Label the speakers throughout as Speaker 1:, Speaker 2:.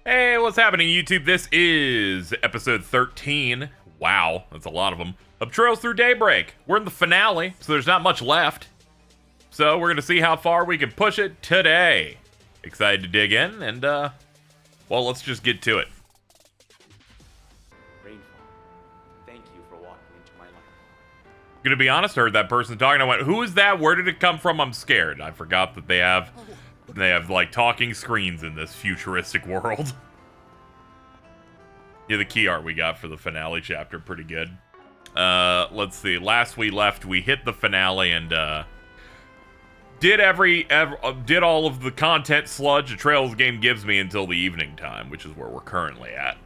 Speaker 1: Hey, what's happening, YouTube? This is episode 13. Wow, that's a lot of them. Of Trails Through Daybreak. We're in the finale, so there's not much left. So we're going to see how far we can push it today. Excited to dig in, and, well, let's just get to it.
Speaker 2: Rainfall, thank you for walking into my life.
Speaker 1: Gonna be honest, I heard that person talking, I went, who is that? Where did it come from? I'm scared. I forgot that they have like talking screens in this futuristic world. Yeah, the key art we got for the finale chapter, pretty good. Let's see. Last we left, we hit the finale and did all of the content sludge a Trails game gives me until the evening time, which is where we're currently at.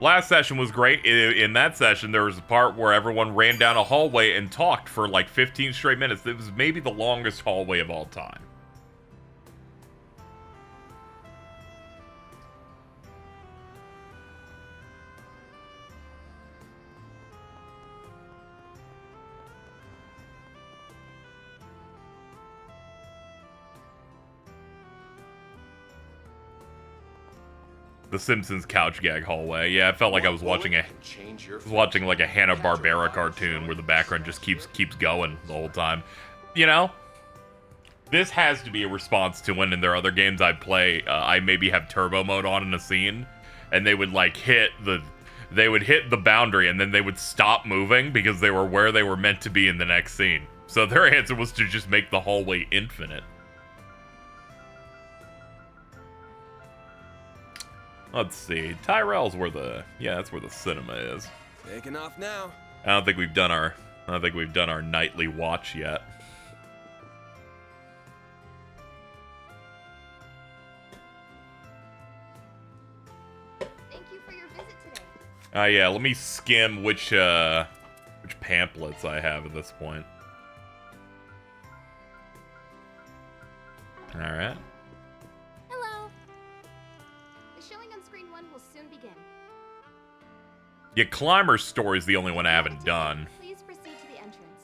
Speaker 1: Last session was great. In that session, there was a part where everyone ran down a hallway and talked for like 15 straight minutes. It was maybe the longest hallway of all time. The Simpsons couch gag hallway. Yeah, it felt like I was watching like a Hanna-Barbera cartoon where the background just keeps going the whole time. You know, this has to be a response to when in their other games I play, I maybe have turbo mode on in a scene, and they would like hit the boundary and then they would stop moving because they were where they were meant to be in the next scene. So their answer was to just make the hallway infinite. Let's see. Tyrell's where that's where the cinema is.
Speaker 3: Taking off now.
Speaker 1: I don't think we've done our nightly watch yet.
Speaker 4: Thank you for your visit today.
Speaker 1: Yeah, let me skim which pamphlets I have at this point. All right. Yeah, Climber's story is the only one I haven't done.
Speaker 4: Please proceed to the entrance.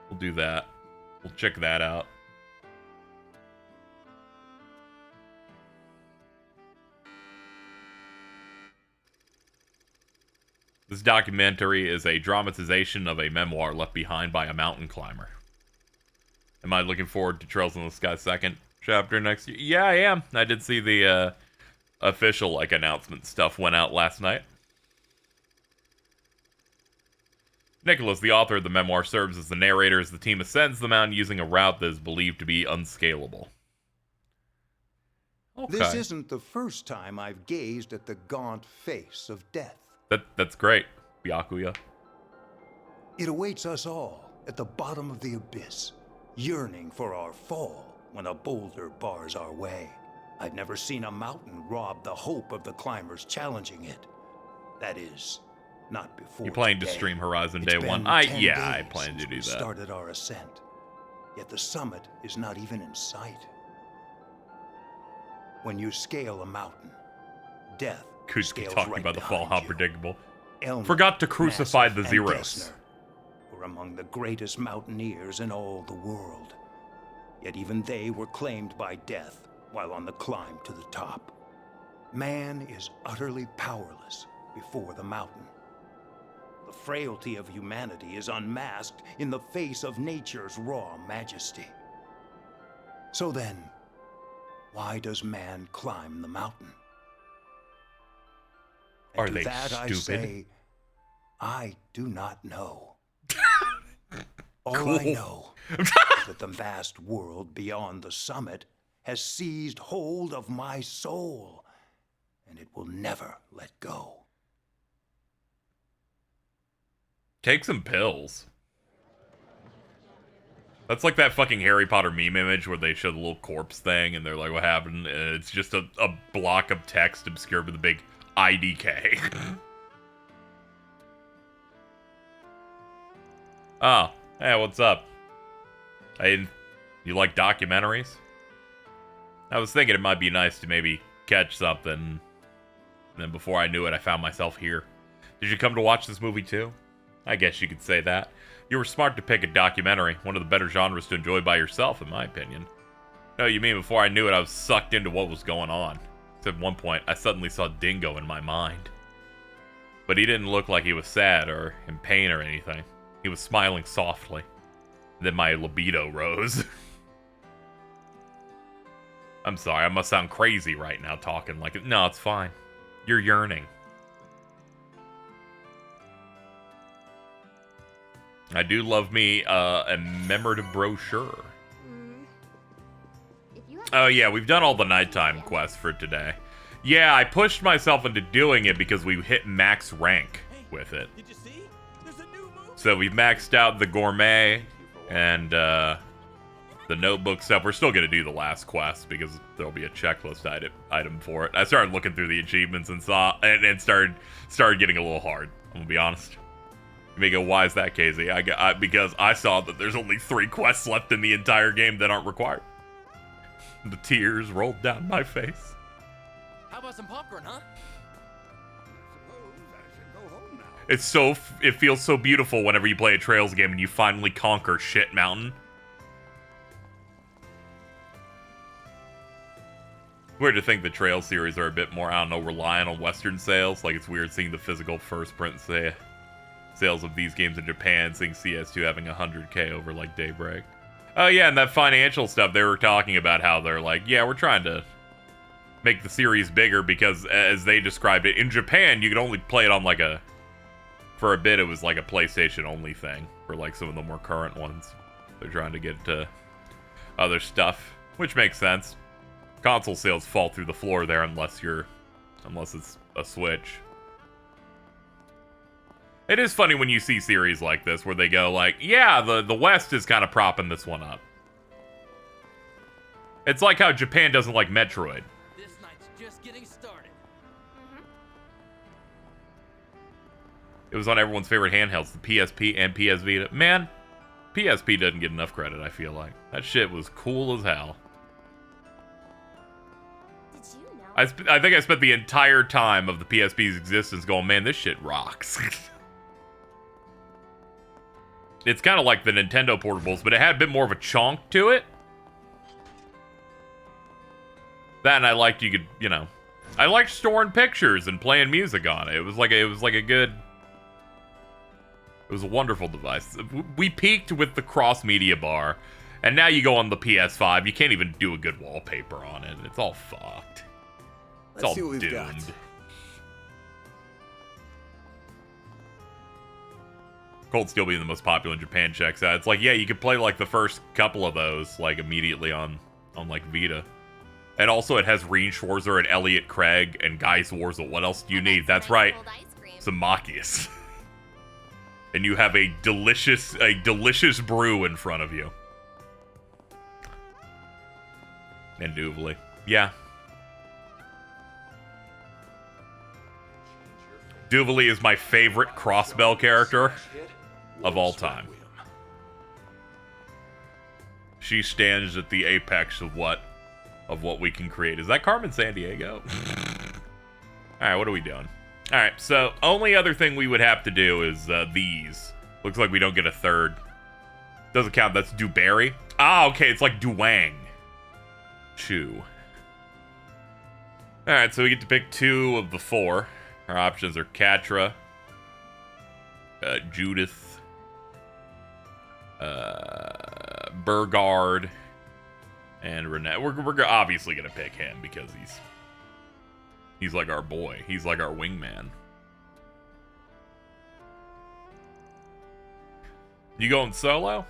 Speaker 1: We'll do that. We'll check that out. This documentary is a dramatization of a memoir left behind by a mountain climber. Am I looking forward to Trails in the Sky second chapter next year? Yeah, I am. I did see the official announcement stuff went out last night. Nicholas, the author of the memoir, serves as the narrator as the team ascends the mountain using a route that is believed to be unscalable. Okay.
Speaker 5: This isn't the first time I've gazed at the gaunt face of death.
Speaker 1: That's great, Byakuya.
Speaker 5: It awaits us all at the bottom of the abyss, yearning for our fall when a boulder bars our way. I've never seen a mountain rob the hope of the climbers challenging it. That is, not before.
Speaker 1: You planning to
Speaker 5: today.
Speaker 1: stream Horizon
Speaker 5: It's
Speaker 1: Day
Speaker 5: been
Speaker 1: 1?
Speaker 5: 10
Speaker 1: I
Speaker 5: days
Speaker 1: plan to
Speaker 5: since
Speaker 1: do
Speaker 5: we
Speaker 1: that.
Speaker 5: Started our ascent, yet the summit is not even in sight. When you scale a mountain, death
Speaker 1: Kuski
Speaker 5: scales
Speaker 1: talking
Speaker 5: right
Speaker 1: about the fall,
Speaker 5: behind
Speaker 1: how
Speaker 5: you.
Speaker 1: predictable.
Speaker 5: Elmer,
Speaker 1: Forgot to crucify
Speaker 5: Massive,
Speaker 1: the
Speaker 5: and
Speaker 1: Zeros.
Speaker 5: Gessner were among the greatest mountaineers in all the world. Yet even they were claimed by death while on the climb to the top. Man is utterly powerless before the mountain. The frailty of humanity is unmasked in the face of nature's raw majesty. So then, why does man climb the mountain? And
Speaker 1: Are
Speaker 5: to
Speaker 1: they
Speaker 5: that I
Speaker 1: stupid?
Speaker 5: say, I do not know. All
Speaker 1: Cool.
Speaker 5: I know is that the vast world beyond the summit has seized hold of my soul, and it will never let go.
Speaker 1: Take some pills. That's like that fucking Harry Potter meme image where they show the little corpse thing and they're like, what happened? And it's just a block of text obscured with a big IDK. Oh, hey, what's up? You like documentaries? I was thinking it might be nice to maybe catch something. And then before I knew it, I found myself here. Did you come to watch this movie too? I guess you could say that. You were smart to pick a documentary, one of the better genres to enjoy by yourself, in my opinion. No, you mean before I knew it, I was sucked into what was going on. At one point, I suddenly saw Dingo in my mind. But he didn't look like he was sad or in pain or anything. He was smiling softly. Then my libido rose. I'm sorry, I must sound crazy right now talking like it. No, it's fine. You're yearning. I do love me a commemorative brochure. Oh yeah, we've done all the nighttime quests for today. Yeah, I pushed myself into doing it because we hit max rank with it. So we've maxed out the gourmet and the notebook stuff. We're still going to do the last quest because there'll be a checklist item for it. I started looking through the achievements and saw and started getting a little hard. I'm going to be honest. You may go, why is that, Casey? Because I saw that there's only 3 quests left in the entire game that aren't required. The tears rolled down my face.
Speaker 3: How about some popcorn, huh?
Speaker 1: It feels so beautiful whenever you play a Trails game and you finally conquer Shit Mountain. Weird to think the Trails series are a bit more, I don't know, reliant on Western sales. Like, it's weird seeing the physical first print sales of these games in Japan, seeing CS2 having 100K over, like, Daybreak. Oh, yeah, and that financial stuff, they were talking about how they're like, yeah, we're trying to make the series bigger because, as they described it, in Japan, you could only play it on, like, for a bit, it was like a PlayStation-only thing for, like, some of the more current ones. They're trying to get to other stuff, which makes sense. Console sales fall through the floor there unless it's a Switch. It is funny when you see series like this where they go like, yeah, the West is kind of propping this one up. It's like how Japan doesn't like Metroid.
Speaker 3: This night's just getting started.
Speaker 1: It was on everyone's favorite handhelds, the PSP and PS Vita. Man, PSP doesn't get enough credit, I feel like. That shit was cool as hell.
Speaker 4: Did you know?
Speaker 1: I think I spent the entire time of the PSP's existence going, man, this shit rocks. It's kind of like the Nintendo portables, but it had a bit more of a chonk to it. That and I liked I liked storing pictures and playing music on it. It was a wonderful device. We peaked with the cross media bar, and now you go on the PS5, you can't even do a good wallpaper on it. It's all fucked. It's all doomed. Cold Steel being the most popular in Japan checks out. It's like, yeah, you could play like the first couple of those like immediately on like Vita. And also it has Reen Schwarzer and Elliot Craig and Guy Swarzel. What else do you need? That's right. Some Machias. And you have a delicious brew in front of you. Indubitably. Yeah. Duvalie is my favorite Crossbell character of all time. She stands at the apex of what we can create. Is that Carmen Sandiego? Alright, what are we doing? Alright, so only other thing we would have to do is these. Looks like we don't get a third. Doesn't count, that's Dewberry. Ah, okay, it's like Duwang. Chu. Alright, so we get to pick 2 of the 4. Our options are Katra, Judith, Burgard, and Renee. We're obviously gonna pick him because he's like our boy. He's like our wingman. You going solo?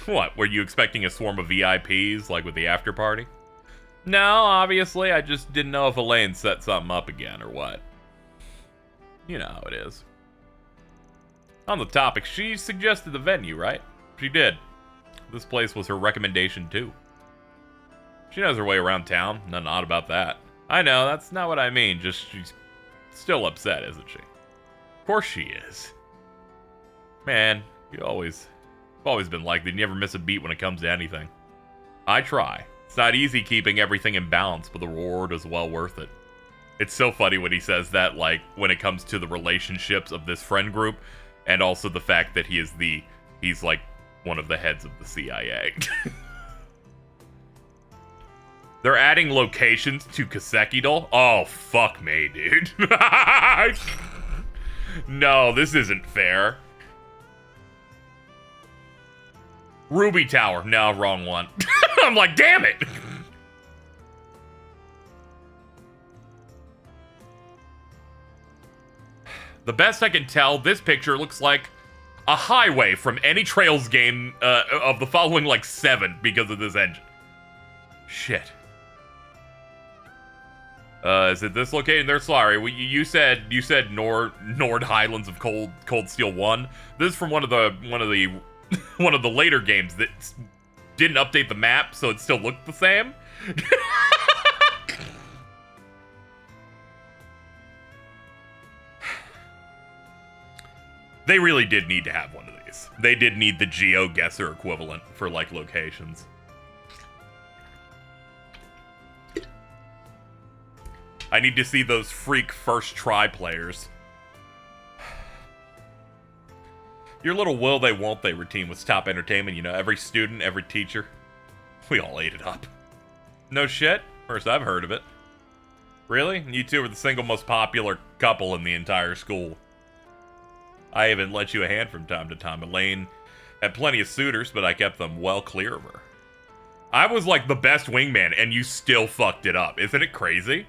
Speaker 1: What? Were you expecting a swarm of VIPs like with the after party? No, obviously. I just didn't know if Elaine set something up again or what. You know how it is. On the topic, she suggested the venue, right? She did. This place was her recommendation, too. She knows her way around town. Nothing odd about that. I know, that's not what I mean. Just, she's still upset, isn't she? Of course she is. Man, you've always been like that. You never miss a beat when it comes to anything. I try. It's not easy keeping everything in balance, but the reward is well worth it. It's so funny when he says that, like, when it comes to the relationships of this friend group, And also the fact that he's like one of the heads of the CIA. They're adding locations to Kasekidol? Oh, fuck me, dude. No, this isn't fair. Ruby Tower. No, wrong one. I'm like, damn it. The best I can tell, this picture looks like a highway from any Trails game of the following, like, 7 because of this engine. Shit. Is it this location? They're sorry. You said Nord Highlands of Cold Steel 1. This is from one of the later games that didn't update the map, so it still looked the same. They really did need to have one of these. They did need the GeoGuessr equivalent for, like, locations. I need to see those freak first try players. Your little will they won't they routine was top entertainment, you know, every student, every teacher. We all ate it up. No shit? First I've heard of it. Really? You two were the single most popular couple in the entire school. I even let you a hand from time to time. Elaine had plenty of suitors, but I kept them well clear of her. I was like the best wingman, and you still fucked it up. Isn't it crazy?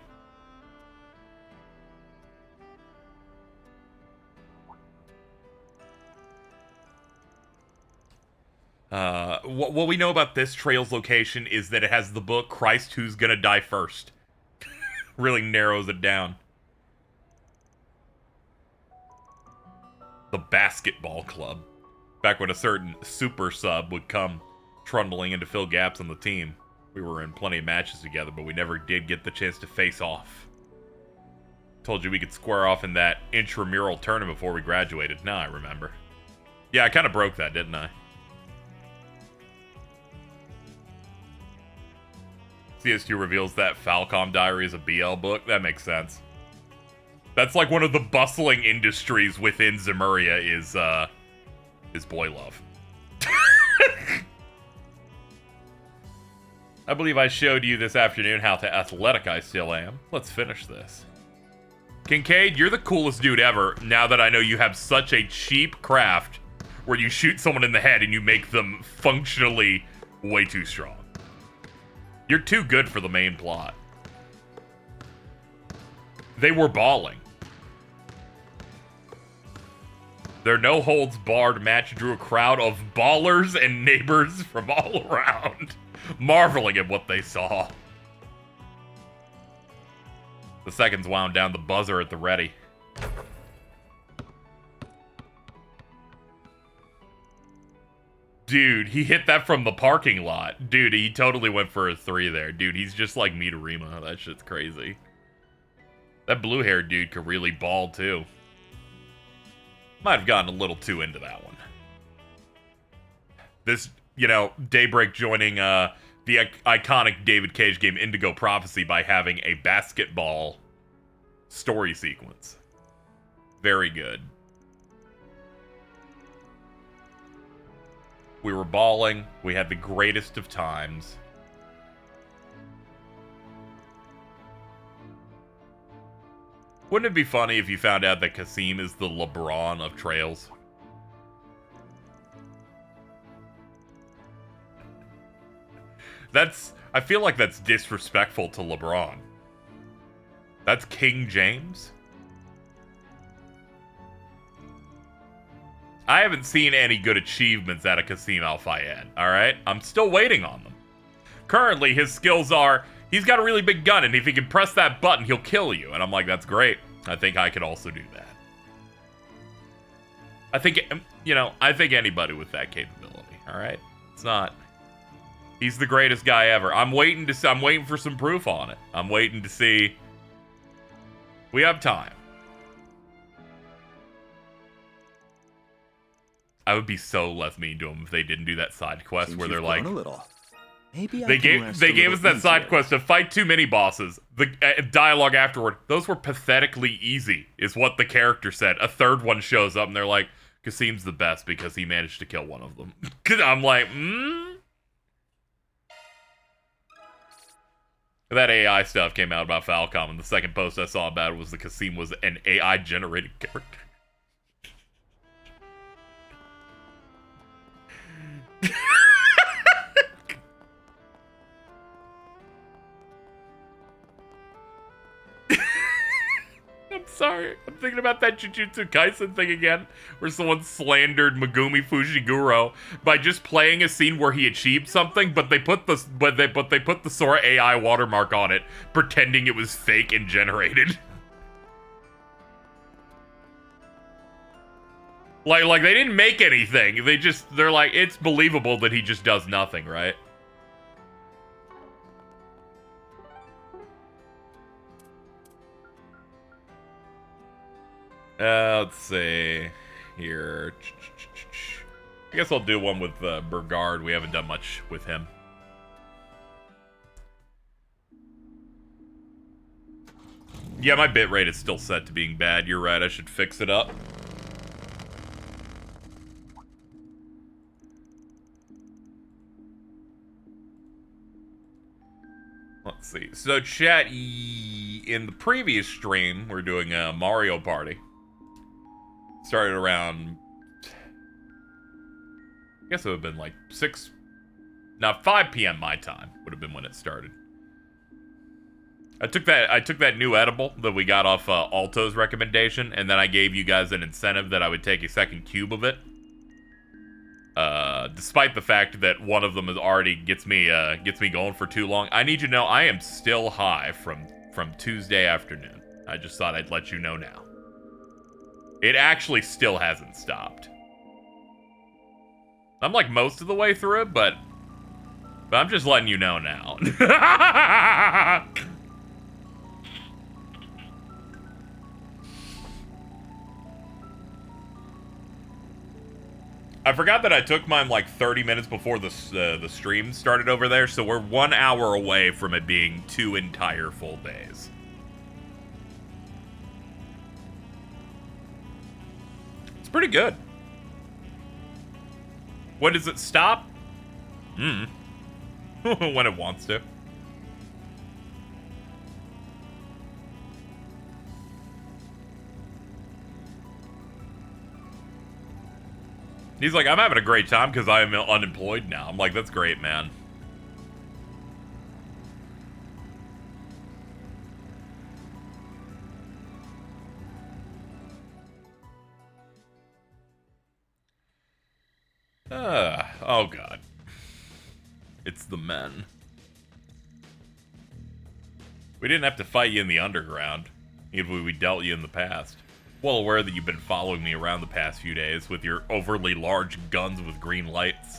Speaker 1: What we know about this Trails location is that it has the book Christ Who's Gonna Die First. Really narrows it down. The basketball club. Back when a certain super sub would come trundling in to fill gaps on the team. We were in plenty of matches together, but we never did get the chance to face off. Told you we could square off in that intramural tournament before we graduated. Now I remember. Yeah, I kind of broke that, didn't I? CS2 reveals that Falcom Diary is a BL book. That makes sense. That's like one of the bustling industries within Zemuria is boy love. I believe I showed you this afternoon how athletic I still am. Let's finish this. Kincaid, you're the coolest dude ever, now that I know you have such a cheap craft where you shoot someone in the head and you make them functionally way too strong. You're too good for the main plot. They were balling. Their no-holds-barred match drew a crowd of ballers and neighbors from all around, marveling at what they saw. The seconds wound down, the buzzer at the ready. Dude, he hit that from the parking lot. Dude, he totally went for a 3 there. Dude, he's just like Midorima. That shit's crazy. That blue-haired dude could really ball, too. Might have gotten a little too into that one. This, you know, Daybreak joining the iconic David Cage game Indigo Prophecy by having a basketball story sequence. Very good. We were balling. We had the greatest of times. Wouldn't it be funny if you found out that Kasim is the LeBron of Trails? I feel like that's disrespectful to LeBron. That's King James? I haven't seen any good achievements out of Kasim Al-Fayed, alright? I'm still waiting on them. Currently, his skills are, he's got a really big gun, and if he can press that button, he'll kill you. And I'm like, that's great. I think I could also do that. I think, you know, I think anybody with that capability, alright? It's not... He's the greatest guy ever. I'm waiting for some proof on it. I'm waiting to see... We have time. I would be so less mean to them if they didn't do that side quest where they're like...
Speaker 6: Maybe
Speaker 1: they gave us that side quest to fight too many bosses. The dialogue afterward, those were pathetically easy, is what the character said. A third one shows up and they're like, Kasim's the best because he managed to kill one of them. Cause I'm like, That AI stuff came out about Falcom, and the second post I saw about it was that Kasim was an AI-generated character. I'm sorry. I'm thinking about that Jujutsu Kaisen thing again, where someone slandered Megumi Fushiguro by just playing a scene where he achieved something, but they put the Sora AI watermark on it, pretending it was fake and generated. Like they didn't make anything. They're like, it's believable that he just does nothing, right? Let's see here. I guess I'll do one with Burgard. We haven't done much with him. Yeah, my bitrate is still set to being bad. You're right. I should fix it up. Let's see. So, chat, in the previous stream, we're doing a Mario Party. Started around, I guess it would have been like 5 p.m. my time would have been when it started. I took that new edible that we got off Alto's recommendation, and then I gave you guys an incentive that I would take a second cube of it. Despite the fact that one of them is already gets me going for too long. I need you to know I am still high from Tuesday afternoon. I just thought I'd let you know now. It actually still hasn't stopped. I'm like most of the way through it, but I'm just letting you know now. I forgot that I took mine like 30 minutes before the stream started over there, so we're 1 hour away from it being 2 entire full days. It's pretty good. When does it stop? When it wants to. He's like, I'm having a great time because I am unemployed now. I'm like, that's great, man. Oh god. It's the men. We didn't have to fight you in the underground, even when we dealt you in the past. Well aware that you've been following me around the past few days with your overly large guns with green lights.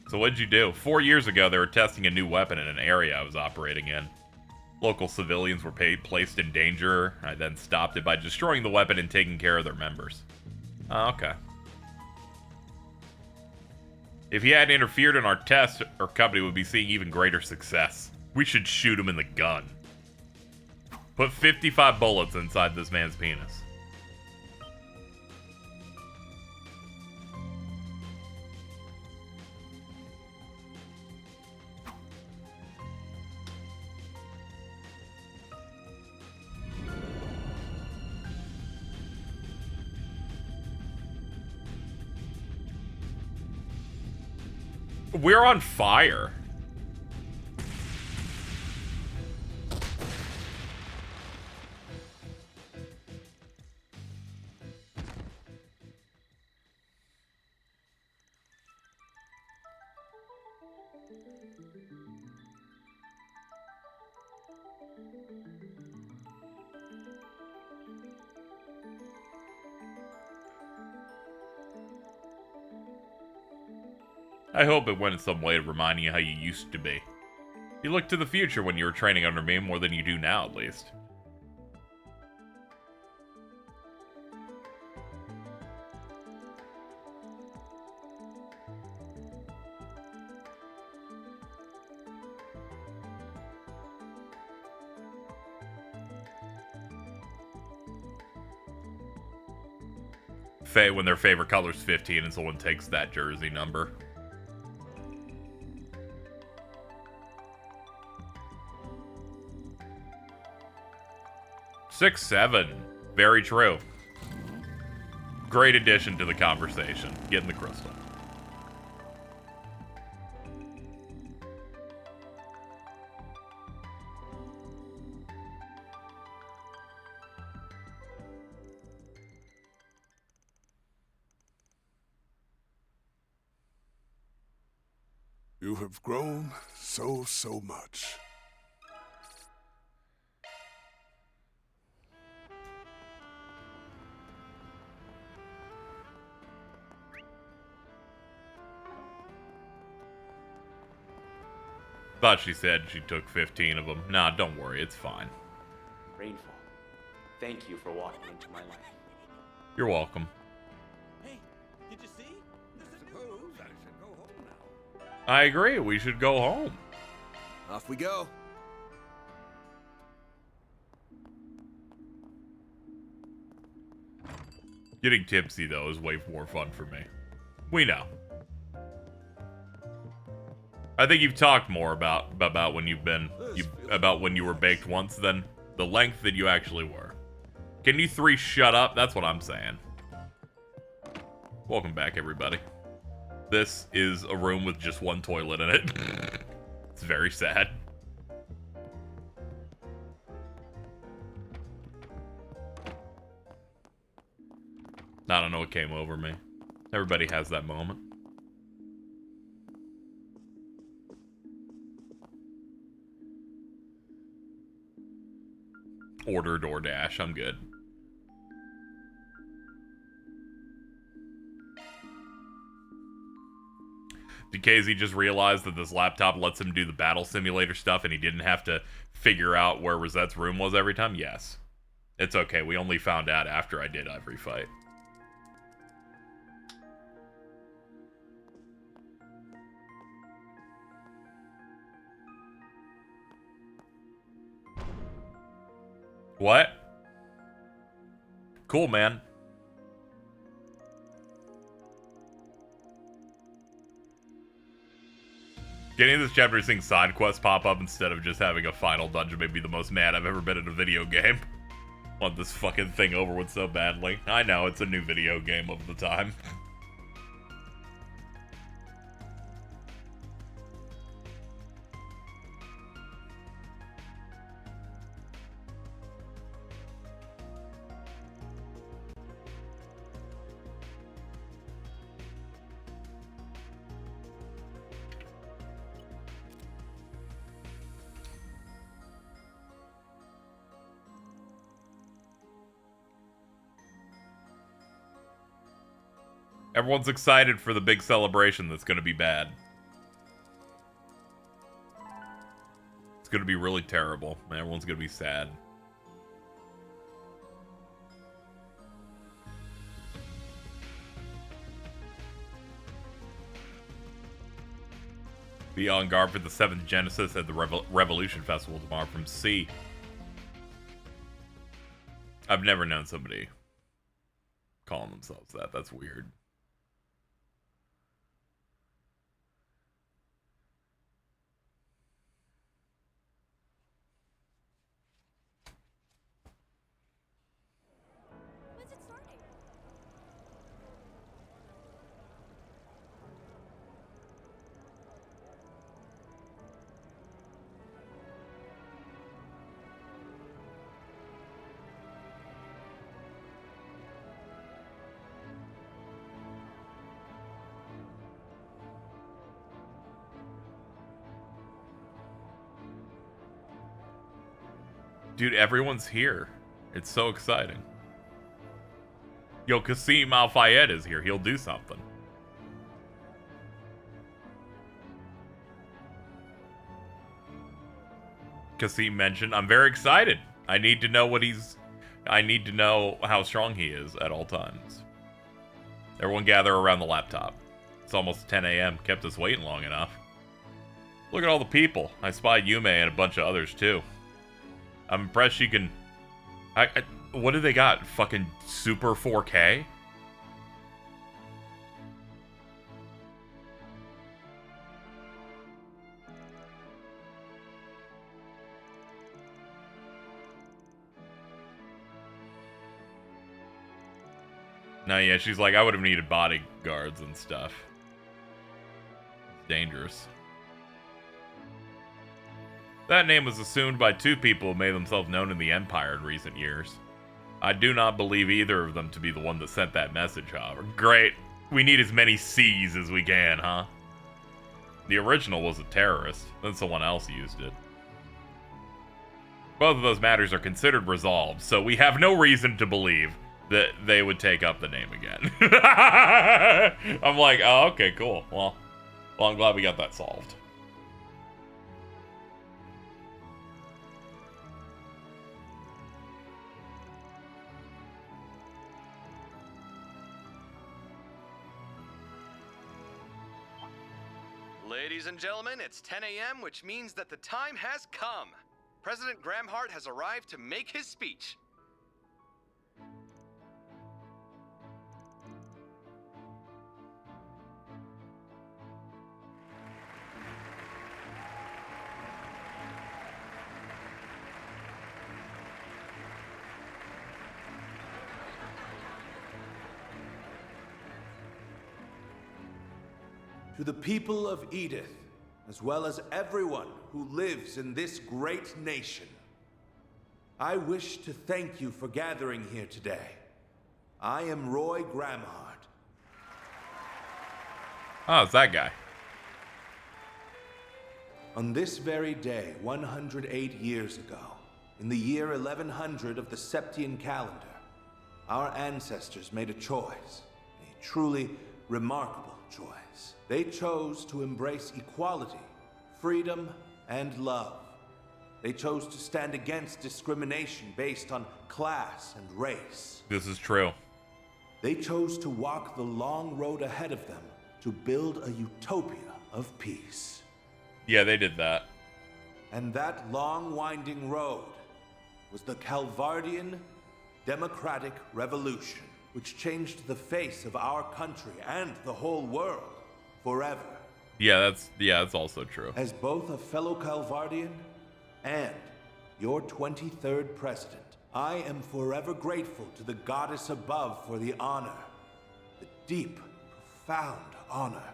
Speaker 1: So what'd you do? 4 years ago, they were testing a new weapon in an area I was operating in. Local civilians were placed in danger. I then stopped it by destroying the weapon and taking care of their members. Oh, okay. If he hadn't interfered in our test, our company would be seeing even greater success. We should shoot him in the gun. Put 55 bullets inside this man's penis. We're on fire. I hope it went in some way of reminding you how you used to be. You looked to the future when you were training under me more than you do now, at least. when their favorite color's 15 and someone takes that jersey number. Six, 7. Very true. Great addition to the conversation. Getting the crystal.
Speaker 6: You have grown so much.
Speaker 1: Thought she said she took 15 of them. Nah, don't worry, it's fine.
Speaker 2: Rainfall, thank you for walking into my life.
Speaker 1: You're welcome.
Speaker 3: Hey, did you see?
Speaker 6: Suppose I should go home now.
Speaker 1: I agree, we should go home.
Speaker 7: Off we go.
Speaker 1: Getting tipsy, though, is way more fun for me. We know. I think you've talked more about when you've been about when you were baked once than the length that you actually were. Can you three shut up? That's what I'm saying. Welcome back, everybody. This is a room with just one toilet in it. It's very sad. I don't know what came over me. Everybody has that moment. Order DoorDash. I'm good. Did KZ just realize that this laptop lets him do the battle simulator stuff and he didn't have to figure out where Rosette's room was every time? Yes. It's okay. We only found out after I did every fight. What? Cool, man. Getting this chapter seeing side quests pop up instead of just having a final dungeon may be the most mad I've ever been in a video game. Want this fucking thing over with so badly. I know, it's a new video game of the time. Everyone's excited for the big celebration that's going to be bad. It's going to be really terrible. Everyone's going to be sad. Be on guard for the 7th Genesis at the Revolution Festival tomorrow from C. I've never known somebody calling themselves that. That's weird.
Speaker 4: When's it starting?
Speaker 1: Dude, everyone's here. It's so exciting. Yo, Qasim Al-Fayed is here. He'll do something. Qasim mentioned, I'm very excited. I need to know how strong he is at all times. Everyone gather around the laptop. It's almost 10 a.m. Kept us waiting long enough. Look at all the people. I spied Yume and a bunch of others too. I'm impressed she can... what do they got? Fucking super 4K? No, yeah, she's like, I would have needed bodyguards and stuff. It's dangerous. That name was assumed by two people who made themselves known in the Empire in recent years. I do not believe either of them to be the one that sent that message, however. Great. We need as many C's as we can, huh? The original was a terrorist, then someone else used it. Both of those matters are considered resolved, so we have no reason to believe that they would take up the name again. I'm like, oh, okay, cool. Well, I'm glad we got that solved.
Speaker 8: Ladies and gentlemen, it's 10 a.m., which means that the time has come. President Gramhart has arrived to make his speech.
Speaker 9: To the people of Edith, as well as everyone who lives in this great nation, I wish to thank you for gathering here today. I am Roy Gramhart.
Speaker 1: Oh, it's that guy.
Speaker 9: On this very day, 108 years ago, in the year 1100 of the Septian calendar, our ancestors made a choice, a truly remarkable choice. They chose to embrace equality, freedom, and love. They chose to stand against discrimination based on class and race.
Speaker 1: This is true.
Speaker 9: They chose to walk the long road ahead of them to build a utopia of peace.
Speaker 1: Yeah, they did that.
Speaker 9: And that long, winding road was the Calvardian Democratic Revolution, which changed the face of our country and the whole world forever.
Speaker 1: Yeah, that's also true.
Speaker 9: As both a fellow Calvardian and your 23rd president, I am forever grateful to the goddess above for the honor, the deep, profound honor,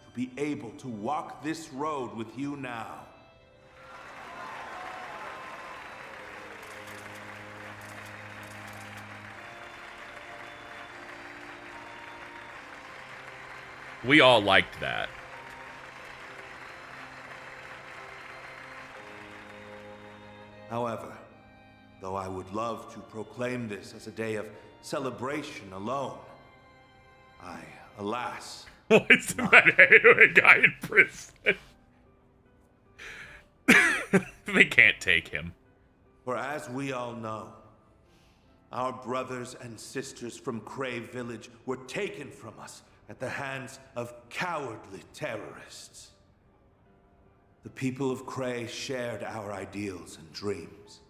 Speaker 9: to be able to walk this road with you now.
Speaker 1: We all liked that.
Speaker 9: However, though I would love to proclaim this as a day of celebration alone, I, alas...
Speaker 1: Why is that a guy in prison? They can't take him.
Speaker 9: For as we all know, our brothers and sisters from Cray Village were taken from us at the hands of cowardly terrorists. The people of Cray shared our ideals and dreams.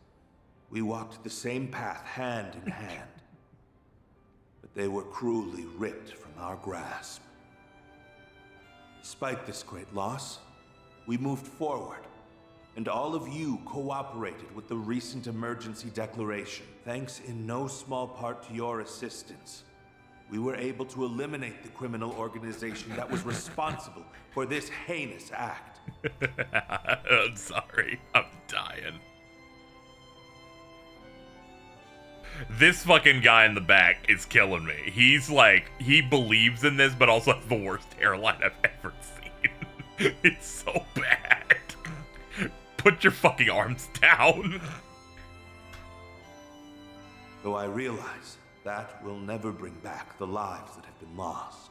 Speaker 9: We walked the same path hand in hand, but they were cruelly ripped from our grasp. Despite this great loss, we moved forward, and all of you cooperated with the recent emergency declaration. Thanks in no small part to your assistance, we were able to eliminate the criminal organization that was responsible for this heinous act.
Speaker 1: I'm sorry. I'm dying. This fucking guy in the back is killing me. He's like, he believes in this, but also has the worst hairline I've ever seen. It's so bad. Put your fucking arms down.
Speaker 9: Though I realize that will never bring back the lives that have been lost.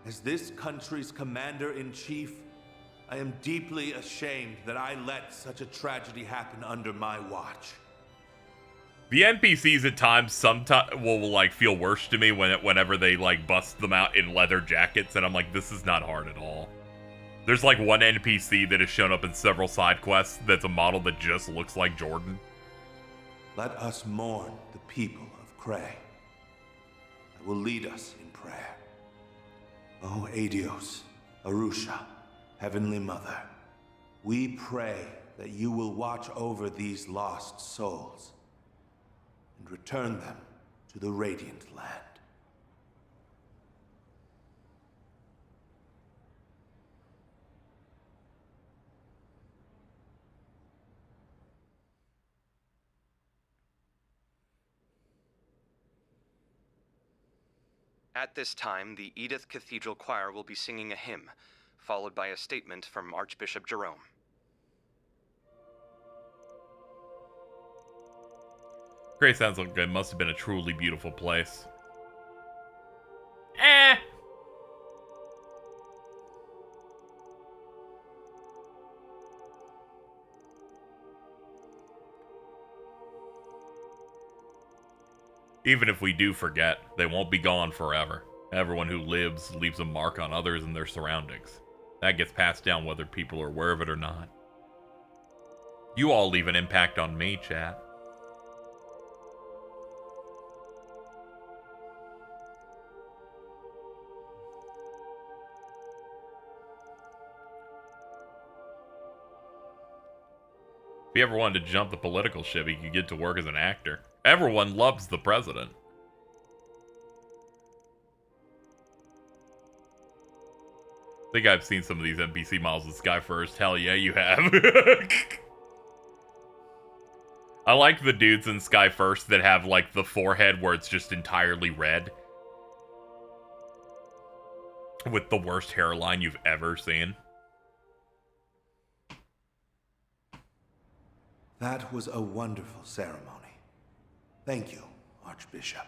Speaker 9: As this country's commander-in-chief, I am deeply ashamed that I let such a tragedy happen under my watch.
Speaker 1: The NPCs at times sometimes will like feel worse to me whenever they like bust them out in leather jackets, and I'm like, this is not hard at all. There's like one NPC that has shown up in several side quests that's a model that just looks like Jordan.
Speaker 9: Let us mourn the people of Cray. I will lead us in prayer. Oh, Adios, Arusha, Heavenly Mother, we pray that you will watch over these lost souls and return them to the Radiant Land.
Speaker 8: At this time, the Edith Cathedral Choir will be singing a hymn, followed by a statement from Archbishop Jerome.
Speaker 1: Great, sounds like it must have been a truly beautiful place. Even if we do forget, they won't be gone forever. Everyone who lives leaves a mark on others and their surroundings. That gets passed down whether people are aware of it or not. You all leave an impact on me, chat. If you ever wanted to jump the political ship, you could get to work as an actor. Everyone loves the president. I think I've seen some of these NPC models in Sky First. Hell yeah, you have. I like the dudes in Sky First that have, like, the forehead where it's just entirely red. With the worst hairline you've ever seen.
Speaker 9: That was a wonderful ceremony. Thank you, Archbishop.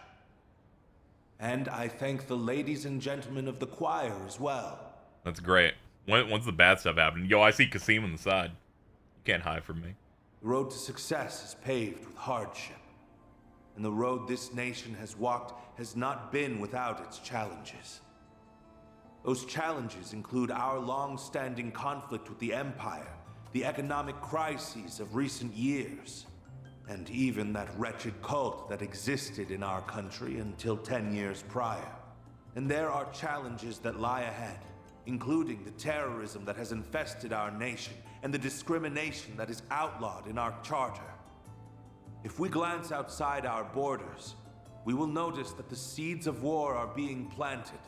Speaker 9: And I thank the ladies and gentlemen of the choir as well.
Speaker 1: That's great. Once the bad stuff happened, yo, I see Kasim on the side. You can't hide from me.
Speaker 9: The road to success is paved with hardship. And the road this nation has walked has not been without its challenges. Those challenges include our long-standing conflict with the Empire, the economic crises of recent years, and even that wretched cult that existed in our country until 10 years prior. And there are challenges that lie ahead, including the terrorism that has infested our nation and the discrimination that is outlawed in our charter. If we glance outside our borders, we will notice that the seeds of war are being planted.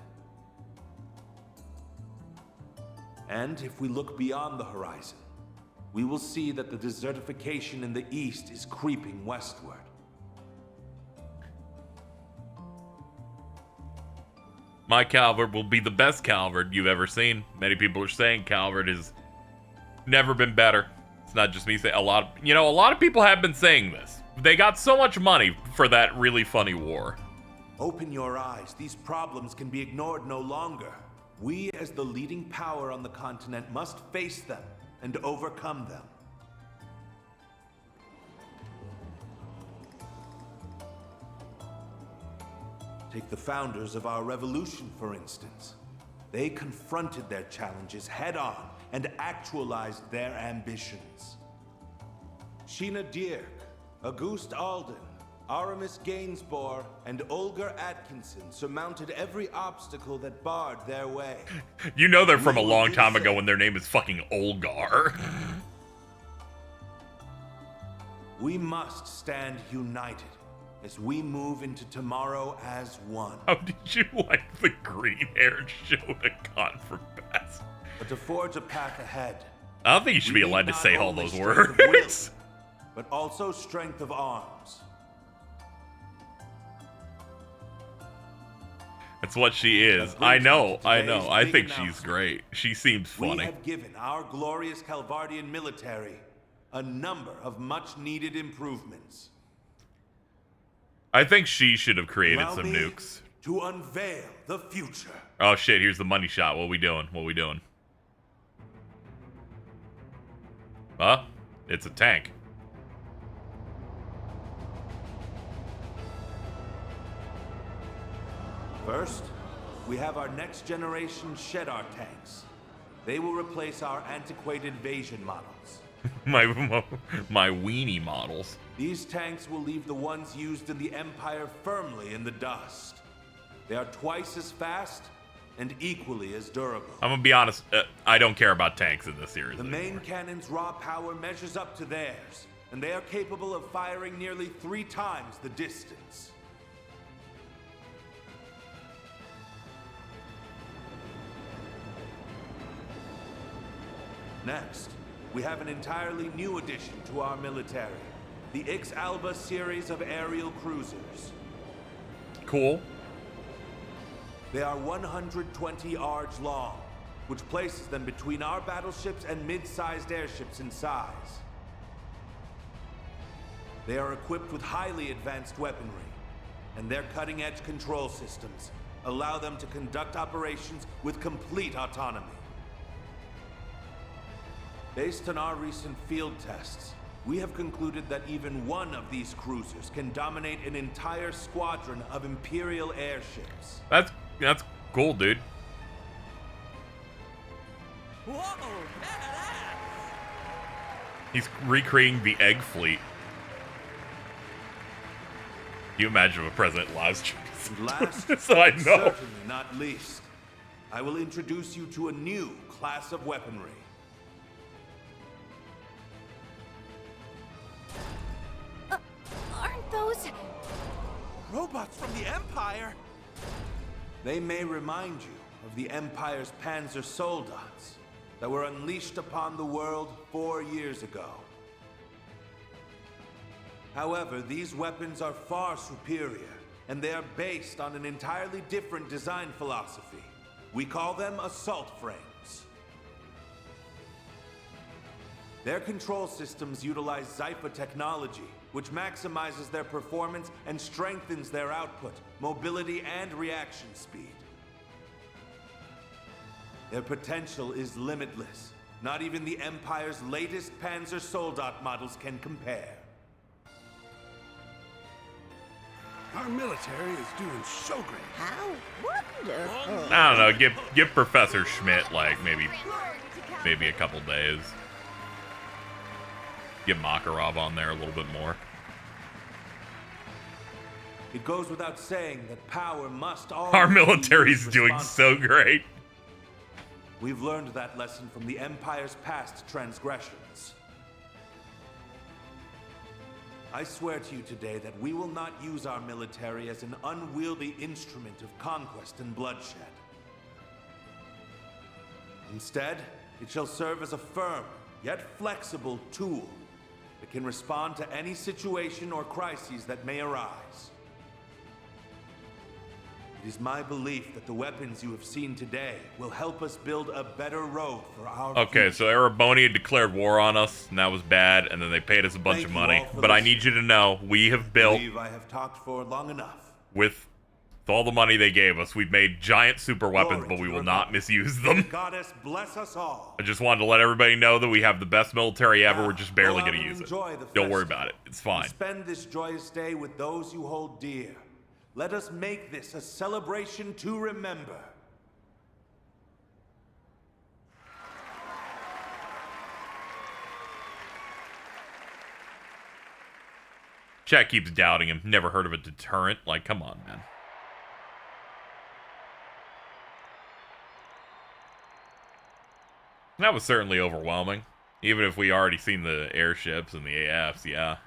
Speaker 9: And if we look beyond the horizon, we will see that the desertification in the east is creeping westward.
Speaker 1: My Calvert will be the best Calvert you've ever seen. Many people are saying Calvert has never been better. It's not just me saying. A lot of people have been saying this. They got so much money for that really funny war.
Speaker 9: Open your eyes. These problems can be ignored no longer. We, as the leading power on the continent, must face them and overcome them. Take the founders of our revolution, for instance. They confronted their challenges head-on and actualized their ambitions. Sheena Dierk, Auguste Alden, Aramis Gainsborough, and Olga Atkinson surmounted every obstacle that barred their way.
Speaker 1: You know they're from a long time ago when their name is fucking Olgar.
Speaker 9: We must stand united as we move into tomorrow as one.
Speaker 1: How did you like the green-haired Shotokan from Best?
Speaker 9: But to forge a path ahead,
Speaker 1: I don't think you should be allowed to say all those words.
Speaker 9: But also strength of arms.
Speaker 1: That's what she is. I know. I think she's great. She seems funny.
Speaker 9: We have given our glorious Calvardian military a number of much-needed improvements.
Speaker 1: I think she should have created
Speaker 9: Allow
Speaker 1: some
Speaker 9: me
Speaker 1: nukes.
Speaker 9: to unveil the future.
Speaker 1: Oh shit, here's the money shot. What we doing? Huh? It's a tank.
Speaker 9: First, we have our next-generation Shedar tanks. They will replace our antiquated Vasion models.
Speaker 1: my weenie models.
Speaker 9: These tanks will leave the ones used in the Empire firmly in the dust. They are twice as fast and equally as durable.
Speaker 1: I'm gonna be honest, I don't care about tanks in this series
Speaker 9: The
Speaker 1: anymore.
Speaker 9: main cannon's raw power measures up to theirs, and they are capable of firing nearly 3 times the distance. Next, we have an entirely new addition to our military, the Ix-Alba series of aerial cruisers.
Speaker 1: Cool.
Speaker 9: They are 120 arcs long, which places them between our battleships and mid-sized airships in size. They are equipped with highly advanced weaponry, and their cutting-edge control systems allow them to conduct operations with complete autonomy. Based on our recent field tests, we have concluded that even one of these cruisers can dominate an entire squadron of Imperial airships.
Speaker 1: That's cool, dude.
Speaker 3: Whoa, badass!
Speaker 1: He's recreating the egg fleet. Can you imagine if a president lies?
Speaker 9: And last,
Speaker 1: So I
Speaker 9: but
Speaker 1: know.
Speaker 9: certainly not least, I will introduce you to a new class of weaponry.
Speaker 4: Aren't those...
Speaker 9: Robots from the Empire? They may remind you of the Empire's Panzer Soldats that were unleashed upon the world 4 years ago. However, these weapons are far superior, and they are based on an entirely different design philosophy. We call them assault frames. Their control systems utilize Zypha technology, which maximizes their performance and strengthens their output, mobility, and reaction speed. Their potential is limitless. Not even the Empire's latest Panzer Soldat models can compare.
Speaker 6: Our military is doing so great.
Speaker 4: How wonderful.
Speaker 1: I don't know. Give Professor Schmidt like maybe a couple days. Get Makarov on there a little bit more.
Speaker 9: It goes without saying that power must always
Speaker 1: Our
Speaker 9: be
Speaker 1: military's
Speaker 9: used
Speaker 1: doing so
Speaker 9: responsibly.
Speaker 1: great.
Speaker 9: We've learned that lesson from the Empire's past transgressions. I swear to you today that we will not use our military as an unwieldy instrument of conquest and bloodshed. Instead, it shall serve as a firm, yet flexible tool that can respond to any situation or crises that may arise. It is my belief that the weapons you have seen today will help us build a better road for our
Speaker 1: Okay,
Speaker 9: future.
Speaker 1: so Ereboni declared war on us, and that was bad, and then they paid us a bunch
Speaker 9: Thank
Speaker 1: of
Speaker 9: you
Speaker 1: money.
Speaker 9: all for
Speaker 1: But I
Speaker 9: listening.
Speaker 1: need you to know, we have
Speaker 9: I
Speaker 1: built,
Speaker 9: believe I have talked for long enough.
Speaker 1: with all the money they gave us, we've made giant super weapons,
Speaker 9: Glory
Speaker 1: but
Speaker 9: to
Speaker 1: we
Speaker 9: the
Speaker 1: will not
Speaker 9: Republic.
Speaker 1: misuse
Speaker 9: May the
Speaker 1: them.
Speaker 9: Goddess bless us all.
Speaker 1: I just wanted to let everybody know that we have the best military ever, we're just barely
Speaker 9: Go out
Speaker 1: going to
Speaker 9: and
Speaker 1: use it.
Speaker 9: enjoy the
Speaker 1: Don't worry
Speaker 9: festival.
Speaker 1: about it, it's fine.
Speaker 9: Spend this joyous day with those you hold dear. Let us make this a celebration to remember.
Speaker 1: Chat keeps doubting him, never heard of a deterrent, like, come on, man. That was certainly overwhelming. Even if we already seen the airships and the AFs, yeah.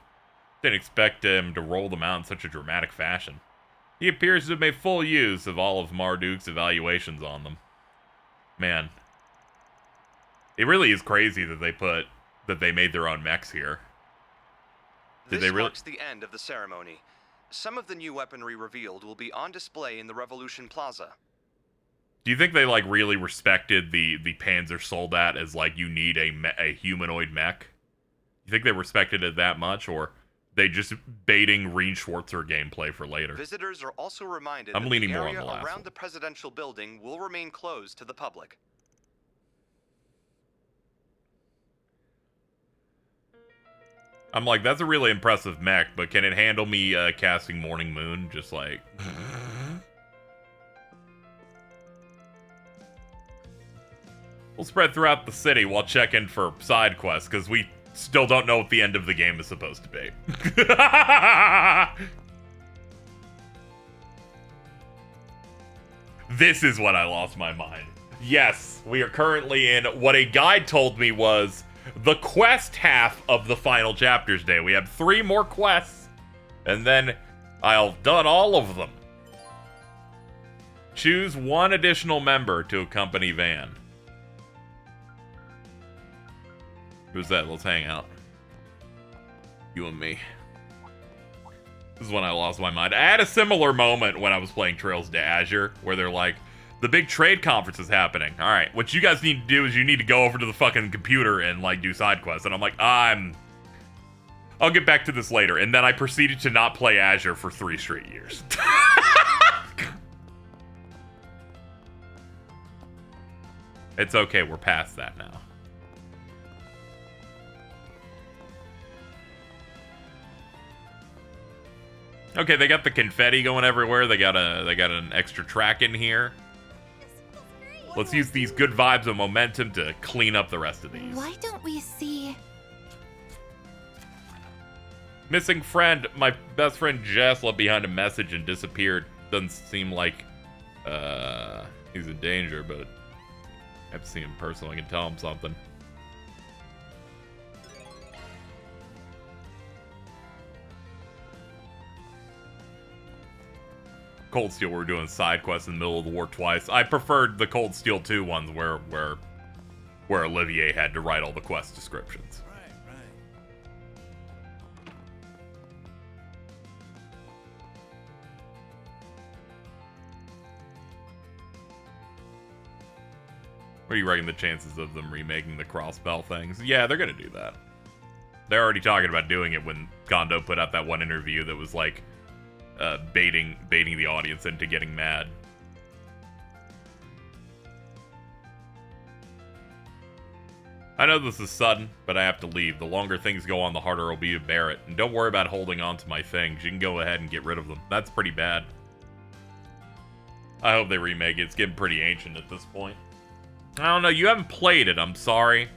Speaker 1: Didn't expect him to roll them out in such a dramatic fashion. He appears to have made full use of all of Marduk's evaluations on them. Man. It really is crazy that they made their own mechs here. Did
Speaker 8: This
Speaker 1: they really?
Speaker 8: marks the end of the ceremony. Some of the new weaponry revealed will be on display in the Revolution Plaza.
Speaker 1: Do you think they, like, really respected the Panzer Soldat as, like, you need a humanoid mech? You think they respected it that much, or they just baiting Reed Schwarzer gameplay for later?
Speaker 8: Visitors are also reminded
Speaker 1: I'm
Speaker 8: that
Speaker 1: leaning
Speaker 8: the
Speaker 1: more on
Speaker 8: area
Speaker 1: the last
Speaker 8: around
Speaker 1: one.
Speaker 8: the presidential building will remain closed to the public.
Speaker 1: I'm like, that's a really impressive mech, but can it handle me casting Morning Moon? Just like... We'll spread throughout the city while checking for side quests, because we still don't know what the end of the game is supposed to be. This is what I lost my mind. Yes, we are currently in what a guide told me was the quest half of the final chapters day. We have 3 more quests, and then I've done all of them. Choose 1 additional member to accompany Van. Who's that? Let's hang out. You and me. This is when I lost my mind. I had a similar moment when I was playing Trails to Azure, where they're like, the big trade conference is happening. All right, what you guys need to do is you need to go over to the fucking computer and, like, do side quests. And I'm like, I'll get back to this later. And then I proceeded to not play Azure for 3 straight years. It's okay, we're past that now. Okay, they got the confetti going everywhere. They got an extra track in here. Let's use these good vibes and momentum to clean up the rest of these.
Speaker 4: Why don't we see...
Speaker 1: Missing friend. My best friend Jess left behind a message and disappeared. Doesn't seem like he's in danger, but I have to see him personally. I can tell him something. Cold Steel, we're doing side quests in the middle of the war twice. I preferred the Cold Steel 2 ones where Olivier had to write all the quest descriptions.
Speaker 3: Right.
Speaker 1: What do you reckon the chances of them remaking the crossbell things? Yeah, they're gonna do that. They're already talking about doing it when Kondo put out that one interview that was like baiting the audience into getting mad. I know this is sudden, but I have to leave. The longer things go on, the harder it'll be to bear it. And don't worry about holding on to my things. You can go ahead and get rid of them. That's pretty bad. I hope they remake it. It's getting pretty ancient at this point. I don't know. You haven't played it. I'm sorry.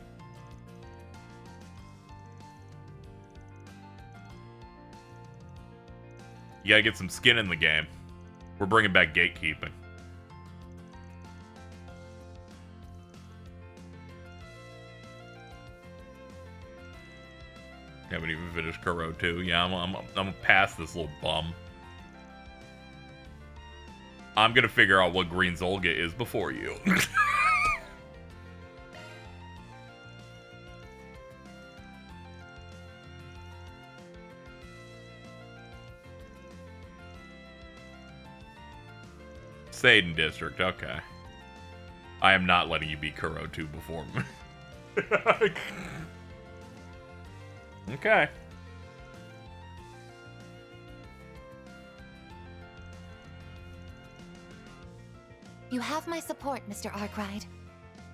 Speaker 1: You gotta get some skin in the game. We're bringing back gatekeeping. Haven't even finished Kuro 2. Yeah, I'm past this little bum. I'm gonna figure out what Green Zolga is before you. Seiden District, okay. I am not letting you beat Kuro 2 before me. Okay.
Speaker 4: You have my support, Mr. Arkwright.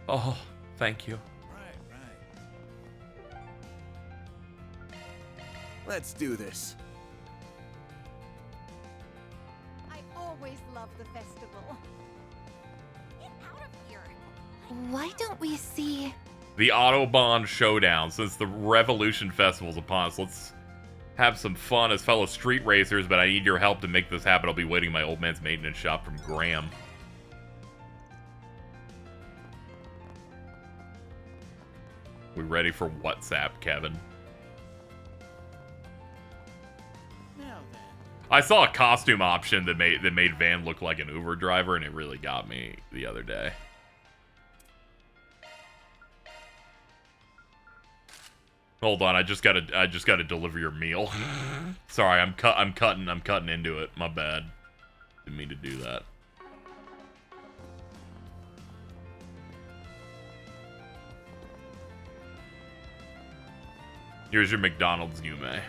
Speaker 1: Oh, thank you.
Speaker 3: Right.
Speaker 7: Let's do this.
Speaker 4: I always love the festival. Get out of here. Why don't we see...
Speaker 1: The Autobahn Showdown. Since the Revolution Festival's upon us, let's have some fun as fellow street racers, but I need your help to make this happen. I'll be waiting in my old man's maintenance shop from Graham. We ready for WhatsApp, Kevin?
Speaker 3: Now then.
Speaker 1: I saw a costume option that made Van look like an Uber driver, and it really got me the other day. Hold on, I just gotta deliver your meal. Sorry, I'm cutting into it. My bad. Didn't mean to do that. Here's your McDonald's Yume.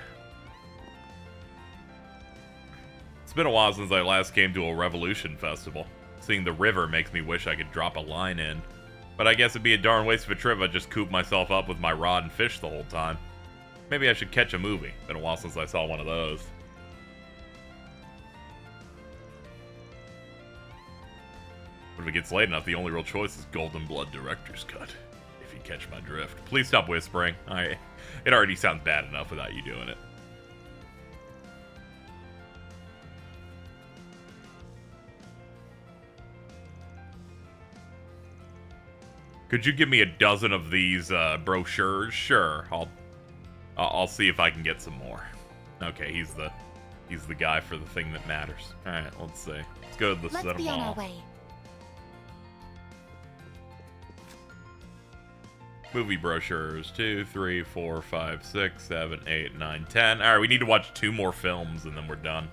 Speaker 1: It's been a while since I last came to a Revolution Festival. Seeing the river makes me wish I could drop a line in. But I guess it'd be a darn waste of a trip if I just coop myself up with my rod and fish the whole time. Maybe I should catch a movie. Been a while since I saw one of those. But if it gets late enough, the only real choice is Golden Blood Director's Cut. If you catch my drift. Please stop whispering. It already sounds bad enough without you doing it. Could you give me a dozen of these brochures? Sure, I'll see if I can get some more. Okay, he's the guy for the thing that matters. All right, let's see. Let's go to the cinema.
Speaker 4: Let's be on our way.
Speaker 1: Movie brochures 2, 3, 4, 5, 6, 7, 8, 9, 10. All right, we need to watch 2 more films and then we're done.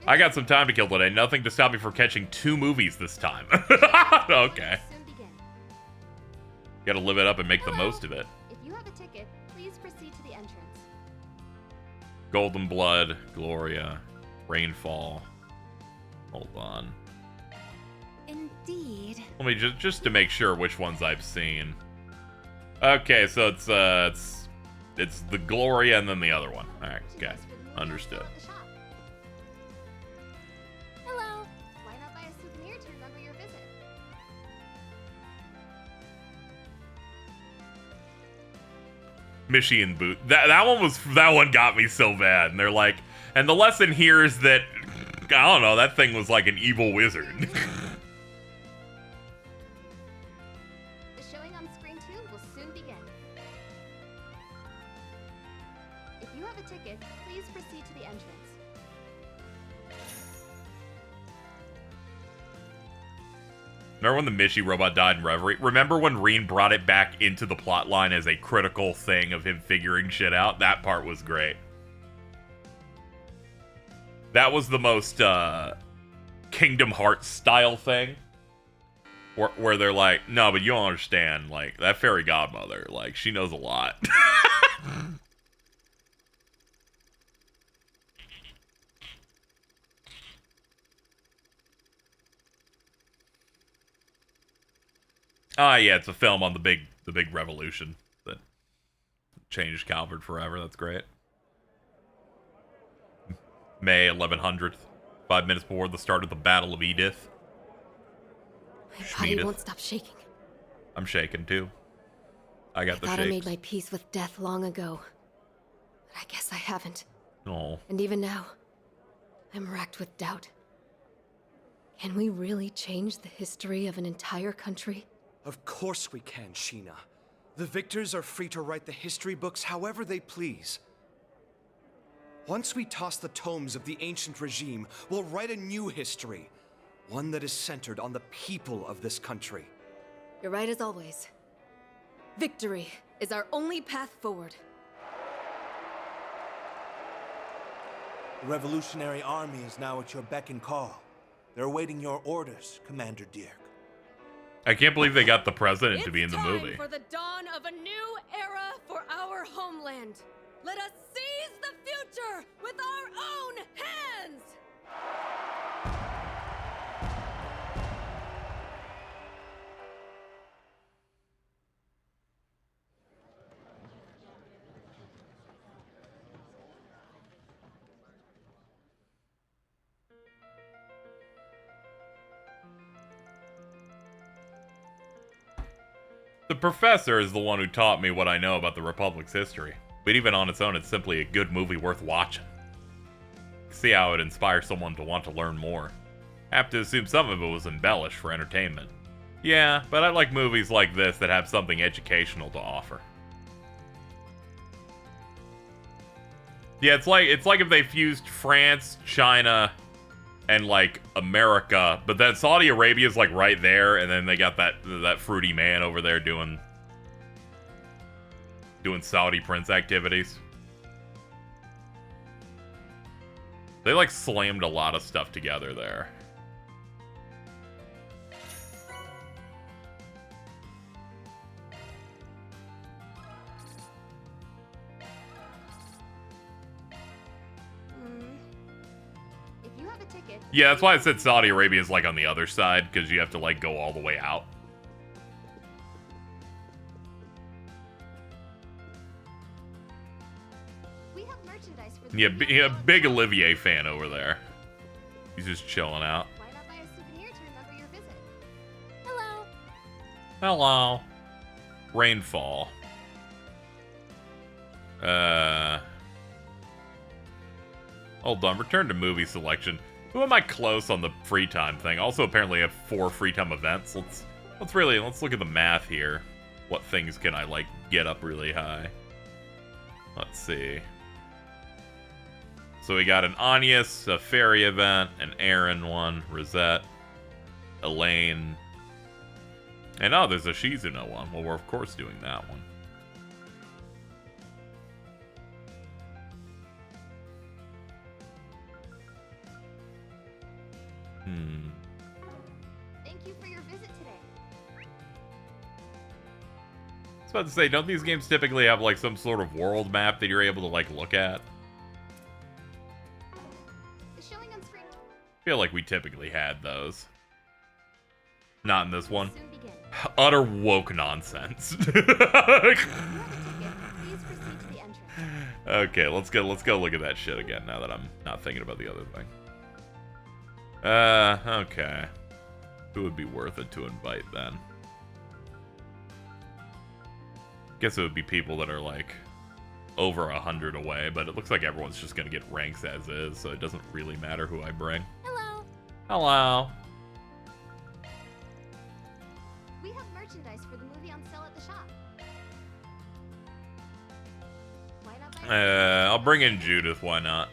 Speaker 1: I got some time to kill today. Nothing to stop me from catching 2 movies this time. Okay. Gotta live it up and make the most of it.
Speaker 4: If you have a ticket, please proceed to the entrance.
Speaker 1: Golden Blood, Gloria, Rainfall. Hold on.
Speaker 4: Indeed.
Speaker 1: Let me just to make sure which ones I've seen. Okay, so it's the Gloria and then the other one. All right, okay, understood.
Speaker 4: Hello. Why not buy a souvenir to remember your visit?
Speaker 1: Michigan boot. That one got me so bad. And they're like, and the lesson here is that I don't know, that thing was like an evil wizard.
Speaker 4: The showing on screen 2 will soon begin. If you have a ticket, please proceed to the entrance.
Speaker 1: Remember when the Michi robot died in Reverie? Remember when Reen brought it back into the plotline as a critical thing of him figuring shit out? That part was great. That was the most Kingdom Hearts style thing. Where they're like, no, but you don't understand. Like, that fairy godmother, like, she knows a lot. Yeah, it's a film on the big revolution that changed Calvert forever. That's great. May 1100th, 5 minutes before the start of the Battle of Edith.
Speaker 10: My body won't stop shaking.
Speaker 1: I'm shaking too. I got the shakes.
Speaker 10: I thought I made my peace with death long ago, but I guess I haven't.
Speaker 1: Oh.
Speaker 10: And even now, I'm racked with doubt. Can we really change the history of an entire country?
Speaker 11: Of course we can, Sheena. The victors are free to write the history books however they please. Once we toss the tomes of the ancient regime, we'll write a new history. One that is centered on the people of this country.
Speaker 10: You're right as always. Victory is our only path forward.
Speaker 9: The Revolutionary Army is now at your beck and call. They're awaiting your orders, Commander Dirk.
Speaker 1: I can't believe they got the president to be in the movie.
Speaker 10: It's time for the dawn of a new era for our homeland. Let us seize the future with our own hands!
Speaker 1: The professor is the one who taught me what I know about the Republic's history. But even on its own, it's simply a good movie worth watching. See how it inspires someone to want to learn more. I have to assume some of it was embellished for entertainment. Yeah, but I like movies like this that have something educational to offer. Yeah, it's like if they fused France, China, and like America, but then Saudi Arabia's like right there, and then they got that fruity man over there doing Saudi prince activities. They like slammed a lot of stuff together there. Yeah, that's why I said Saudi Arabia is like on the other side, because you have to like go all the way out. Yeah, big Olivier fan over there. He's just chilling out.
Speaker 4: Why not buy a souvenir to remember your visit? Hello.
Speaker 1: Hello. Rainfall. Hold on, return to movie selection. Who am I close on the free time thing? Also, apparently, I have 4 free time events. Let's look at the math here. What things can I like get up really high? Let's see. So we got an Anyas, a fairy event, an Aaron one, Rosette, Elaine, and oh, there's a Shizuno one. Well, we're of course doing that one.
Speaker 4: Thank you for your visit today.
Speaker 1: I was about to say, don't these games typically have like some sort of world map that you're able to like look at?
Speaker 4: It's showing on screen.
Speaker 1: I feel like we typically had those. Not in this one.
Speaker 4: Soon begin.
Speaker 1: Utter woke nonsense.
Speaker 4: Please proceed to the entrance.
Speaker 1: Okay, let's go look at that shit again now that I'm not thinking about the other thing. Okay. Who would be worth it to invite then? Guess it would be people that are like over 100 away, but it looks like everyone's just gonna get ranks as is, so it doesn't really matter who I bring.
Speaker 4: Hello.
Speaker 1: Hello.
Speaker 4: We have merchandise for the movie on sale at the shop. Why not buy
Speaker 1: I'll bring in Judith, why not?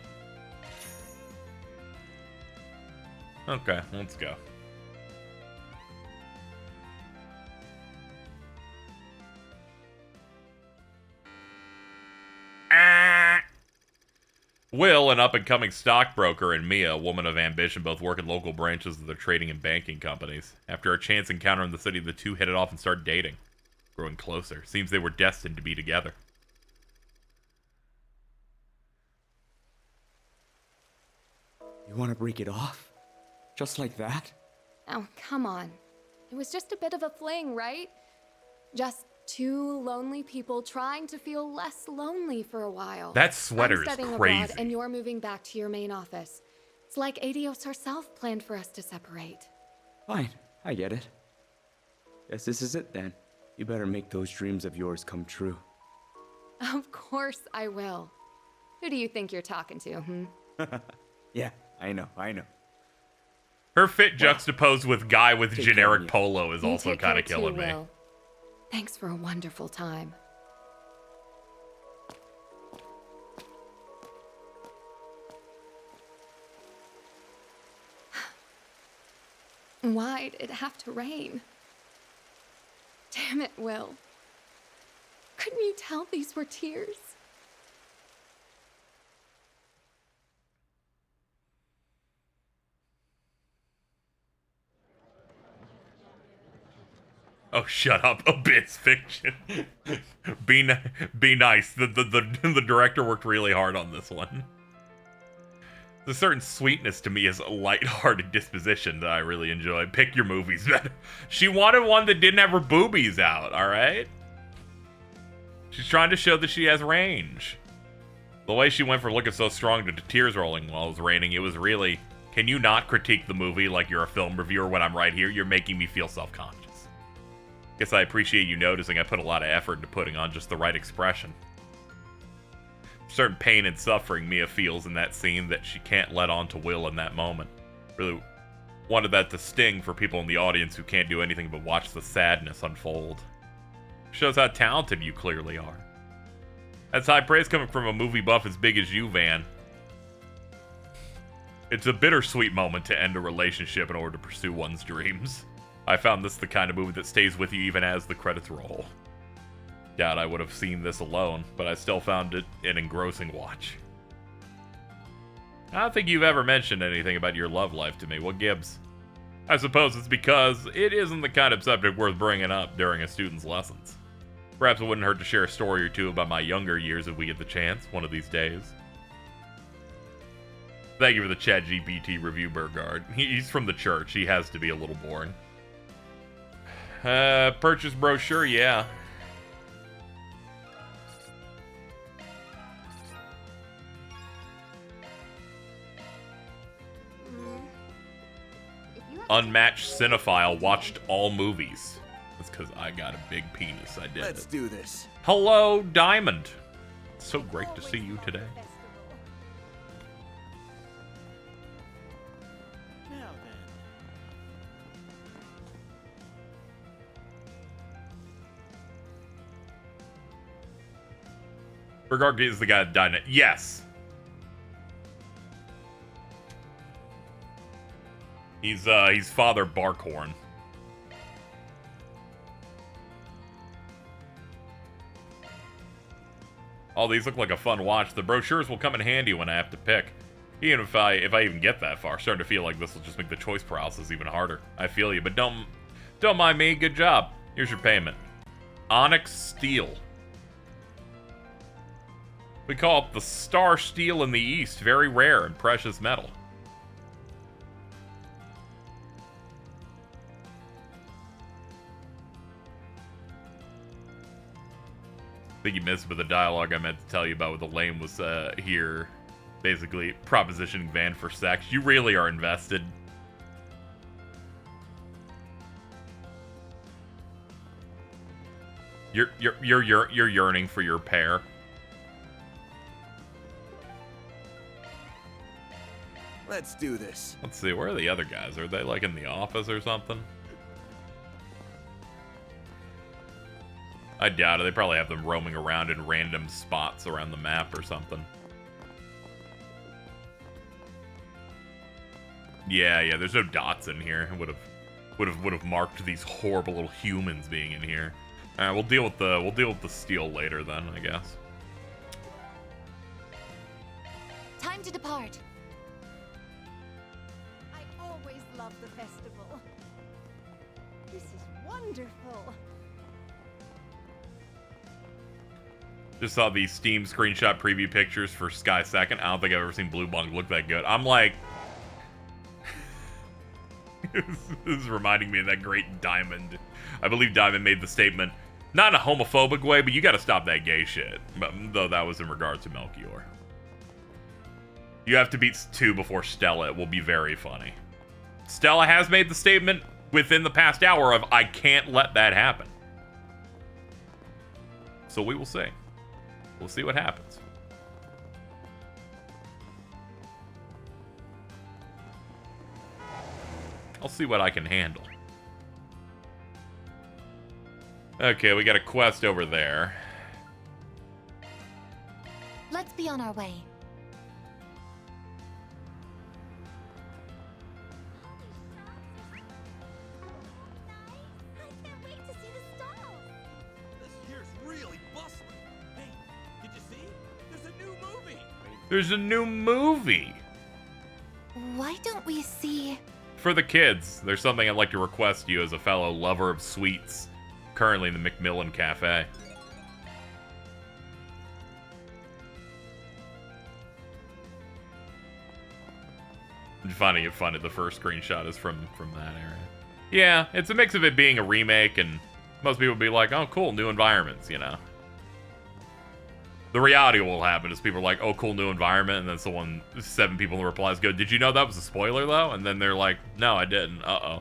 Speaker 1: Okay, let's go. Will, an up-and-coming stockbroker, and Mia, a woman of ambition, both work at local branches of their trading and banking companies. After a chance encounter in the city, the two hit it off and started dating. Growing closer. Seems they were destined to be together.
Speaker 2: You want to break it off? Just like that?
Speaker 10: Oh, come on. It was just a bit of a fling, right? Just two lonely people trying to feel less lonely for a while.
Speaker 1: That sweater
Speaker 10: I'm
Speaker 1: is
Speaker 10: studying
Speaker 1: crazy.
Speaker 10: abroad and you're moving back to your main office. It's like Adios herself planned for us to separate.
Speaker 2: Fine, I get it. Guess this is it then. You better make those dreams of yours come true.
Speaker 10: Of course I will. Who do you think you're talking to,
Speaker 2: Yeah, I know.
Speaker 1: Her fit juxtaposed with guy with
Speaker 2: Take
Speaker 1: generic
Speaker 2: care,
Speaker 1: polo is
Speaker 10: You
Speaker 1: also
Speaker 10: take
Speaker 1: kind of
Speaker 10: care
Speaker 1: killing
Speaker 10: too,
Speaker 1: me.
Speaker 10: Will. Thanks for a wonderful time. Why'd it have to rain? Damn it, Will. Couldn't you tell these were tears?
Speaker 1: Oh, shut up. Abyss fiction. Be nice. The director worked really hard on this one. There's a certain sweetness to me as a light-hearted disposition that I really enjoy. Pick your movies better. She wanted one that didn't have her boobies out, alright? She's trying to show that she has range. The way she went from looking so strong to tears rolling while it was raining, it was really... Can you not critique the movie like you're a film reviewer when I'm right here? You're making me feel self-conscious. Guess I appreciate you noticing I put a lot of effort into putting on just the right expression. Certain pain and suffering Mia feels in that scene that she can't let on to Will in that moment. Really wanted that to sting for people in the audience who can't do anything but watch the sadness unfold. Shows how talented you clearly are. That's high praise coming from a movie buff as big as you, Van. It's a bittersweet moment to end a relationship in order to pursue one's dreams. I found this the kind of movie that stays with you even as the credits roll. Doubt I would have seen this alone, but I still found it an engrossing watch. I don't think you've ever mentioned anything about your love life to me. What gives? I suppose it's because it isn't the kind of subject worth bringing up during a student's lessons. Perhaps it wouldn't hurt to share a story or two about my younger years if we get the chance, one of these days. Thank you for the ChatGPT review, Burgard. He's from the church. He has to be a little boring. Purchase brochure, yeah. Unmatched cinephile watched all movies. That's because I got a big penis. I did.
Speaker 7: Let's do this.
Speaker 1: Hello, Diamond. It's so great to see you today. Bergark is the guy that died in it. Yes. He's Father Barkhorn. All these look like a fun watch. The brochures will come in handy when I have to pick. Even if I even get that far, starting to feel like this will just make the choice process even harder. I feel you, but don't mind me. Good job. Here's your payment. Onyx steel. We call it the star steel in the East. Very rare and precious metal. I think you missed with the dialogue I meant to tell you about with the lame was here. Basically, propositioning Van for sex. You really are invested. You're yearning for your pair.
Speaker 7: Let's do this.
Speaker 1: Let's see, where are the other guys? Are they like in the office or something? I doubt it. They probably have them roaming around in random spots around the map or something. Yeah, there's no dots in here. Would have marked these horrible little humans being in here. All right, we'll deal with the steel later then, I guess.
Speaker 4: Time to depart. I always love the festival. This is wonderful.
Speaker 1: Just saw these Steam screenshot preview pictures for Sky Second. I don't think I've ever seen Blue Bunk look that good. I'm like... This is reminding me of that great Diamond. I believe Diamond made the statement, not in a homophobic way, but you gotta stop that gay shit. Though that was in regard to Melchior. You have to beat 2 before Stella. It will be very funny. Stella has made the statement within the past hour of, I can't let that happen. So we will see. We'll see what happens. I'll see what I can handle. Okay, we got a quest over there.
Speaker 4: Let's be on our way. I can't wait to see the stars.
Speaker 3: This year's really bustling. Hey, did you see? There's a new movie.
Speaker 1: There's a new movie.
Speaker 4: Why don't we see...
Speaker 1: For the kids, there's something I'd like to request you as a fellow lover of sweets, currently in the Macmillan Cafe. I'm finding it funny the first screenshot is from that area. Yeah, it's a mix of it being a remake, and most people be like, oh cool, new environments, you know. The reality will happen is people are like, oh, cool new environment, and then 7 people in the replies go, did you know that was a spoiler, though? And then they're like, no, I didn't. Uh-oh.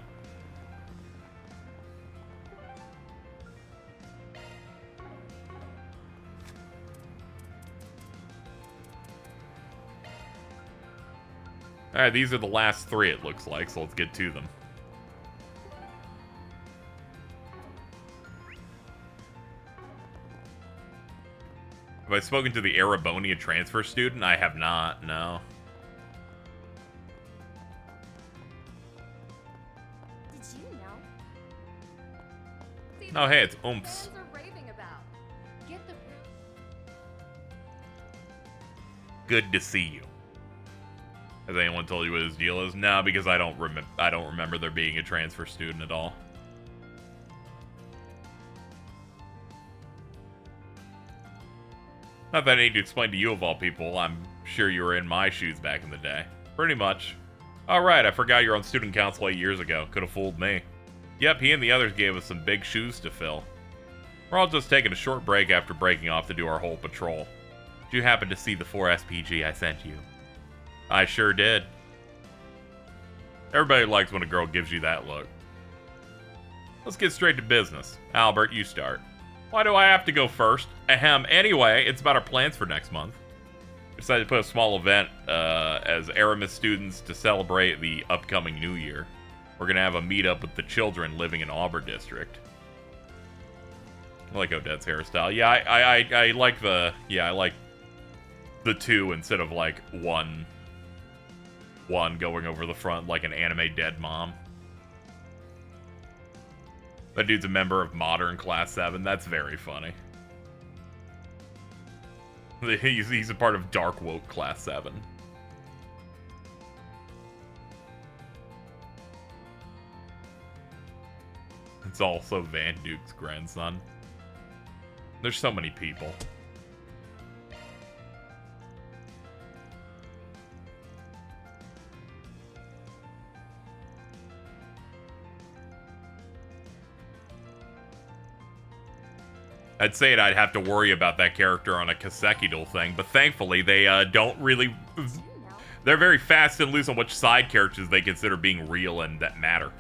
Speaker 1: Alright, these are the last 3, it looks like, so let's get to them. Have I spoken to the Arabonia transfer student? I have not, no.
Speaker 4: Did you know?
Speaker 1: Oh, hey, it's Oomps. Good to see you. Has anyone told you what his deal is? No, because I don't remember there being a transfer student at all. Not that I need to explain to you of all people. I'm sure you were in my shoes back in the day. Pretty much. Alright, I forgot you were on student council 8 years ago. Could have fooled me. Yep, he and the others gave us some big shoes to fill. We're all just taking a short break after breaking off to do our whole patrol. Did you happen to see the 4 SPG I sent you? I sure did. Everybody likes when a girl gives you that look. Let's get straight to business. Albert, you start. Why do I have to go first? Ahem. Anyway, it's about our plans for next month. We decided to put a small event as Aramis students to celebrate the upcoming new year. We're going to have a meetup with the children living in Auburn District. I like Odette's hairstyle. Yeah, I like the two instead of like one going over the front like an anime dead mom. That dude's a member of Modern Class 7. That's very funny. He's a part of Dark Woke Class 7. It's also Van Duke's grandson. There's so many people. I'd say I'd have to worry about that character on a consecutive thing, but thankfully they don't really... They're very fast and loose on which side characters they consider being real and that matter.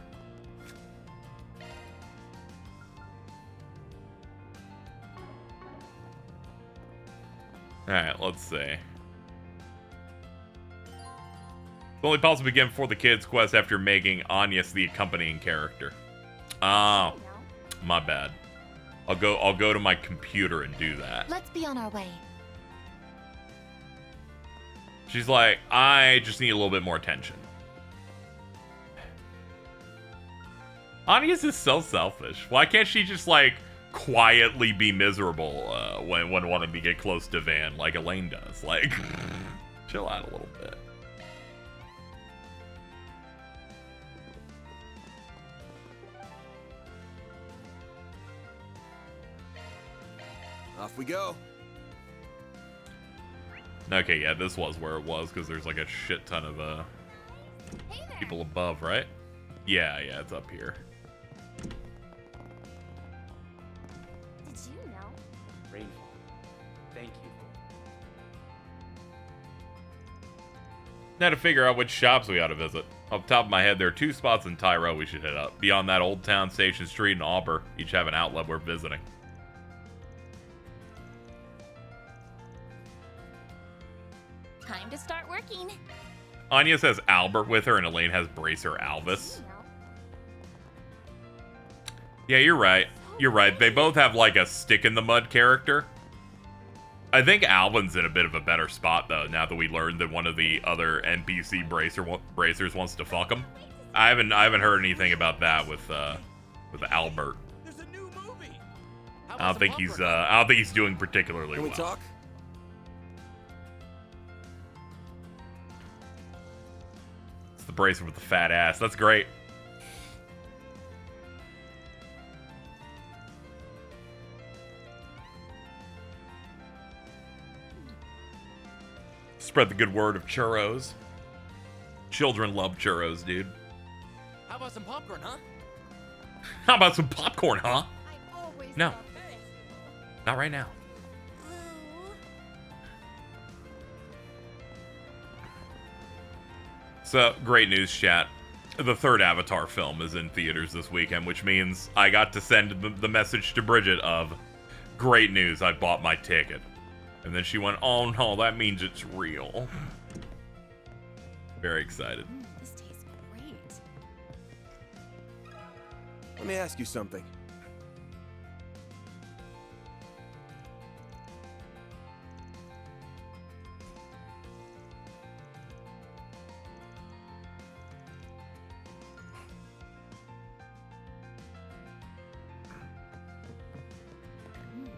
Speaker 1: Alright, let's see. It's only possible to begin before the kids' quest after making Agnes the accompanying character. Oh, my bad. I'll go to my computer and do that.
Speaker 4: Let's be on our way.
Speaker 1: She's like, I just need a little bit more attention. Agnes is so selfish. Why can't she just like quietly be miserable when wanting to get close to Van like Elaine does? Like, chill out a little bit.
Speaker 7: Off we go.
Speaker 1: Okay, yeah, this was where it was because there's like a shit ton of people above, right? Yeah, it's up here.
Speaker 4: Did you know?
Speaker 2: Rainfall. Thank you.
Speaker 1: Now to figure out which shops we ought to visit. Off the top of my head, there are 2 spots in Tyro we should hit up. Beyond that, Old Town, Station Street, and Auburn each have an outlet we're visiting.
Speaker 4: Time to start working.
Speaker 1: Anya has Albert with her, and Elaine has Bracer Alvis. Yeah, you're right. You're right. They both have like a stick-in-the-mud character. I think Alvin's in a bit of a better spot, though, now that we learned that one of the other NPC bracers wants to fuck him. I haven't heard anything about that with Albert.
Speaker 3: There's a new movie.
Speaker 1: I don't think he's doing particularly
Speaker 7: Can we
Speaker 1: well.
Speaker 7: talk?
Speaker 1: It's the bracer with the fat ass. That's great. Spread the good word of churros. Children love churros, dude.
Speaker 3: How about some popcorn, huh?
Speaker 1: How about some popcorn, huh?
Speaker 4: I always
Speaker 1: No.
Speaker 4: love
Speaker 1: Not right now. So, great news, chat. The third Avatar film is in theaters this weekend, which means I got to send the message to Bridget of, great news, I bought my ticket. And then she went, oh no, that means it's real. Very excited.
Speaker 4: This tastes great.
Speaker 7: Let me ask you something.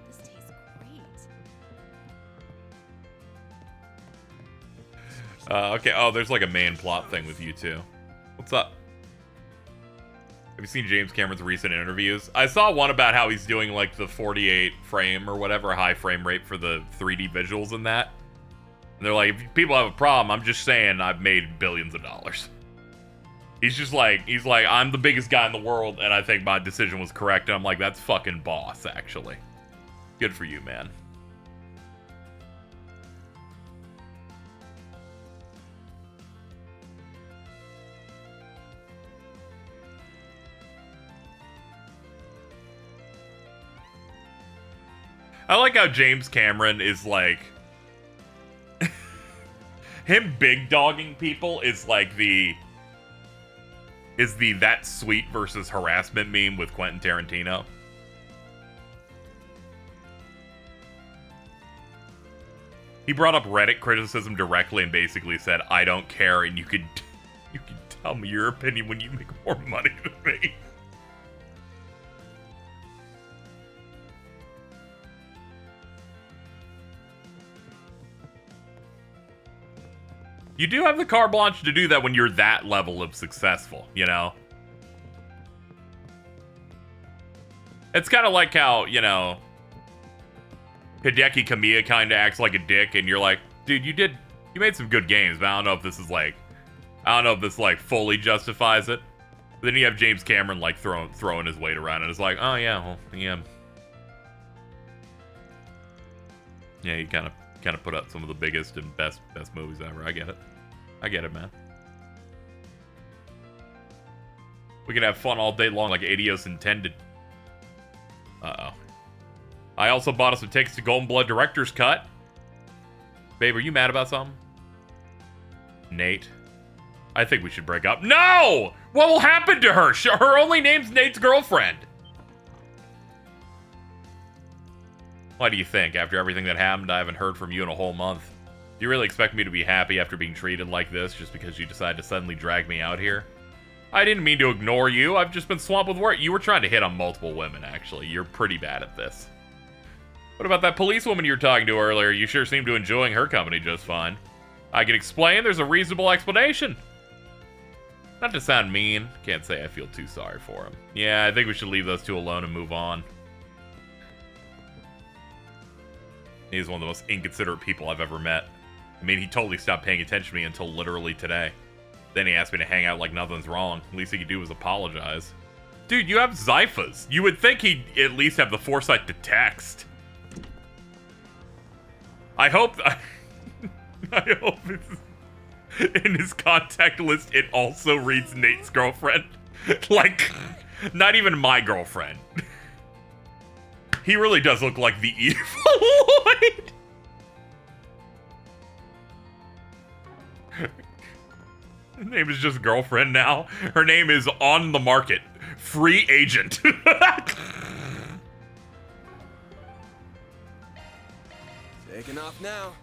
Speaker 4: This tastes great.
Speaker 1: Okay, oh, there's like a main plot thing with you two. What's up? Have you seen James Cameron's recent interviews? I saw one about how he's doing like the 48 frame or whatever high frame rate for the 3D visuals in that. And they're like, if people have a problem, I'm just saying I've made billions of dollars. He's like, I'm the biggest guy in the world and I think my decision was correct. And I'm like, that's fucking boss, actually. Good for you, man. I like how James Cameron is like... him big dogging people is like the that sweet versus harassment meme with Quentin Tarantino. He brought up Reddit criticism directly and basically said, I don't care, and you can tell me your opinion when you make more money than me. You do have the carte blanche to do that when you're that level of successful, you know? It's kind of like how, you know, Hideki Kamiya kind of acts like a dick, and you're like, dude, you made some good games, but I don't know if this is like, I don't know if this like fully justifies it. But then you have James Cameron like throwing his weight around, and it's like, oh yeah, well, yeah. Yeah, he kind of put out some of the biggest and best movies ever. I get it, man. We can have fun all day long like Adios intended. Uh-oh. I also bought us some tickets to Golden Blood Director's Cut. Babe, are you mad about something? Nate. I think we should break up. No! What will happen to her? Her only name's Nate's girlfriend. What do you think? After everything that happened, I haven't heard from you in a whole month. Do you really expect me to be happy after being treated like this just because you decided to suddenly drag me out here? I didn't mean to ignore you. I've just been swamped with work. You were trying to hit on multiple women, actually. You're pretty bad at this. What about that police woman you were talking to earlier? You sure seem to enjoying her company just fine. I can explain. There's a reasonable explanation. Not to sound mean, can't say I feel too sorry for him. Yeah, I think we should leave those two alone and move on. He's one of the most inconsiderate people I've ever met. I mean, he totally stopped paying attention to me until literally today. Then he asked me to hang out like nothing's wrong. Least he could do was apologize. Dude, you have Zyphas. You would think he'd at least have the foresight to text. I hope it's in his contact list it also reads Nate's girlfriend. Like, not even my girlfriend. He really does look like the evil Lloyd. Her name is just girlfriend now. Her name is on the market. Free agent.
Speaker 7: Taking off now.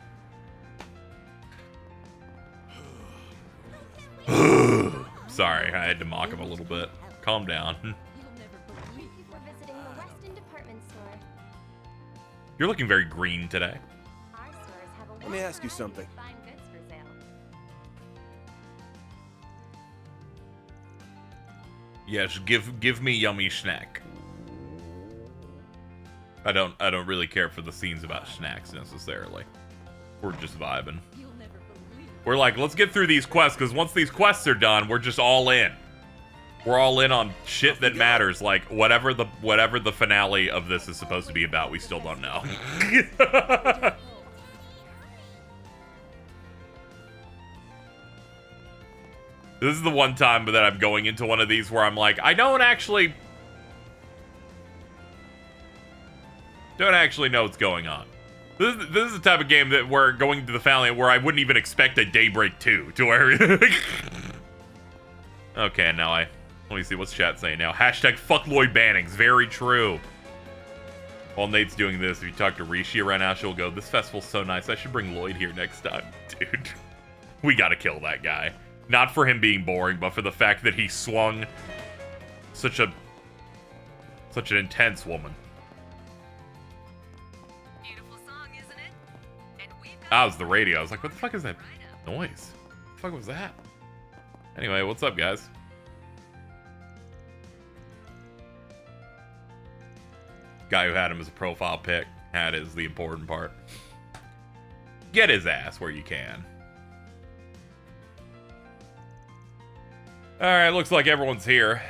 Speaker 1: Sorry, I had to mock him a little bit. Calm down. You're looking very green today.
Speaker 7: Let me ask you something.
Speaker 1: Yes, give me yummy snack. I don't really care for the scenes about snacks necessarily. We're just vibing. We're like, let's get through these quests, because once these quests are done, we're just all in. We're all in on shit that matters, like whatever the finale of this is supposed to be about, we still don't know. This is the one time that I'm going into one of these where I'm like, I don't actually know what's going on. This is the type of game that we're going to the finale where I wouldn't even expect a Daybreak 2 to where. Okay, now let me see what's chat saying now. Hashtag fuck Lloyd Bannings. Very true. While Nate's doing this, if you talk to Rishi right now, she'll go, this festival's so nice. I should bring Lloyd here next time. Dude, we gotta kill that guy. Not for him being boring, but for the fact that he swung such an intense woman.
Speaker 12: Beautiful song, isn't it? And
Speaker 1: that was the radio. I was like, what the fuck is that noise? What the fuck was that? Anyway, what's up, guys? Guy who had him as a profile pic. That is the important part. Get his ass where you can. Alright, looks like everyone's here.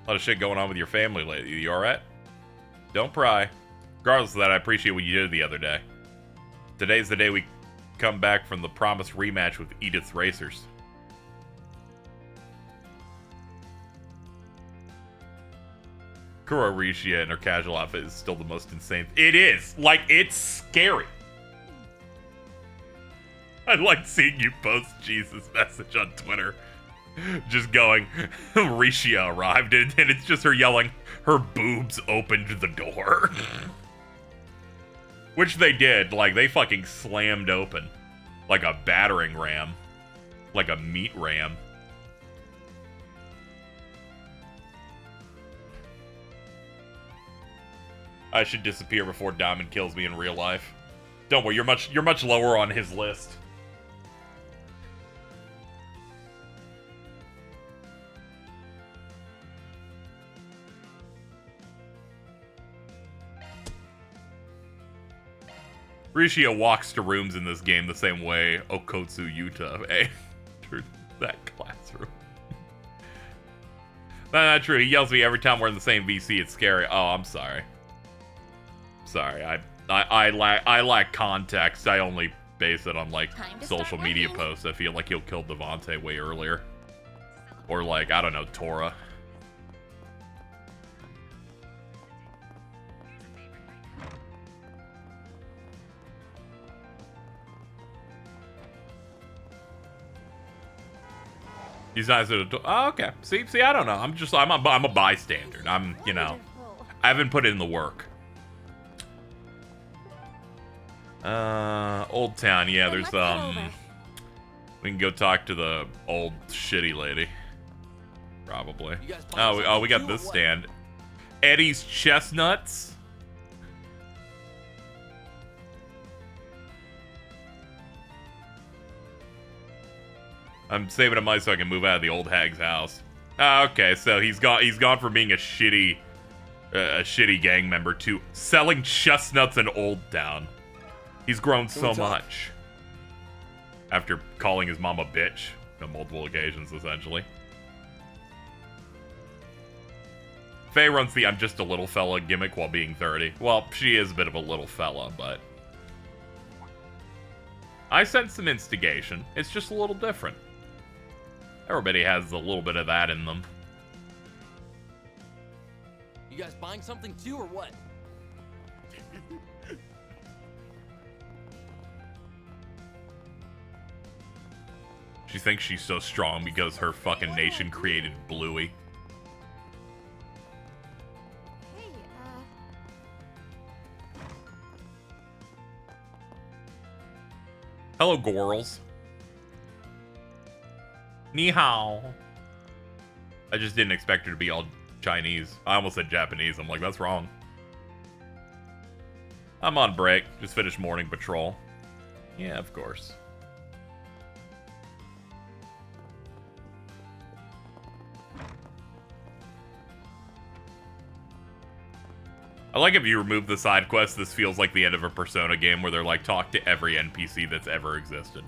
Speaker 1: A lot of shit going on with your family lately. You alright? Don't pry. Regardless of that, I appreciate what you did the other day. Today's the day we come back from the promised rematch with Edith's Racers. Kuro Rishia in her casual outfit is still the most insane. It is! Like, it's scary. I like seeing you post Jesus' message on Twitter. Just going, Rishia arrived, and it's just her yelling, her boobs opened the door. Which they did. Like, they fucking slammed open. Like a battering ram. Like a meat ram. I should disappear before Diamond kills me in real life. Don't worry, you're much lower on his list. Rishio walks to rooms in this game the same way Okotsu Yuta entered that classroom. That's not true. He yells at me every time we're in the same VC. It's scary. Oh, I'm sorry. Sorry. I lack context. I only base it on, like, social media posts. I feel like he'll kill Devante way earlier. Or, like, I don't know, Tora. He's nice at a oh, okay. See, I don't know. I'm a bystander. You know, I haven't put in the work. Old Town, yeah, there's, we can go talk to the old shitty lady. Probably. Oh, we got this stand. Eddie's Chestnuts. I'm saving up money so I can move out of the old hag's house. Okay, so he's gone from being a shitty gang member to selling chestnuts in Old Town. He's grown so much. After calling his mom a bitch on multiple occasions, essentially. Faye runs the I'm just a little fella gimmick while being 30. Well, she is a bit of a little fella, but I sense some instigation. It's just a little different. Everybody has a little bit of that in them.
Speaker 3: You guys buying something too, or what?
Speaker 1: She thinks she's so strong because her fucking nation created Bluey. Hello, Gorals. Ni hao. I just didn't expect her to be all Chinese. I almost said Japanese. I'm like, that's wrong. I'm on break. Just finished morning patrol. Yeah, of course. I like if you remove the side quest, this feels like the end of a Persona game where they're like, talk to every NPC that's ever existed.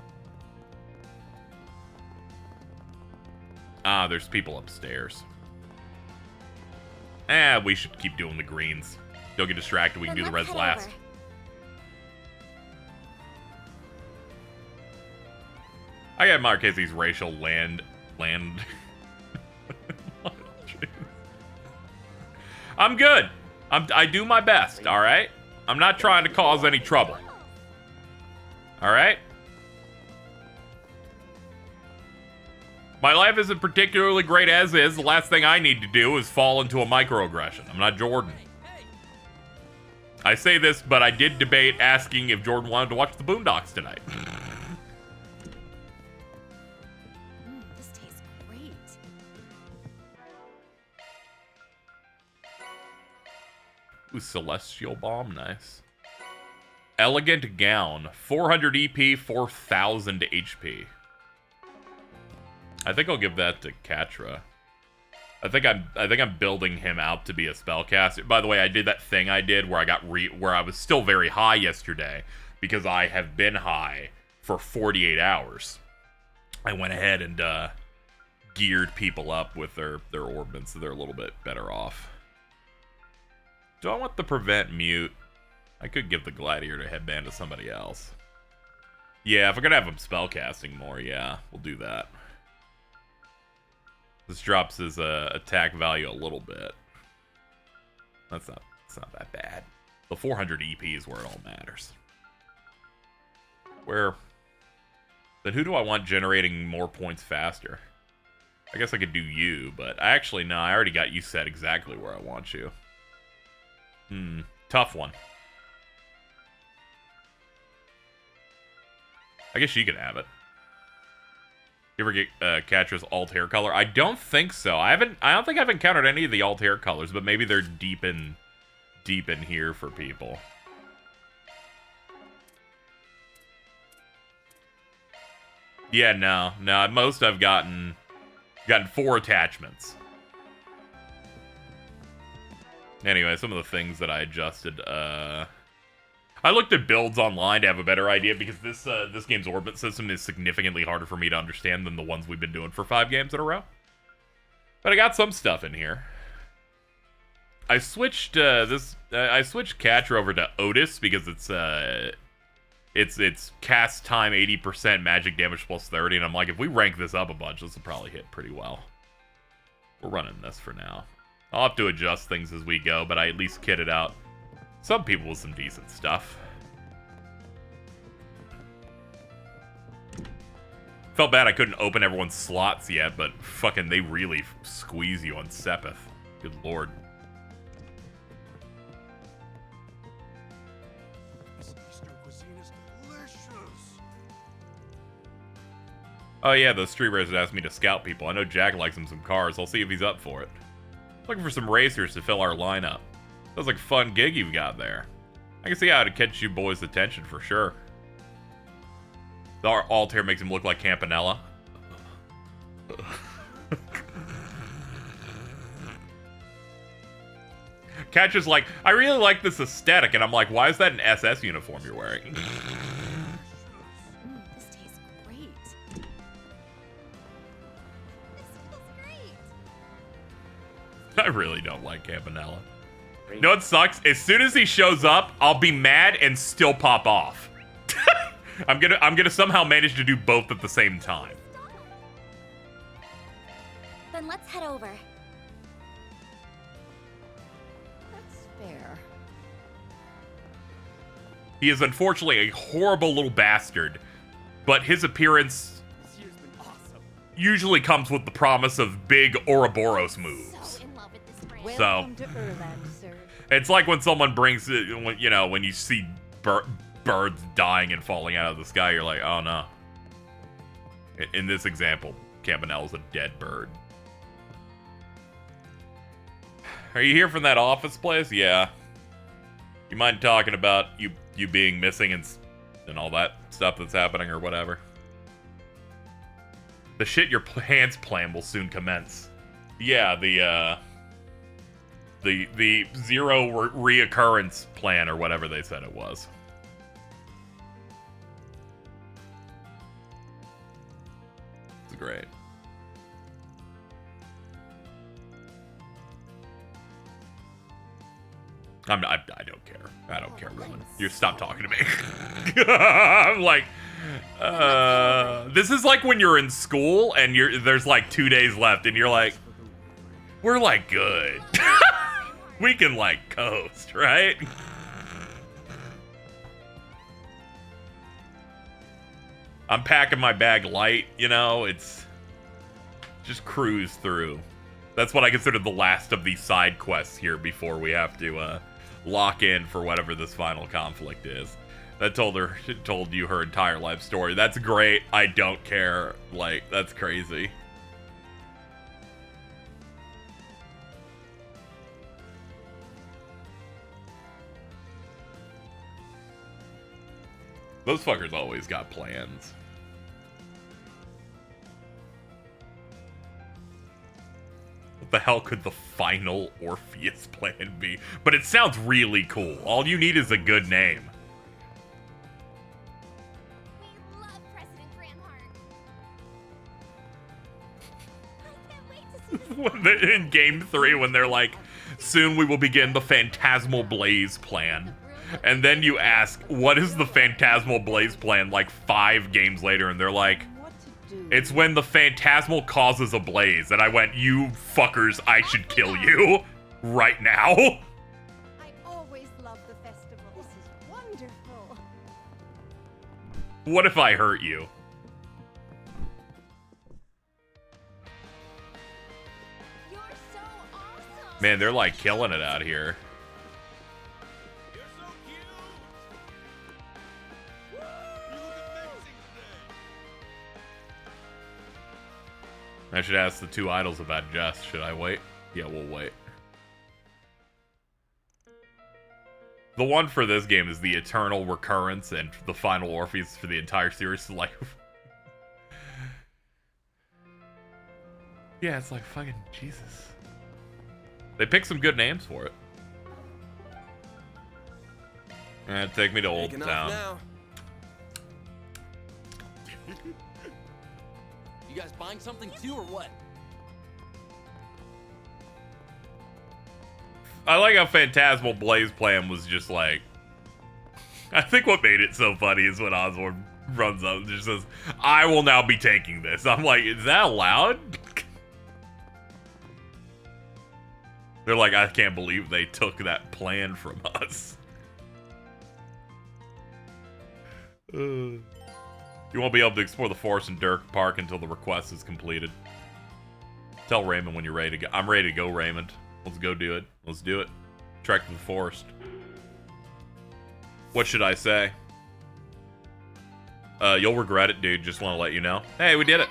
Speaker 1: Ah, there's people upstairs. We should keep doing the greens. Don't get distracted, we can do the rest last. I got Marquez's racial land. I'm good. I do my best, alright? I'm not trying to cause any trouble. Alright? My life isn't particularly great as is. The last thing I need to do is fall into a microaggression. I'm not Jordan. I say this, but I did debate asking if Jordan wanted to watch the Boondocks tonight.
Speaker 10: This tastes great.
Speaker 1: Ooh, Celestial Bomb, nice. Elegant Gown, 400 EP, 4000 HP. I think I'll give that to Katra. I think I'm building him out to be a spellcaster. By the way, I did that thing I did where I was still very high yesterday because I have been high for 48 hours. I went ahead and geared people up with their orbments so they're a little bit better off. Do I want the prevent mute? I could give the gladiator headband to somebody else. Yeah, if we're gonna have him spellcasting more, yeah, we'll do that. This drops his attack value a little bit. That's not that bad. The 400 EP is where it all matters. Then who do I want generating more points faster? I guess I could do you, but I already got you set exactly where I want you. Tough one. I guess she can have it. You ever get Catra's alt hair color? I don't think so. I don't think I've encountered any of the alt hair colors, but maybe they're deep in here for people. Yeah, no. At most I've gotten 4 attachments. Anyway, some of the things that I adjusted. I looked at builds online to have a better idea because this game's orbit system is significantly harder for me to understand than the ones we've been doing for 5 games in a row. But I got some stuff in here. I switched Catra over to Otis because it's cast time 80%, magic damage plus 30, and I'm like, if we rank this up a bunch, this will probably hit pretty well. We're running this for now. I'll have to adjust things as we go, but I at least kitted out some people with some decent stuff. Felt bad I couldn't open everyone's slots yet, but fucking they really squeeze you on Sepith. Good lord.
Speaker 6: This Eastern cuisine is delicious.
Speaker 1: Oh yeah, those street racers asked me to scout people. I know Jack likes him some cars. I'll see if he's up for it. Looking for some racers to fill our lineup. Sounds like a fun gig you've got there. I can see how to catch you boys' attention for sure. The alt hair makes him look like Campanella. Catch is like, I really like this aesthetic, and I'm like, why is that an SS uniform you're wearing?
Speaker 4: This tastes great. This feels great.
Speaker 1: I really don't like Campanella. You know what sucks? As soon as he shows up, I'll be mad and still pop off. I'm gonna somehow manage to do both at the same time.
Speaker 4: Then let's head over. That's fair.
Speaker 1: He is unfortunately a horrible little bastard, but his appearance usually comes with the promise of big Ouroboros moves. So it's like when someone brings it, when you see birds dying and falling out of the sky, you're like, oh no. In this example, Campanella's a dead bird. Are you here from that office place? Yeah. You mind talking about you being missing and all that stuff that's happening or whatever? The shit your pants plan will soon commence. Yeah, the zero reoccurrence plan or whatever they said it was. It's great. I don't care. I don't care, woman. You stop talking to me. I'm like, this is like when you're in school and there's like 2 days left and you're like, we're like good. We can like coast, right? I'm packing my bag light, it's just cruise through. That's what I consider the last of these side quests here before we have to lock in for whatever this final conflict is. That told you her entire life story. That's great. I don't care. Like, that's crazy. Those fuckers always got plans. What the hell could the final Orpheus plan be? But it sounds really cool. All you need is a good name.
Speaker 4: We love President Gramhart. I can't wait to see
Speaker 1: In Game 3, when they're like, soon we will begin the Phantasmal Blaze plan. And then you ask, what is the Phantasmal Blaze plan, like 5 games later, and they're like, it's when the Phantasmal causes a blaze. And I went, you fuckers, I should kill you right now.
Speaker 4: I always love the festival. This is wonderful.
Speaker 1: What if I hurt you?
Speaker 4: You're so awesome.
Speaker 1: Man, they're like killing it out here. I should ask the two idols about Jess. Should I wait? Yeah, we'll wait. The one for this game is the eternal recurrence, and the final Orpheus for the entire series. Like, yeah, it's like fucking Jesus. They picked some good names for it. Take me to Old Town.
Speaker 3: You guys buying something too, or what?
Speaker 1: I like how Phantasmal Blaze Plan was just like... I think what made it so funny is when Osborn runs up and just says, I will now be taking this. I'm like, is that allowed? They're like, I can't believe they took that plan from us. You won't be able to explore the forest in Dirk Park until the request is completed. Tell Raymond when you're ready to go. I'm ready to go, Raymond. Let's go do it. Let's do it. Trek to the forest. What should I say? You'll regret it, dude. Just want to let you know. Hey, we did it.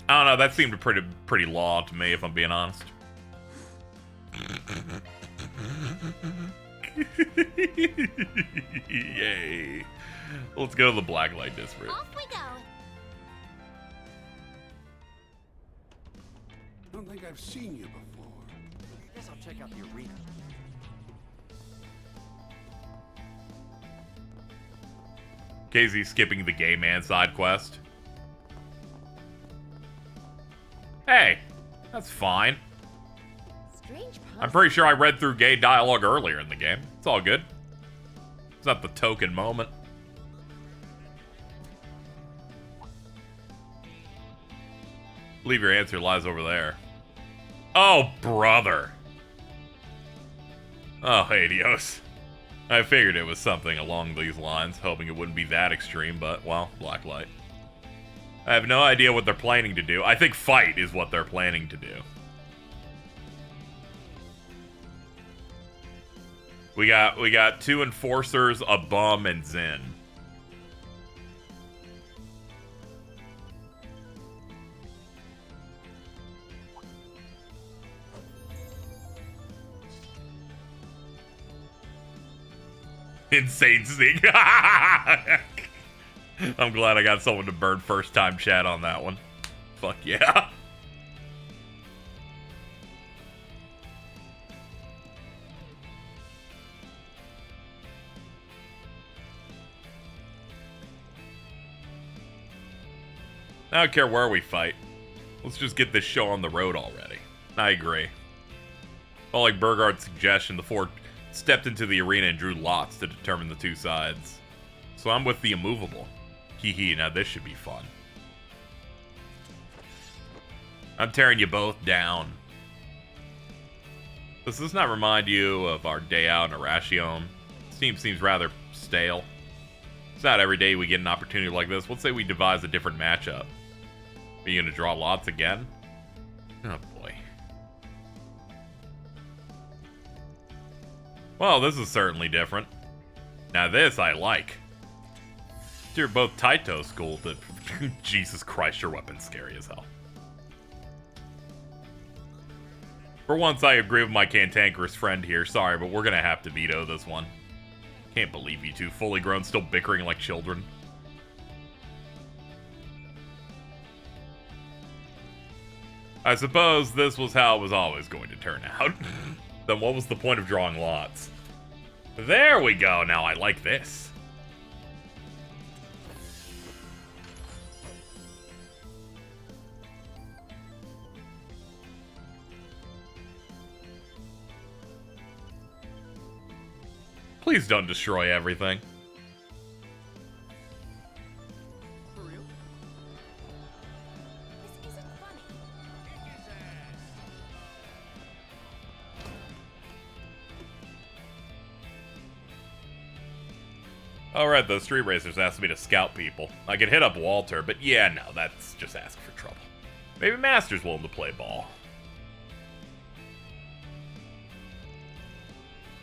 Speaker 1: I don't know. That seemed pretty law to me, if I'm being honest. Yay. Let's go to the Blacklight District.
Speaker 4: Off we go.
Speaker 6: I don't think I've seen you before.
Speaker 3: I guess I'll check out the arena.
Speaker 1: KZ skipping the gay man side quest. Hey, that's fine.
Speaker 4: Strange.
Speaker 1: I'm pretty sure I read through gay dialogue earlier in the game. It's all good. It's not the token moment. I believe your answer lies over there. Oh, brother. Oh, hey, Dios. I figured it was something along these lines, hoping it wouldn't be that extreme, but, well, Blacklight. I have no idea what they're planning to do. I think fight is what they're planning to do. We got two enforcers, a bum, and Zen. Insane sneak. I'm glad I got someone to burn first time chat on that one. Fuck yeah. I don't care where we fight. Let's just get this show on the road already. I agree. Well, like Burgard's suggestion, the four stepped into the arena and drew lots to determine the two sides. So I'm with the immovable. Hee hee, now this should be fun. I'm tearing you both down. Does this not remind you of our day out in Arashion? Seems rather stale. It's not every day we get an opportunity like this. Let's say we devise a different matchup. Are you gonna draw lots again? Oh boy. Well, this is certainly different. Now this I like. You're both Taito school, but Jesus Christ, your weapon's scary as hell. For once, I agree with my cantankerous friend here. Sorry, but we're gonna have to veto this one. Can't believe you two, fully grown, still bickering like children. I suppose this was how it was always going to turn out. Then what was the point of drawing lots? There we go, now I like this. Please don't destroy everything.
Speaker 3: For real?
Speaker 4: This isn't funny.
Speaker 1: Alright, those street racers asked me to scout people. I could hit up Walter, but yeah, no, that's just asking for trouble. Maybe Master's willing to play ball.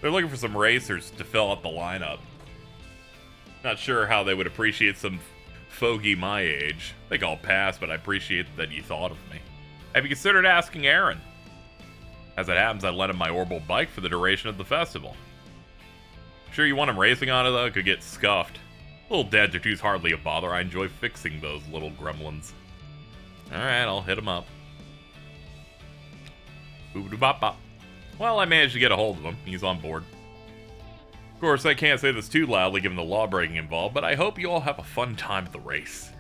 Speaker 1: They're looking for some racers to fill out the lineup. Not sure how they would appreciate some fogey my age. I think I'll pass, but I appreciate that you thought of me. Have you considered asking Aaron? As it happens, I lent him my orbital bike for the duration of the festival. Sure you want him racing on it, though? It could get scuffed. Little dents or two's hardly a bother. I enjoy fixing those little gremlins. Alright, I'll hit him up. Boo-doo-bop-bop. Well, I managed to get a hold of him. He's on board. Of course, I can't say this too loudly given the law breaking involved, but I hope you all have a fun time at the race.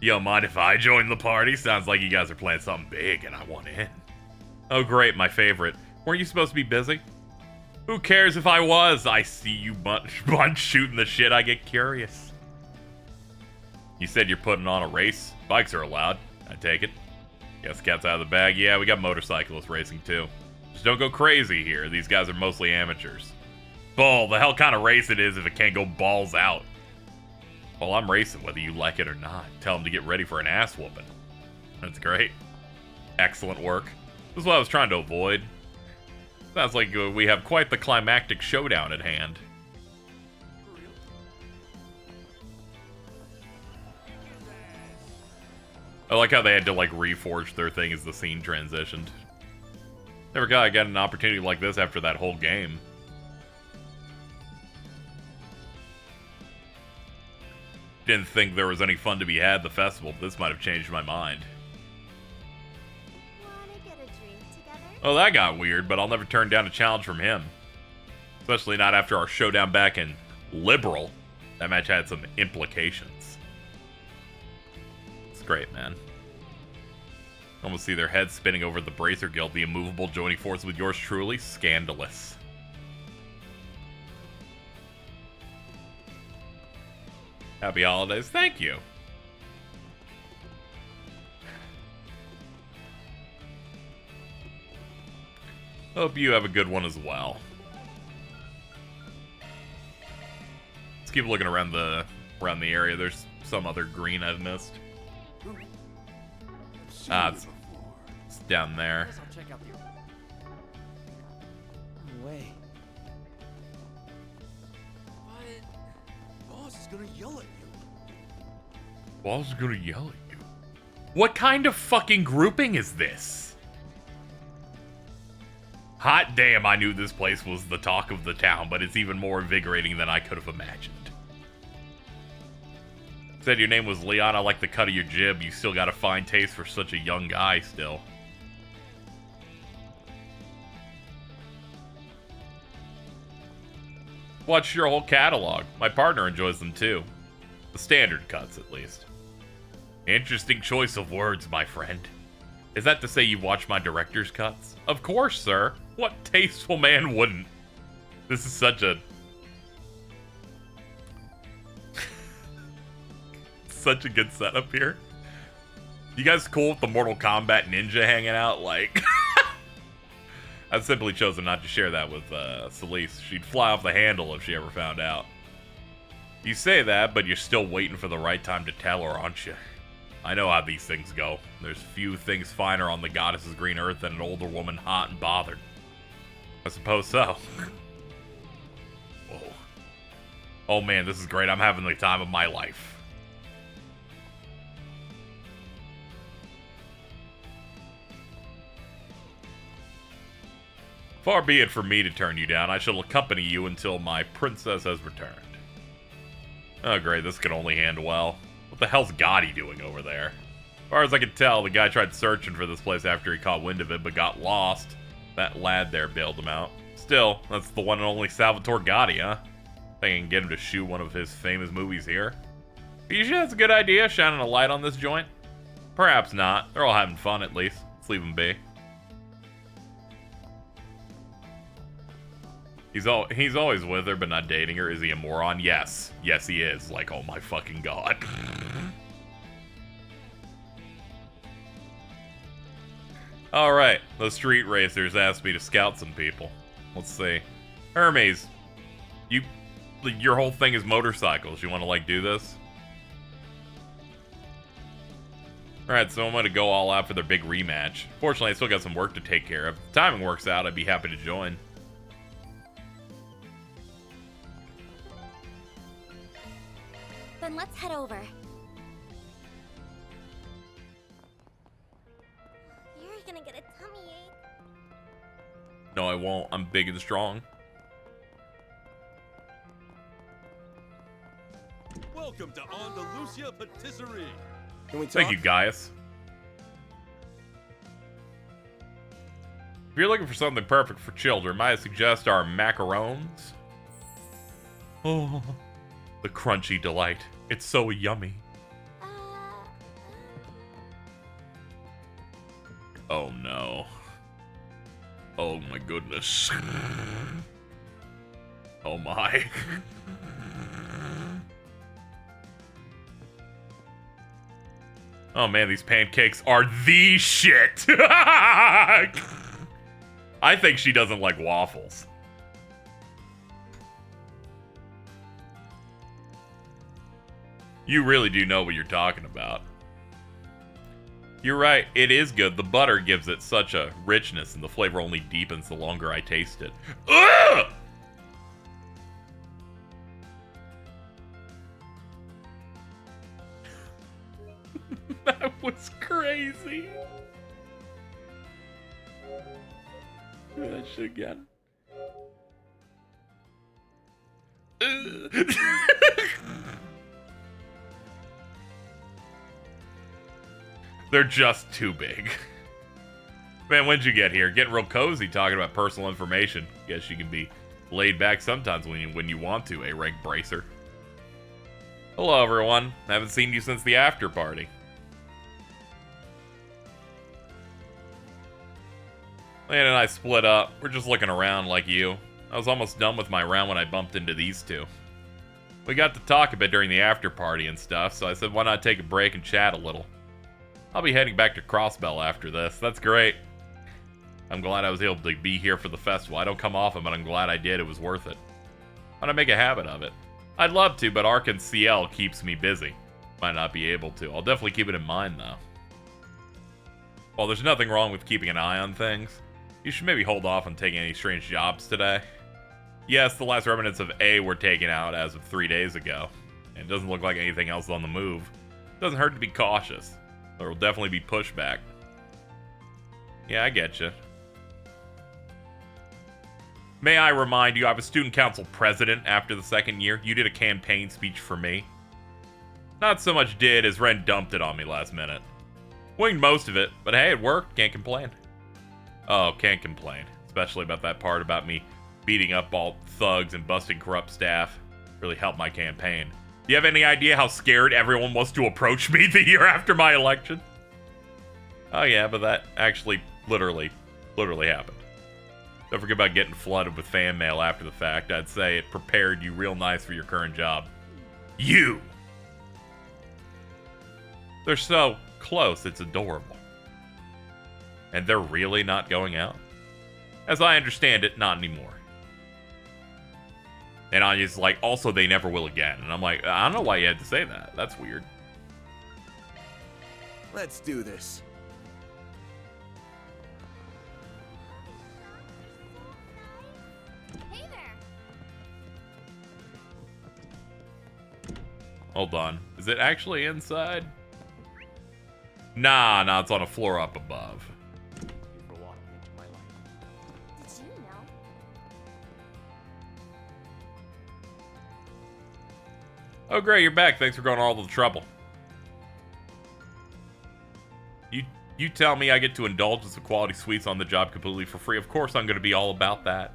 Speaker 1: You don't mind if I join the party? Sounds like you guys are planning something big and I want in. Oh great, my favorite. Weren't you supposed to be busy? Who cares if I was? I see you bunch shooting the shit, I get curious. You said you're putting on a race? Bikes are allowed, I take it. Guess cat's out of the bag. Yeah, we got motorcyclist racing too. Just don't go crazy here, these guys are mostly amateurs. Bull, the hell kind of race it is if it can't go balls out. Well, I'm racing whether you like it or not. Tell them to get ready for an ass whooping. That's great. Excellent work. This is what I was trying to avoid. Sounds like we have quite the climactic showdown at hand. I like how they had to like reforge their thing as the scene transitioned. Never got an opportunity like this after that whole game. Didn't think there was any fun to be had at the festival, but this might have changed my mind. Oh, that got weird, but I'll never turn down a challenge from him. Especially not after our showdown back in Liberal. That match had some implications. It's great, man. Almost see their heads spinning over the Bracer Guild, the immovable joining forces with yours truly. Scandalous. Happy holidays. Thank you. Hope you have a good one as well. Let's keep looking around the area. There's some other green I've missed. Ah, it's down there.
Speaker 7: No way.
Speaker 3: Boss is gonna yell at you.
Speaker 1: Boss is gonna yell at you. What kind of fucking grouping is this? Hot damn, I knew this place was the talk of the town, but it's even more invigorating than I could have imagined. Said your name was Leon, I like the cut of your jib. You still got a fine taste for such a young guy still. Watch your whole catalog. My partner enjoys them too. The standard cuts, at least. Interesting choice of words, my friend. Is that to say you watch my director's cuts? Of course, sir. What tasteful man wouldn't? This is such a... such a good setup here. You guys cool with the Mortal Kombat ninja hanging out? Like... I've simply chosen not to share that with Celeste. She'd fly off the handle if she ever found out. You say that, but you're still waiting for the right time to tell her, aren't you? I know how these things go. There's few things finer on the goddess's green earth than an older woman hot and bothered. I suppose so. Whoa. Oh man, this is great. I'm having the time of my life. Far be it from me to turn you down. I shall accompany you until my princess has returned. Oh great, this can only end well. What the hell's Gotti doing over there? As far as I can tell, the guy tried searching for this place after he caught wind of it, but got lost. That lad there bailed him out. Still, that's the one and only Salvatore Gotti, huh? Think I can get him to shoot one of his famous movies here? Are you sure that's a good idea, shining a light on this joint? Perhaps not. They're all having fun, at least. Let's leave them be. He's always with her, but not dating her. Is he a moron? Yes. Yes, he is. Like, oh my fucking god. Alright, the street racers asked me to scout some people. Let's see. Hermes, your whole thing is motorcycles. You want to, like, do this? Alright, so I'm going to go all out for their big rematch. Fortunately, I still got some work to take care of. If the timing works out, I'd be happy to join.
Speaker 4: The Then let's head over. You're gonna get a tummy ache.
Speaker 1: No, I won't. I'm big and strong.
Speaker 3: Welcome to Andalusia Patisserie.
Speaker 7: Can we talk?
Speaker 1: Thank you, Gaius. If you're looking for something perfect for children, might I suggest our macarons? Oh, the crunchy delight. It's so yummy. Oh no. Oh my goodness. Oh my. Oh man, these pancakes are the shit. I think she doesn't like waffles. You really do know what you're talking about. You're right, it is good. The butter gives it such a richness, and the flavor only deepens the longer I taste it. Ugh! That was crazy. Do that shit again. They're just too big. Man, when'd you get here? Getting real cozy talking about personal information. Guess you can be laid back sometimes when you want to, rank bracer. Hello, everyone. Haven't seen you since the after party. Lane and I split up. We're just looking around like you. I was almost done with my round when I bumped into these two. We got to talk a bit during the after party and stuff, so I said why not take a break and chat a little. I'll be heading back to Crossbell after this. That's great. I'm glad I was able to be here for the festival. I don't come often, but I'm glad I did. It was worth it. Why not make a habit of it? I'd love to, but Ark and CL keeps me busy. Might not be able to. I'll definitely keep it in mind, though. Well, there's nothing wrong with keeping an eye on things. You should maybe hold off on taking any strange jobs today. Yes, the last remnants of A were taken out as of 3 days ago. And it doesn't look like anything else is on the move. It doesn't hurt to be cautious. There will definitely be pushback. Yeah, I get you. May I remind you, I was student council president after the second year. You did a campaign speech for me. Not so much did as Ren dumped it on me last minute. Winged most of it, but hey, it worked. Can't complain. Oh, can't complain. Especially about that part about me beating up all thugs and busting corrupt staff. Really helped my campaign. Do you have any idea how scared everyone was to approach me the year after my election? Oh yeah, but that actually literally happened. Don't forget about getting flooded with fan mail after the fact. I'd say it prepared you real nice for your current job. You! They're so close, it's adorable. And they're really not going out? As I understand it, not anymore. And Anya's like, also, they never will again. And I'm like, I don't know why you had to say that. That's weird.
Speaker 7: Let's do this.
Speaker 4: Hey there.
Speaker 1: Hold on. Is it actually inside? Nah, it's on a floor up above.
Speaker 4: Did you know?
Speaker 1: Oh, great, you're back. Thanks for going all the trouble. You tell me I get to indulge in some quality sweets on the job completely for free. Of course I'm going to be all about that.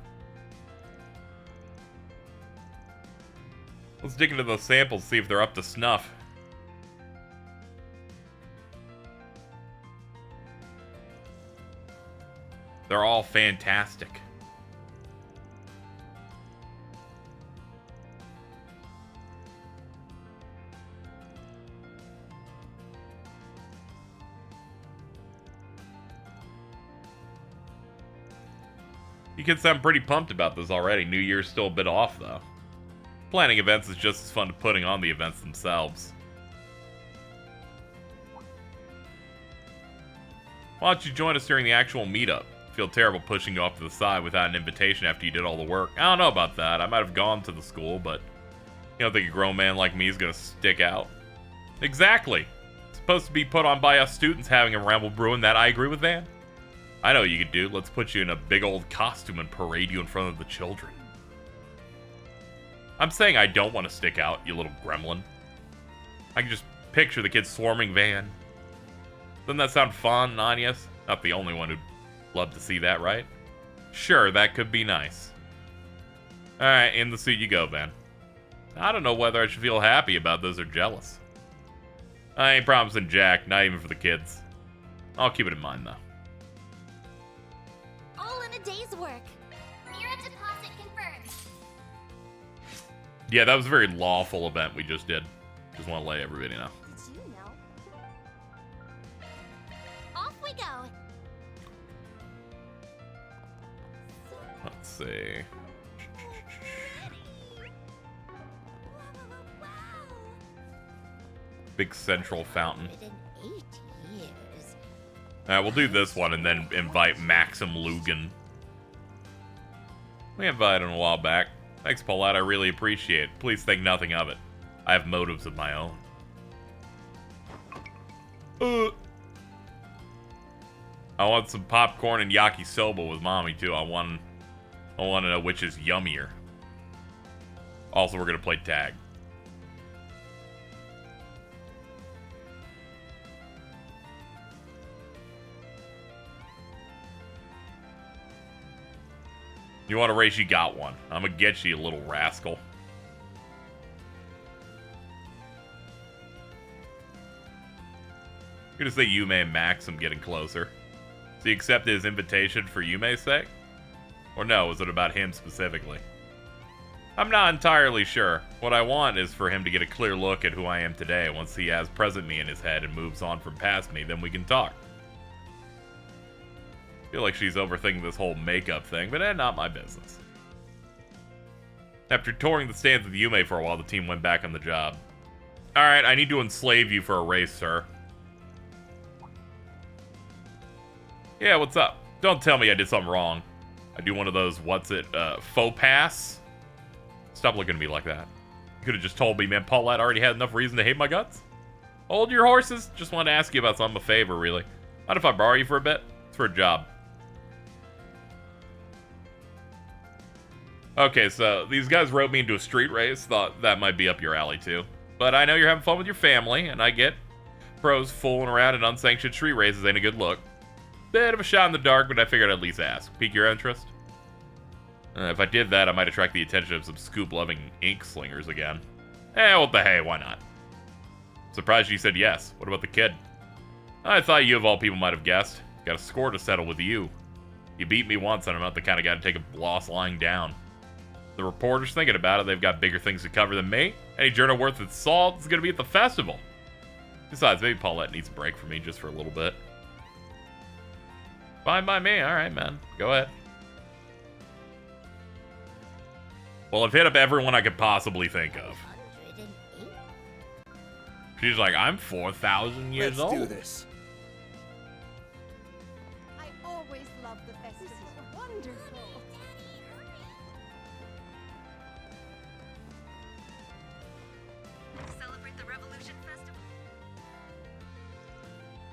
Speaker 1: Let's dig into those samples, see if they're up to snuff. They're all fantastic. You kids sound pretty pumped about this already. New Year's still a bit off, though. Planning events is just as fun as putting on the events themselves. Why don't you join us during the actual meetup? I feel terrible pushing you off to the side without an invitation after you did all the work. I don't know about that. I might have gone to the school, but You don't think a grown man like me is gonna stick out? Exactly. It's supposed to be put on by us students having a ramble brewing. That I agree with Van. I know what you could do. Let's put you in a big old costume and parade you in front of the children. I'm saying I don't want to stick out, you little gremlin. I can just picture the kids swarming Van. Doesn't that sound fun, Anyas? Not the only one who'd love to see that, right? Sure, that could be nice. Alright, in the suit you go, Van. I don't know whether I should feel happy about this or jealous. I ain't promising Jack, not even for the kids. I'll keep it in mind, though.
Speaker 4: All in a day's work. Mira deposit confirmed.
Speaker 1: Yeah, that was a very lawful event we just did. Just want to let everybody know.
Speaker 4: Did you know? Off we go.
Speaker 1: Let's see. Big central fountain. Alright, we'll do this one and then invite Maxim Lugan. We invited him a while back. Thanks, Paulette. I really appreciate it. Please think nothing of it. I have motives of my own. I want some popcorn and yakisoba with mommy too. I want to know which is yummier. Also, we're gonna play tag. You want a race? You got one. I'm gonna get you, you little rascal. You're gonna say Yume and Maxim getting closer. So you accepted his invitation for Yume's sake? Or no, was it about him specifically? I'm not entirely sure. What I want is for him to get a clear look at who I am today. Once he has present me in his head and moves on from past me, then we can talk. I feel like she's overthinking this whole makeup thing, but not my business. After touring the stands with Yume for a while, the team went back on the job. Alright, I need to enslave you for a race, sir. Yeah, what's up? Don't tell me I did something wrong. I do one of those, faux pass? Stop looking at me like that. You could have just told me, man. Paulette already had enough reason to hate my guts. Hold your horses. Just wanted to ask you about something, a favor, really. Mind if I borrow you for a bit? It's for a job. Okay, so these guys roped me into a street race. Thought that might be up your alley, too. But I know you're having fun with your family, and I get pros fooling around in unsanctioned street races ain't a good look. Bit of a shot in the dark, but I figured I'd at least ask. Pique your interest? If I did that, I might attract the attention of some scoop-loving ink slingers again. What the hey, why not? Surprised you said yes. What about the kid? I thought you of all people might have guessed. Got a score to settle with you. You beat me once, and I'm not the kind of guy to take a loss lying down. The reporters thinking about it, they've got bigger things to cover than me. Any journal worth its salt is going to be at the festival. Besides, maybe Paulette needs a break from me just for a little bit. Fine by me. Alright, man. Go ahead. Well, I've hit up everyone I could possibly think of. She's like, I'm 4,000 years old.
Speaker 7: Let's do this.
Speaker 4: I always love the festival. Wonderful.
Speaker 12: Celebrate the Revolution Festival.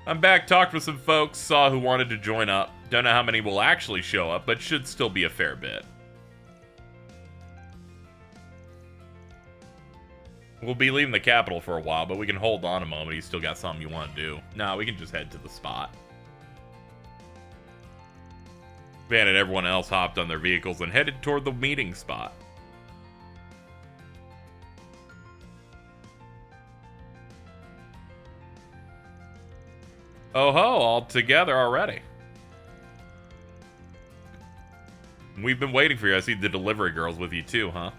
Speaker 1: I'm back, talked with some folks, saw who wanted to join up. Don't know how many will actually show up, but should still be a fair bit. We'll be leaving the capital for a while, but we can hold on a moment. You still got something you want to do. No, we can just head to the spot. Van and everyone else hopped on their vehicles and headed toward the meeting spot. Oh ho, all together already. We've been waiting for you. I see the delivery girls with you too, huh?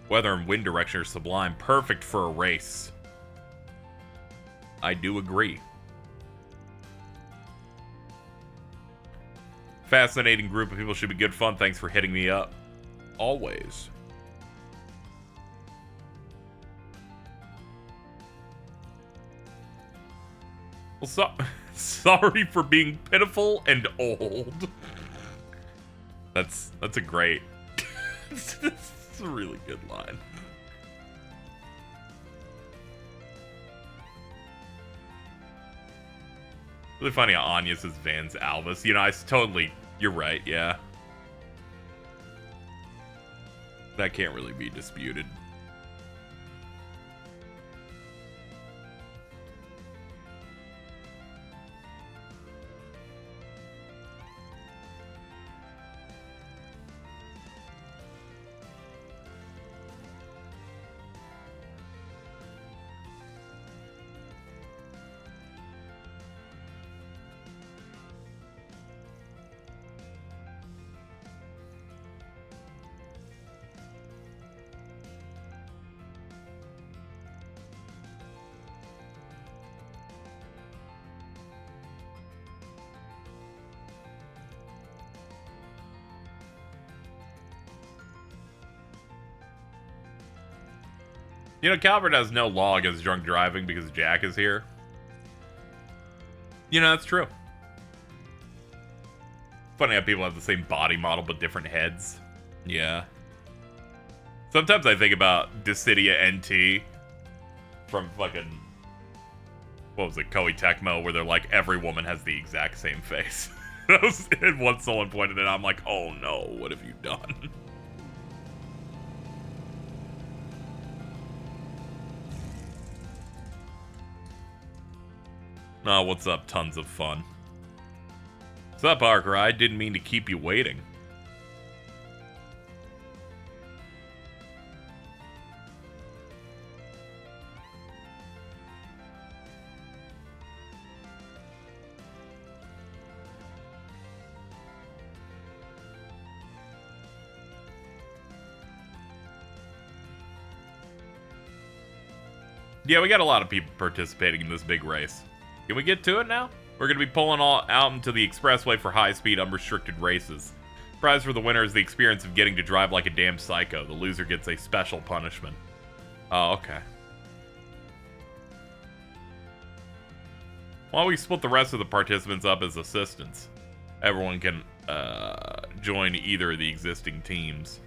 Speaker 1: Weather and wind direction are sublime. Perfect for a race. I do agree. Fascinating group of people. Should be good fun. Thanks for hitting me up. Always. Well, sorry for being pitiful and old. That's a great... It's a really good line. Really funny how Anya says Van's Alvis. You know, you're right, yeah. That can't really be disputed. You know, Calvert has no law against drunk driving because Jack is here. You know, that's true. Funny how people have the same body model but different heads. Yeah. Sometimes I think about Dissidia NT from fucking, what was it, Koei Tecmo, where they're like, every woman has the exact same face. And once someone pointed it out, I'm like, oh no, what have you done? Oh, what's up? Tons of fun. What's up, Parker? I didn't mean to keep you waiting. Yeah, we got a lot of people participating in this big race. Can we get to it now? We're going to be pulling all out into the expressway for high-speed, unrestricted races. Prize for the winner is the experience of getting to drive like a damn psycho. The loser gets a special punishment. Oh, okay. While we split the rest of the participants up as assistants, everyone can join either of the existing teams.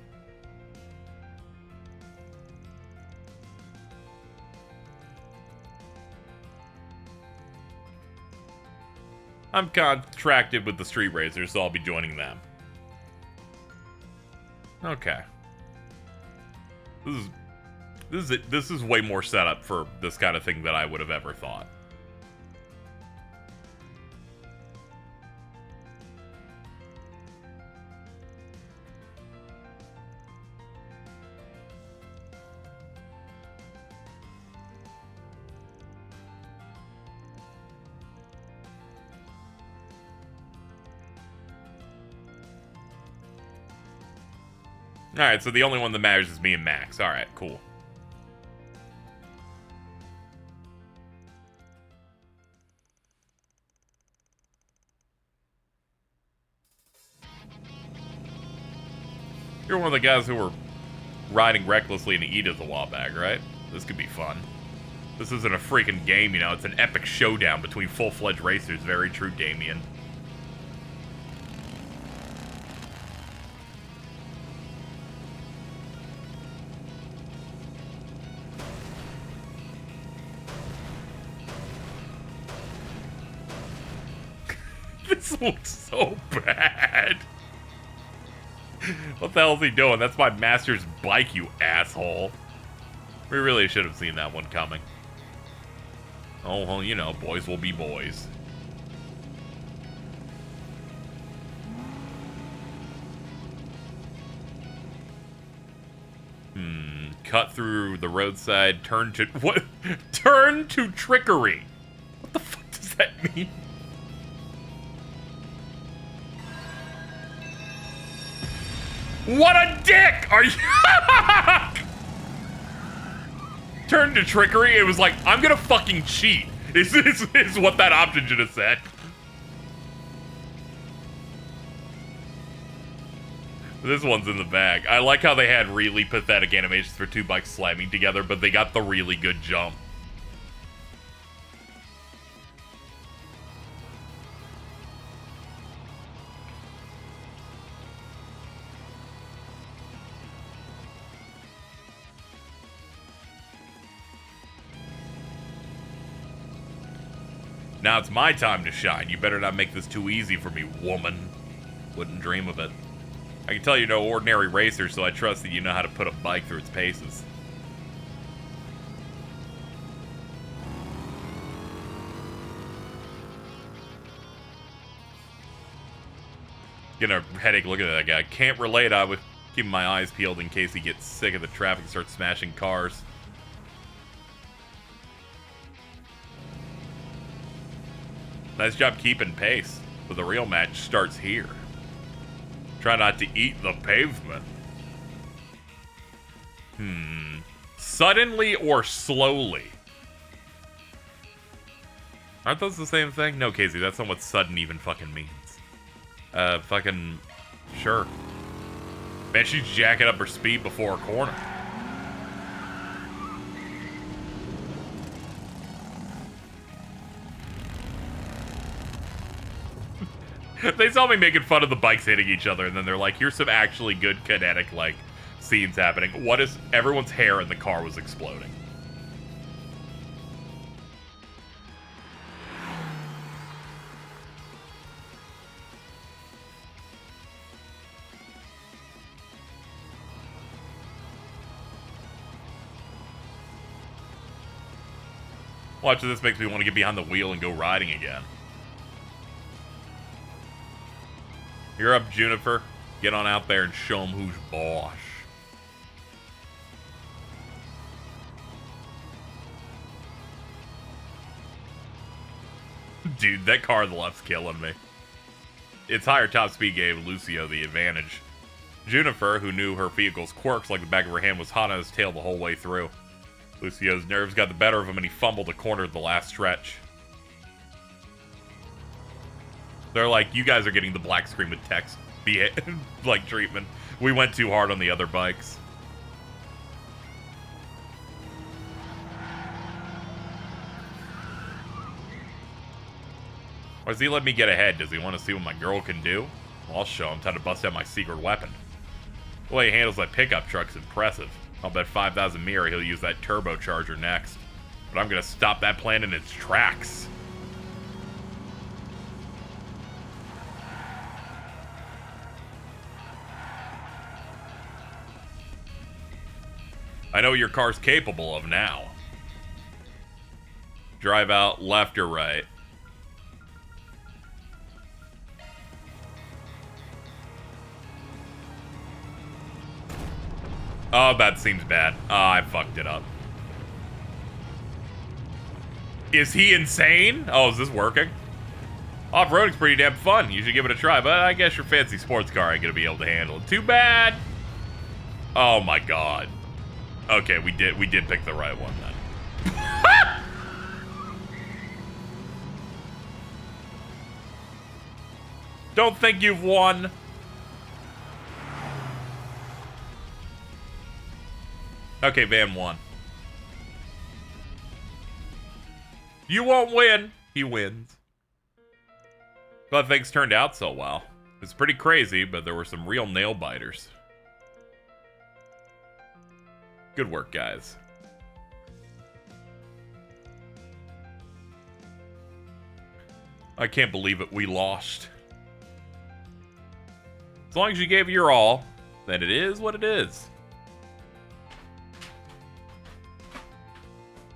Speaker 1: I'm contracted with the Street Racers, so I'll be joining them. Okay. This is way more setup for this kind of thing than I would have ever thought. Alright, so the only one that matters is me and Max. Alright, cool. You're one of the guys who were riding recklessly into Edith a while back, right? This could be fun. This isn't a freaking game, you know. It's an epic showdown between full-fledged racers. Very true, Damien. This looks so bad. What the hell is he doing? That's my master's bike, you asshole. We really should have seen that one coming. Oh, well, you know, boys will be boys. Cut through the roadside, turn to... What? Turn to trickery. What the fuck does that mean? What a dick! Are you... Turn to trickery? It was like, I'm gonna fucking cheat. Is what that option should have said. This one's in the bag. I like how they had really pathetic animations for two bikes slamming together, but they got the really good jump. Now it's my time to shine. You better not make this too easy for me, woman. Wouldn't dream of it. I can tell you're no ordinary racer, so I trust that you know how to put a bike through its paces. Getting a headache looking at that guy. Can't relate. I was keeping my eyes peeled in case he gets sick of the traffic and starts smashing cars. Nice job keeping pace, but the real match starts here. Try not to eat the pavement. Suddenly or slowly? Aren't those the same thing? No, Casey, that's not what sudden even fucking means. Fucking... Sure. Man, she's jacking up her speed before a corner. They saw me making fun of the bikes hitting each other, and then they're like, here's some actually good kinetic, like, scenes happening. What is... Everyone's hair in the car was exploding. Watching this makes me want to get behind the wheel and go riding again. You're up, Juniper. Get on out there and show them who's boss. Dude, that car on the left's killing me. Its higher top speed gave Lucio the advantage. Juniper, who knew her vehicle's quirks like the back of her hand, was hot on his tail the whole way through. Lucio's nerves got the better of him and he fumbled a corner at the last stretch. They're like, you guys are getting the black screen with text, like, treatment. We went too hard on the other bikes. Or does he let me get ahead? Does he want to see what my girl can do? Well, I'll show him. Time to bust out my secret weapon. The way he handles that pickup truck's impressive. I'll bet 5,000 mirror he'll use that turbocharger next. But I'm gonna stop that plan in its tracks. I know what your car's capable of now. Drive out left or right. Oh, that seems bad. Oh, I fucked it up. Is he insane? Oh, is this working? Off-roading's pretty damn fun. You should give it a try, but I guess your fancy sports car ain't gonna be able to handle it. Too bad. Oh my god. Okay, we did pick the right one then. Don't think you've won. Okay, Van won. You won't win. He wins. Glad things turned out so well. It's pretty crazy, but there were some real nail biters. Good work, guys. I can't believe it. We lost. As long as you gave your all, then it is what it is.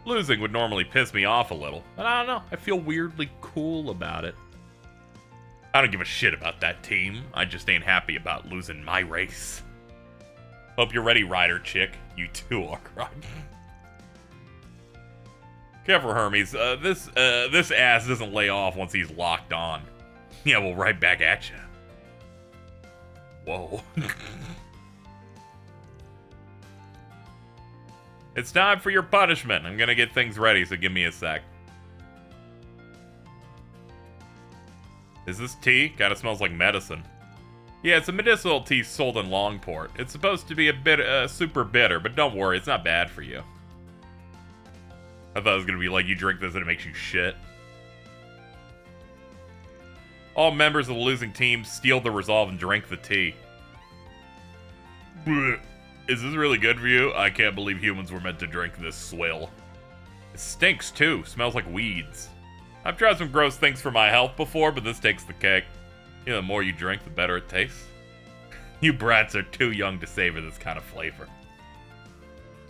Speaker 1: Losing would normally piss me off a little, but I don't know. I feel weirdly cool about it. I don't give a shit about that team. I just ain't happy about losing my race. Hope you're ready, Rider Chick. You too are, right? Careful, Hermes. This ass doesn't lay off once he's locked on. Yeah, well, right back at you. Whoa. It's time for your punishment. I'm gonna get things ready, so give me a sec. Is this tea? Kinda smells like medicine. Yeah, it's a medicinal tea sold in Longport. It's supposed to be a bit, super bitter, but don't worry, it's not bad for you. I thought it was gonna be like, you drink this and it makes you shit. All members of the losing team steal the resolve and drink the tea. Blech. Is this really good for you? I can't believe humans were meant to drink this swill. It stinks too. Smells like weeds. I've tried some gross things for my health before, but this takes the cake. You know, the more you drink, the better it tastes. You brats are too young to savor this kind of flavor.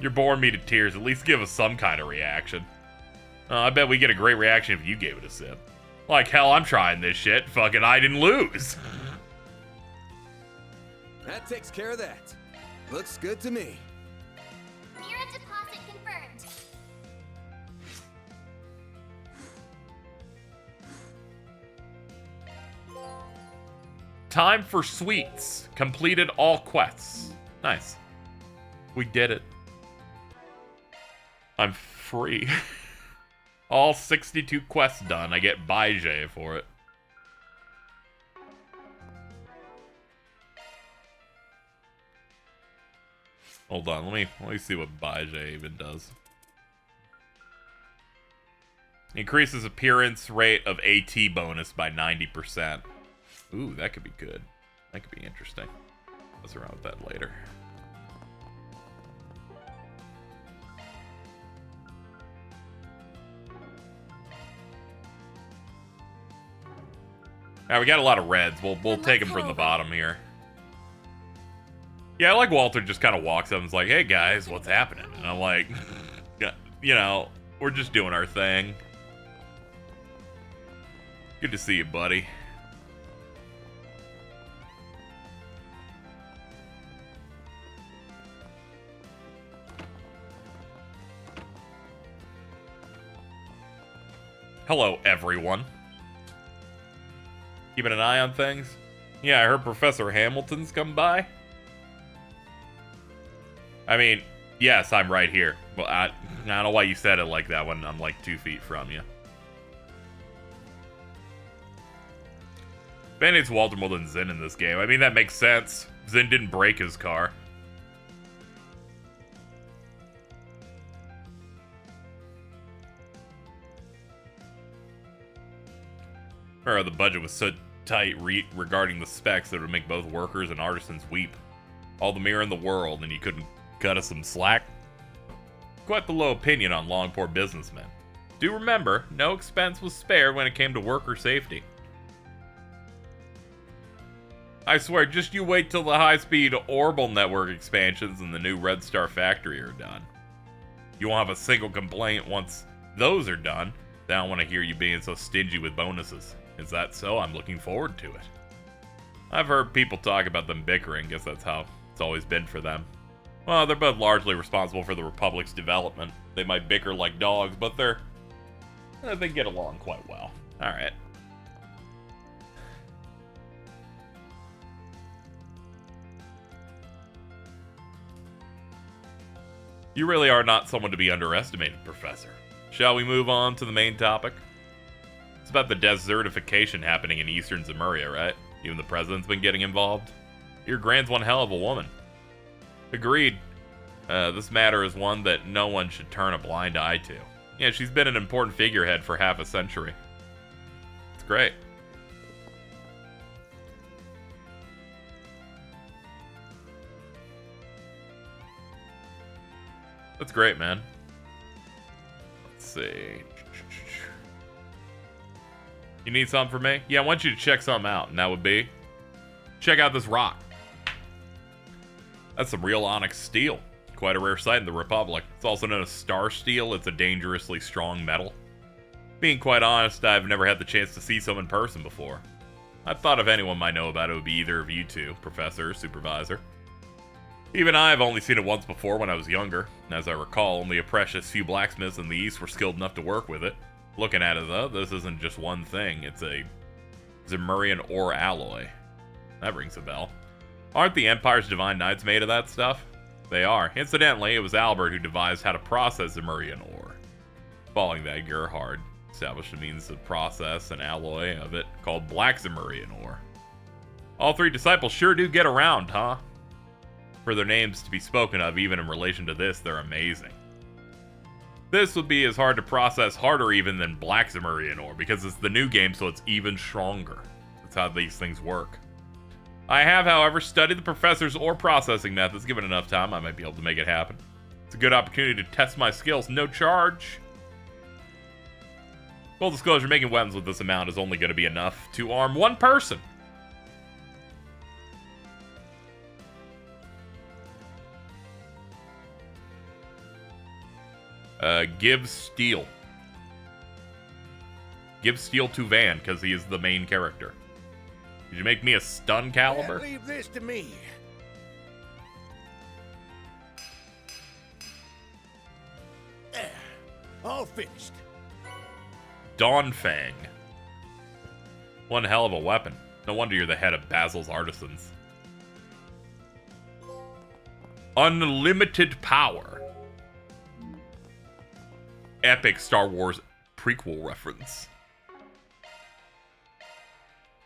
Speaker 1: You're boring me to tears. At least give us some kind of reaction. I bet we get a great reaction if you gave it a sip. Like hell, I'm trying this shit. Fucking I didn't lose.
Speaker 3: That takes care of that. Looks good to me.
Speaker 12: Mirror deposit confirmed.
Speaker 1: Time for sweets. Completed all quests. Nice. We did it. I'm free. All 62 quests done. I get Baije for it. Hold on, let me see what Baije even does. Increases appearance rate of AT bonus by 90%. Ooh, that could be good. That could be interesting. Mess around with that later. Alright, we got a lot of reds. We'll take them from the bottom here. Yeah, I like Walter just kind of walks up and is like, hey guys, what's happening? And I'm like, you know, we're just doing our thing. Good to see you, buddy. Hello, everyone. Keeping an eye on things? Yeah, I heard Professor Hamilton's come by. I mean, yes, I'm right here. Well, I don't know why you said it like that when I'm like 2 feet from you. Band-Aid's Walter more than Zin in this game. I mean, that makes sense. Zin didn't break his car. Or the budget was so tight regarding the specs that it would make both workers and artisans weep. All the mirror in the world, and you couldn't cut us some slack? Quite the low opinion on long-poor businessmen. Do remember, no expense was spared when it came to worker safety. I swear, just you wait till the high-speed Orbital network expansions and the new Red Star factory are done. You won't have a single complaint once those are done. I don't want to hear you being so stingy with bonuses. Is that so? I'm looking forward to it. I've heard people talk about them bickering. Guess that's how it's always been for them. Well, they're both largely responsible for the Republic's development. They might bicker like dogs, but they get along quite well. Alright. You really are not someone to be underestimated, Professor. Shall we move on to the main topic? It's about the desertification happening in eastern Zemuria, right? Even the president's been getting involved. Your Grand's one hell of a woman. Agreed. This matter is one that no one should turn a blind eye to. Yeah, she's been an important figurehead for half a century. It's great. That's great, man. Let's see. You need something from me? Yeah, I want you to check something out, and that would be... check out this rock. That's some real onyx steel. Quite a rare sight in the Republic. It's also known as star steel. It's a dangerously strong metal. Being quite honest, I've never had the chance to see some in person before. I thought if anyone might know about it, it would be either of you two, Professor or Supervisor. Even I have only seen it once before when I was younger. As I recall, only a precious few blacksmiths in the East were skilled enough to work with it. Looking at it though, this isn't just one thing, it's a Zemurian ore alloy. That rings a bell. Aren't the Empire's Divine Knights made of that stuff? They are. Incidentally, it was Albert who devised how to process Zemurian ore. Following that, Gerhard established a means to process an alloy of it called Black Zemurian ore. All three disciples sure do get around, huh? For their names to be spoken of, even in relation to this, they're amazing. This would be as hard to process, harder even than Black Zemurian ore, because it's the new game, so it's even stronger. That's how these things work. I have, however, studied the professor's ore processing methods. Given enough time, I might be able to make it happen. It's a good opportunity to test my skills, no charge. Full disclosure, making weapons with this amount is only going to be enough to arm one person. Give steel. Give steel to Van, because he is the main character. Did you make me a stun caliber?
Speaker 6: Leave this to me. There. All finished.
Speaker 1: Dawn Fang. One hell of a weapon. No wonder you're the head of Basil's Artisans. Unlimited power. Epic Star Wars prequel reference.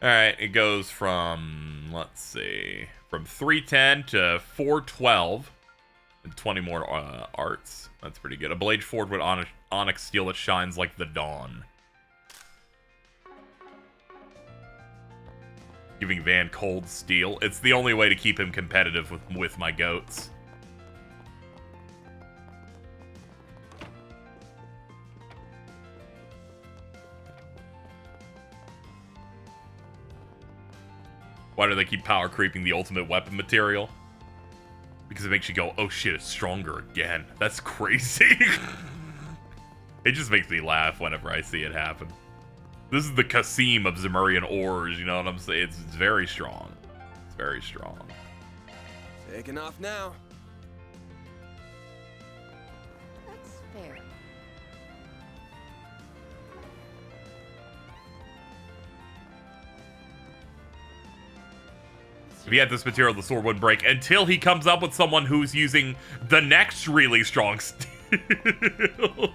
Speaker 1: Alright, it goes from, let's see, from 310 to 412. And 20 more arts. That's pretty good. A blade forged with onyx steel that shines like the dawn. Giving Van cold steel. It's the only way to keep him competitive with my goats. Why do they keep power creeping the ultimate weapon material? Because it makes you go, oh shit, it's stronger again. That's crazy. It just makes me laugh whenever I see it happen. This is the Kasim of Zemurian ores, you know what I'm saying? It's very strong. It's very strong.
Speaker 7: Taking off now.
Speaker 4: That's fair.
Speaker 1: If he had this material, the sword wouldn't break until he comes up with someone who's using the next really strong steel.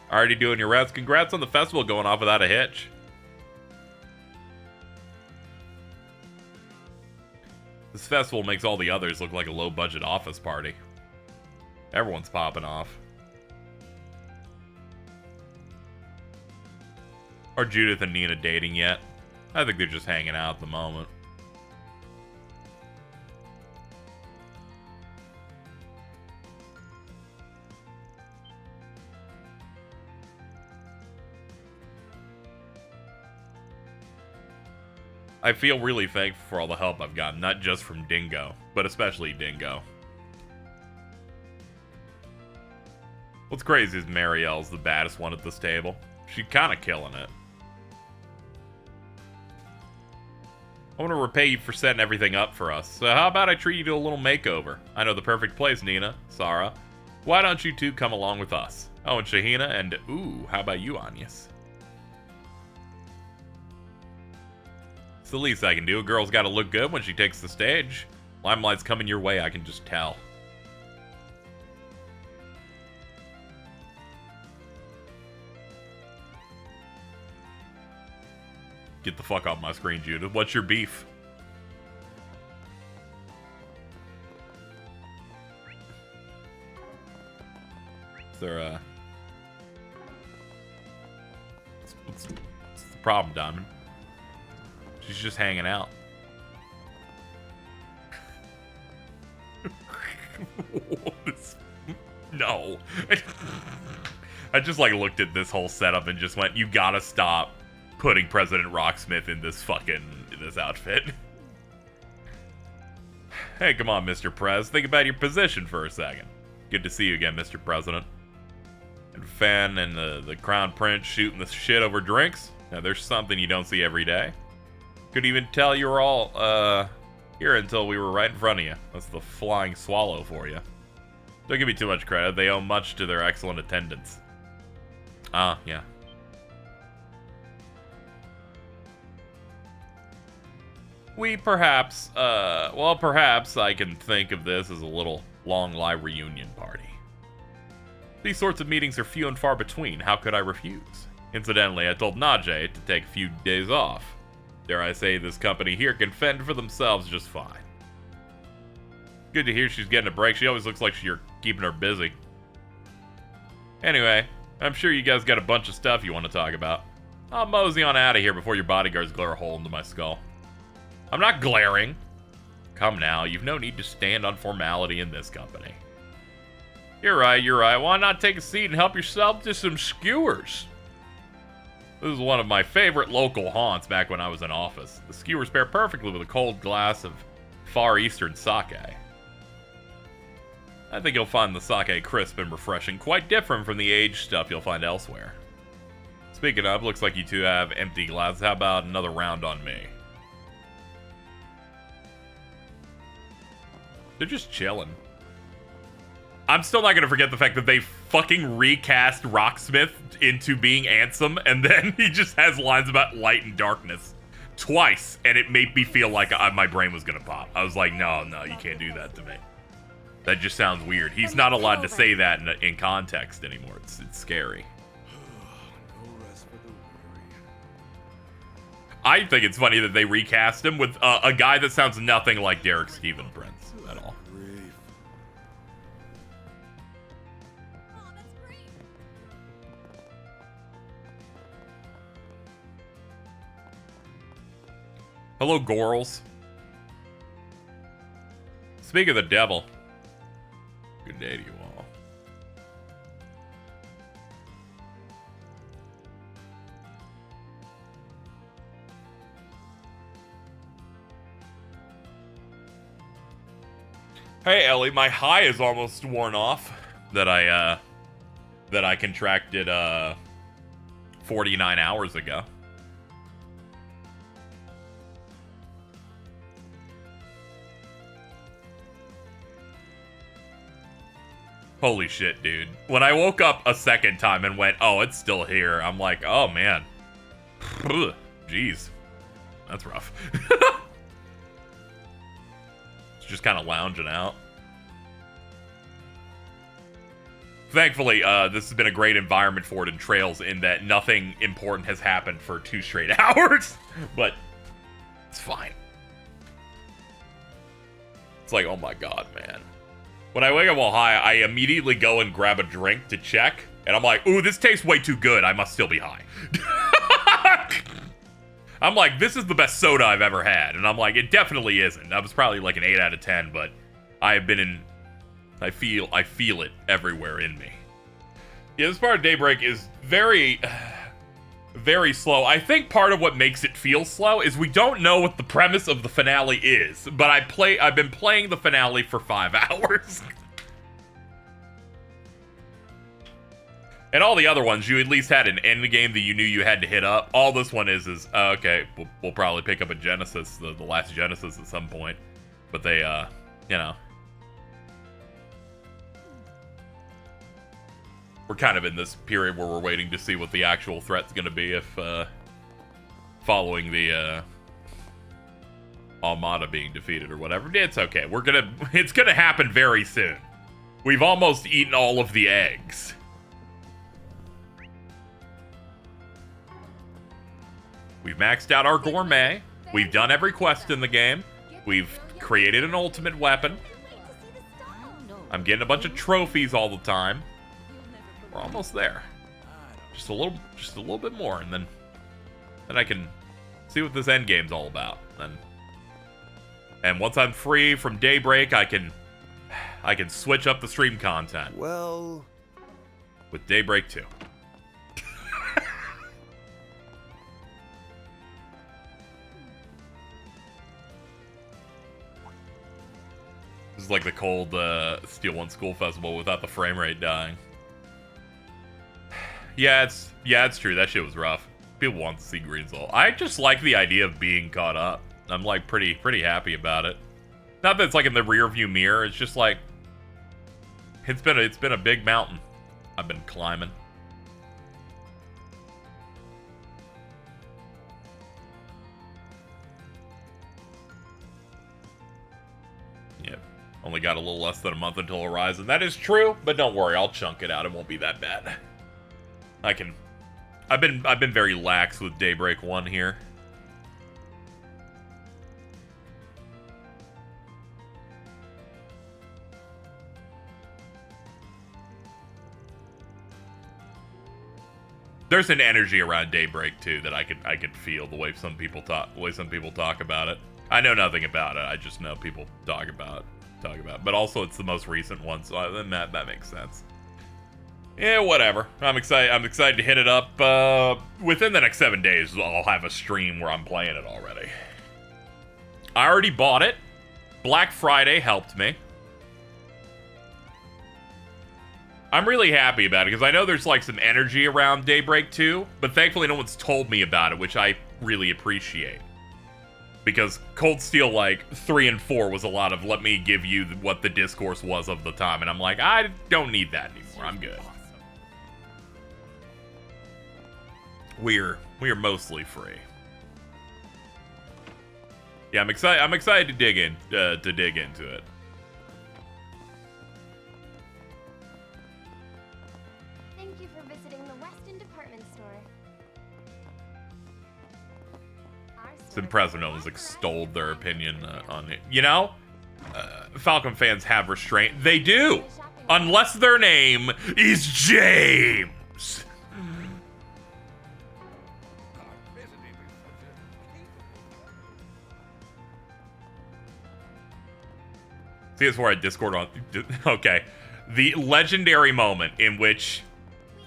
Speaker 1: Already doing your rounds. Congrats on the festival going off without a hitch. This festival makes all the others look like a low-budget office party. Everyone's popping off. Are Judith and Nina dating yet? I think they're just hanging out at the moment. I feel really thankful for all the help I've gotten, not just from Dingo, but especially Dingo. What's crazy is Marielle's the baddest one at this table. She's kind of killing it. I want to repay you for setting everything up for us, so how about I treat you to a little makeover? I know the perfect place, Nina, Sarah. Why don't you two come along with us? Oh, and Shahina, and ooh, how about you, Agnes? It's the least I can do. A girl's got to look good when she takes the stage. Limelight's coming your way, I can just tell. Get the fuck off my screen, Judith. What's your beef? Is there what's the problem, Diamond? She's just hanging out. No. I just like looked at this whole setup and just went, you gotta stop putting President Rocksmith in this outfit. Hey, come on, Mr. Prez. Think about your position for a second. Good to see you again, Mr. President. And Fan and the Crown Prince shooting the shit over drinks. Now, there's something you don't see every day. Could even tell you were all, here until we were right in front of you. That's the flying swallow for you. Don't give me too much credit. They owe much to their excellent attendance. Ah, yeah. We perhaps I can think of this as a little long live reunion party. These sorts of meetings are few and far between. How could I refuse? Incidentally, I told Najee to take a few days off. Dare I say, this company here can fend for themselves just fine. Good to hear she's getting a break. She always looks like you're keeping her busy. Anyway, I'm sure you guys got a bunch of stuff you want to talk about. I'll mosey on out of here before your bodyguards glare a hole into my skull. I'm not glaring. Come now, you've no need to stand on formality in this company. You're right. Why not take a seat and help yourself to some skewers? This is one of my favorite local haunts back when I was in office. The skewers pair perfectly with a cold glass of Far Eastern sake. I think you'll find the sake crisp and refreshing, quite different from the aged stuff you'll find elsewhere. Speaking of, looks like you two have empty glasses. How about another round on me? They're just chilling. I'm still not gonna forget the fact that they fucking recast Rocksmith into being Ansem, and then he just has lines about light and darkness twice, and it made me feel like my brain was gonna pop. I was like, no, you can't do that to me. That just sounds weird. He's not allowed to say that in context anymore. It's scary. I think it's funny that they recast him with a guy that sounds nothing like Derek Stephen Prince at all. Hello, Gorls. Speak of the devil. Good day to you all. Hey, Ellie, my high is almost worn off that I contracted 49 hours ago. Holy shit, dude. When I woke up a second time and went, oh, it's still here, I'm like, oh, man. Jeez. That's rough. It's just kind of lounging out. Thankfully, this has been a great environment for it in Trails in that nothing important has happened for 2 straight hours. But it's fine. It's like, oh my god, man. When I wake up while high, I immediately go and grab a drink to check. And I'm like, ooh, this tastes way too good. I must still be high. I'm like, this is the best soda I've ever had. And I'm like, it definitely isn't. That was probably like an 8 out of 10, but I have been in... I feel it everywhere in me. Yeah, this part of Daybreak is very... very slow. I think part of what makes it feel slow is we don't know what the premise of the finale is, but I've been playing the finale for 5 hours. And all the other ones, you at least had an endgame that you knew you had to hit up. All this one is okay, we'll probably pick up a Genesis, the last Genesis at some point. But they, you know. We're kind of in this period where we're waiting to see what the actual threat's going to be if, following the, Armada being defeated or whatever. It's okay. It's gonna happen very soon. We've almost eaten all of the eggs. We've maxed out our gourmet. We've done every quest in the game. We've created an ultimate weapon. I'm getting a bunch of trophies all the time. We're almost there. Just a little bit more, and then I can see what this endgame's all about. And once I'm free from Daybreak, I can switch up the stream content.
Speaker 7: Well,
Speaker 1: with Daybreak 2. This is like the cold Steel One School Festival without the frame rate dying. Yeah, it's true. That shit was rough. People want to see Green Soul. I just like the idea of being caught up. I'm like pretty happy about it. Not that it's like in the rear view mirror. It's just like it's been a big mountain I've been climbing. Yep. Only got a little less than a month until Horizon. That is true, but don't worry, I'll chunk it out. It won't be that bad. I've been very lax with Daybreak 1 here. There's an energy around Daybreak too that I could feel the way some people talk about it. I know nothing about it. I just know people talk about it. But also it's the most recent one, so then that makes sense. Yeah, whatever. I'm excited to hit it up. Within the next 7 days, I'll have a stream where I'm playing it already. I already bought it. Black Friday helped me. I'm really happy about it because I know there's like some energy around Daybreak 2, but thankfully no one's told me about it, which I really appreciate. Because Cold Steel like 3 and 4 was a lot of let me give you what the discourse was of the time, and I'm like, I don't need that anymore. I'm good. We're mostly free. Yeah, I'm excited to dig into it.
Speaker 12: Thank you for visiting the Weston department store.
Speaker 1: It's impressive no one's extolled their opinion on it. You know, Falcon fans have restraint. They do, unless their name is James. See, it's where I Discord on. Okay. The legendary moment in which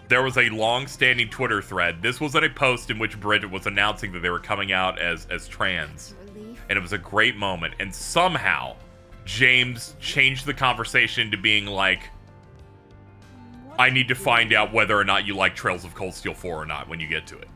Speaker 1: there was a long-standing Twitter thread. This was at a post in which Bridget was announcing that they were coming out as trans. And it was a great moment. And somehow, James changed the conversation to being like, I need to find out whether or not you like Trails of Cold Steel 4 or not when you get to it.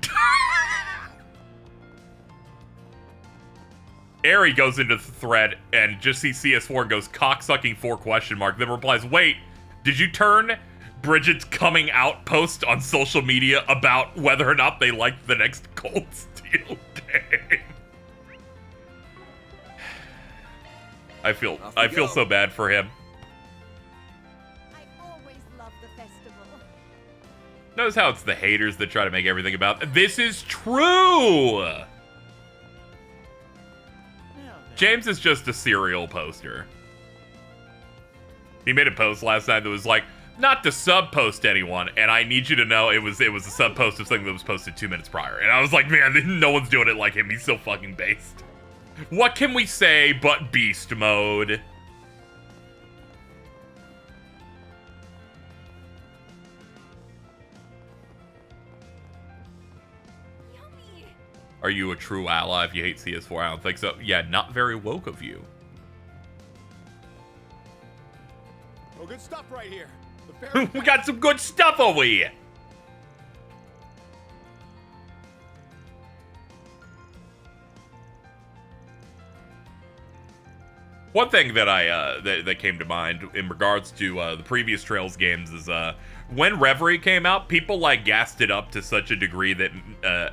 Speaker 1: Ari goes into the thread and just sees CS4 and goes, cocksucking 4 ? Then replies, wait, did you turn Bridget's coming out post on social media about whether or not they liked the next Cold Steel game? I feel so bad for him.
Speaker 4: I always love the festival.
Speaker 1: Notice how it's the haters that try to make everything about this is true. James is just a serial poster. He made a post last night that was like, not to sub-post anyone, and I need you to know it was a sub-post of something that was posted 2 minutes prior. And I was like, man, no one's doing it like him. He's so fucking based. What can we say but beast mode? Are you a true ally if you hate CS4? I don't think so. Yeah, not very woke of you.
Speaker 3: Oh, good stuff right here.
Speaker 1: We got some good stuff over here. One thing that that came to mind in regards to the previous Trails games is when Reverie came out, people like gassed it up to such a degree that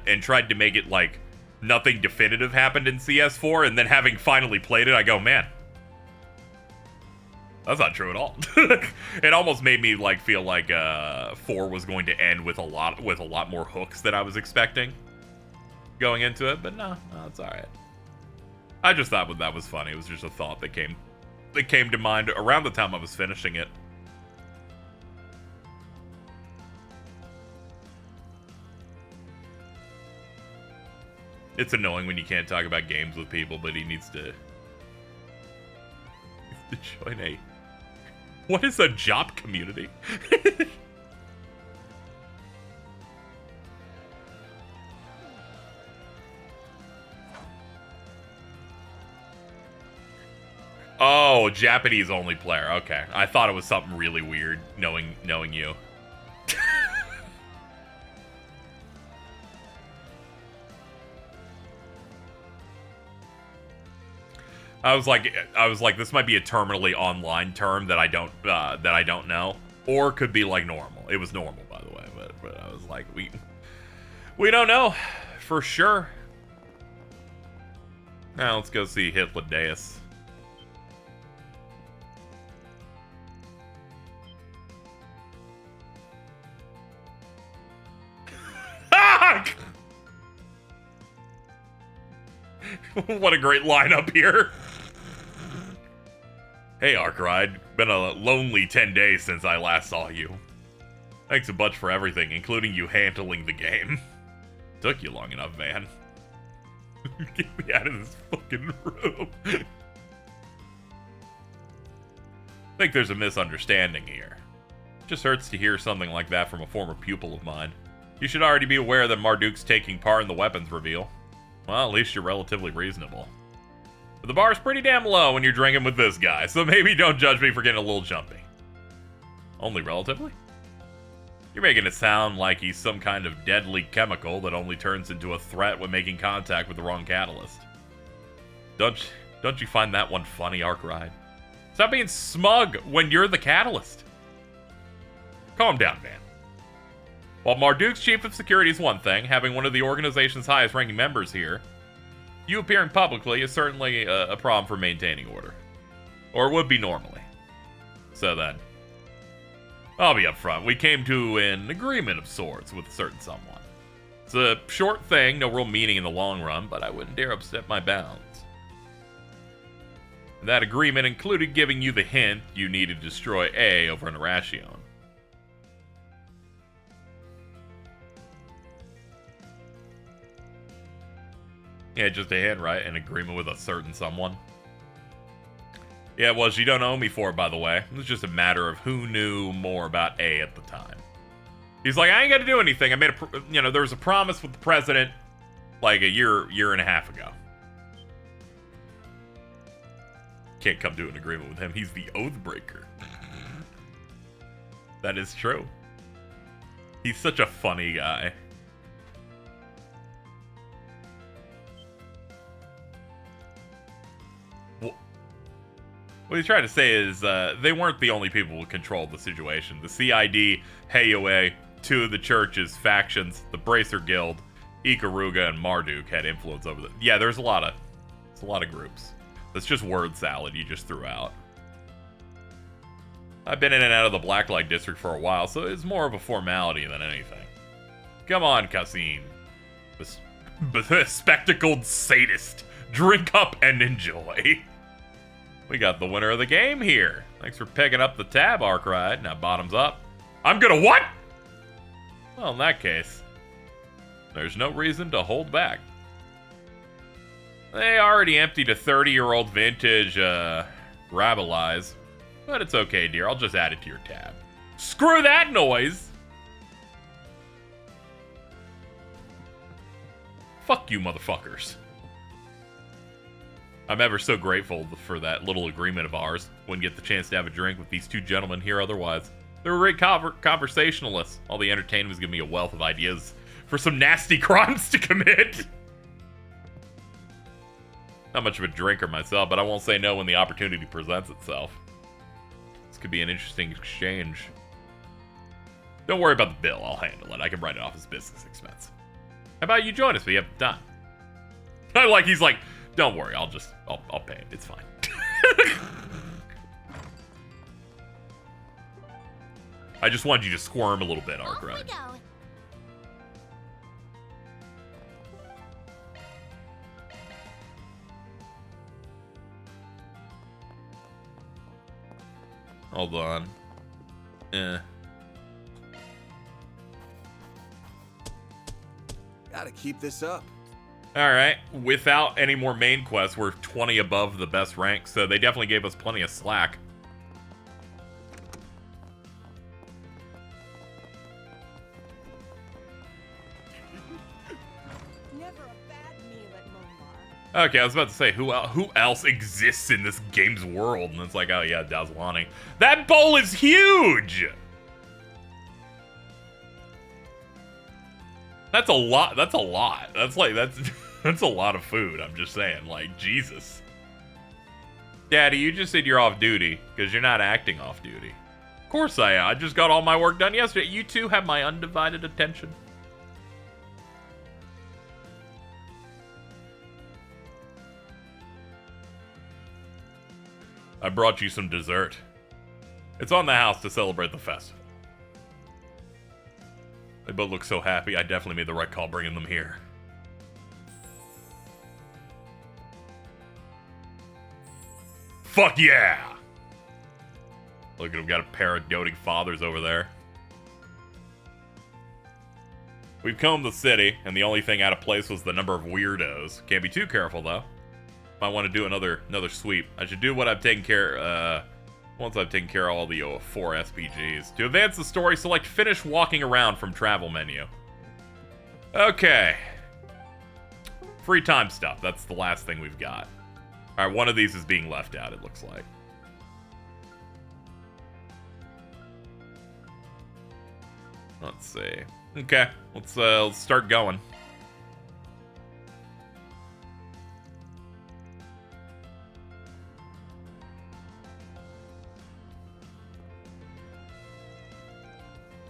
Speaker 1: and tried to make it like nothing definitive happened in CS4, and then having finally played it, I go, man, that's not true at all. It almost made me like feel like 4 was going to end with a lot more hooks than I was expecting going into it, but no, it's all right. I just thought that was funny. It was just a thought that came to mind around the time I was finishing it. It's annoying when you can't talk about games with people, but he needs to join a... What is a job community? Oh, Japanese only player. Okay. I thought it was something really weird knowing you. I was like, this might be a terminally online term that I don't know, or could be like normal. It was normal, by the way, but I was like, we don't know for sure. Now let's go see Hitler Deus. What a great lineup here. Hey, Arkride. Been a lonely 10 days since I last saw you. Thanks a bunch for everything, including you handling the game. Took you long enough, Van. Get me out of this fucking room. I think there's a misunderstanding here. It just hurts to hear something like that from a former pupil of mine. You should already be aware that Marduk's taking part in the weapons reveal. Well, at least you're relatively reasonable. But the bar's pretty damn low when you're drinking with this guy, so maybe don't judge me for getting a little jumpy. Only relatively? You're making it sound like he's some kind of deadly chemical that only turns into a threat when making contact with the wrong catalyst. Don't you find that one funny, Arkwright? Stop being smug when you're the catalyst. Calm down, man. While Marduk's chief of security is one thing, having one of the organization's highest ranking members here, you appearing publicly is certainly a problem for maintaining order. Or would be normally. So then, I'll be upfront. We came to an agreement of sorts with a certain someone. It's a short thing, no real meaning in the long run, but I wouldn't dare upset my bounds. That agreement included giving you the hint you needed to destroy A over in Ration. Yeah, just a hint, right? An agreement with a certain someone. Yeah, well, you don't owe me for it, by the way. It was just a matter of who knew more about A at the time. He's like, I ain't got to do anything. I made there was a promise with the president like a year and a half ago. Can't come to an agreement with him. He's the oath breaker. That is true. He's such a funny guy. What he's trying to say is they weren't the only people who controlled the situation. The CID, Heiue, two of the church's factions, the Bracer Guild, Ikaruga, and Marduk had influence over them. Yeah, there's a lot of groups. That's just word salad you just threw out. I've been in and out of the Blacklight District for a while, so it's more of a formality than anything. Come on, Kasim. Bespectacled sadist. Drink up and enjoy. We got the winner of the game here. Thanks for picking up the tab, Arkwright. Now bottoms up. I'm gonna what? Well, in that case, there's no reason to hold back. They already emptied a 30-year-old vintage Rabelais. But it's okay, dear. I'll just add it to your tab. Screw that noise! Fuck you, motherfuckers. I'm ever so grateful for that little agreement of ours. Wouldn't get the chance to have a drink with these two gentlemen here otherwise. They were great conversationalists. All the entertainment was giving me a wealth of ideas for some nasty crimes to commit. Not much of a drinker myself, but I won't say no when the opportunity presents itself. This could be an interesting exchange. Don't worry about the bill. I'll handle it. I can write it off as business expense. How about you join us when you have it done? Like he's like, don't worry, I'll pay it. It's fine. I just wanted you to squirm a little bit, Arkwright. Hold on.
Speaker 7: Gotta keep this up.
Speaker 1: Alright, without any more main quests, we're 20 above the best rank, so they definitely gave us plenty of slack.
Speaker 4: Never a bad meal at Momar.
Speaker 1: Okay, I was about to say, who else exists in this game's world? And it's like, oh yeah, Dazwani. That bowl is huge! That's a lot. That's a lot. That's a lot of food. I'm just saying, like, Jesus. Daddy, you just said you're off duty because you're not acting off duty. Of course I am. I just got all my work done yesterday. You two have my undivided attention. I brought you some dessert. It's on the house to celebrate the festival. They both look so happy. I definitely made the right call bringing them here. Fuck yeah! Look at them, got a pair of doting fathers over there. We've combed the city, and the only thing out of place was the number of weirdos. Can't be too careful, though. Might want to do another sweep. I should do what I've taken care, once I've taken care of all the 4 SPGs. To advance the story, select Finish Walking Around from Travel menu. Okay. Free time stuff. That's the last thing we've got. Alright, one of these is being left out, it looks like. Let's see. Okay, let's start going.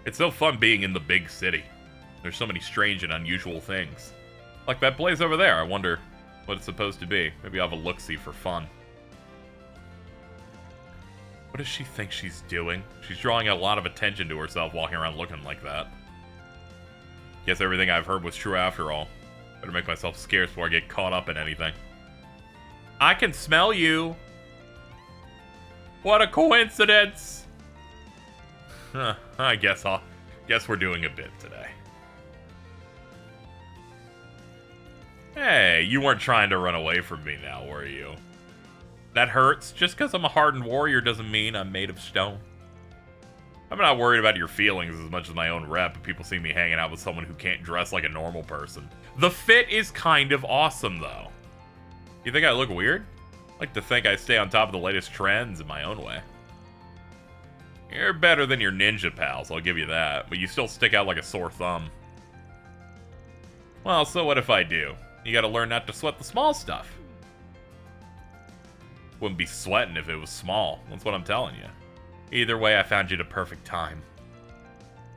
Speaker 1: It's so fun being in the big city. There's so many strange and unusual things. Like that place over there. I wonder what it's supposed to be. Maybe I'll have a look-see for fun. What does she think she's doing? She's drawing a lot of attention to herself walking around looking like that. Guess everything I've heard was true after all. Better make myself scarce before I get caught up in anything. I can smell you. What a coincidence. Huh, I guess we're doing a bit today. Hey, you weren't trying to run away from me now, were you? That hurts. Just because I'm a hardened warrior doesn't mean I'm made of stone. I'm not worried about your feelings as much as my own rep if people see me hanging out with someone who can't dress like a normal person. The fit is kind of awesome, though. You think I look weird? I like to think I stay on top of the latest trends in my own way. You're better than your ninja pals, I'll give you that, but you still stick out like a sore thumb. Well, so what if I do? You gotta learn not to sweat the small stuff. Wouldn't be sweating if it was small, that's what I'm telling you. Either way, I found you at a perfect time.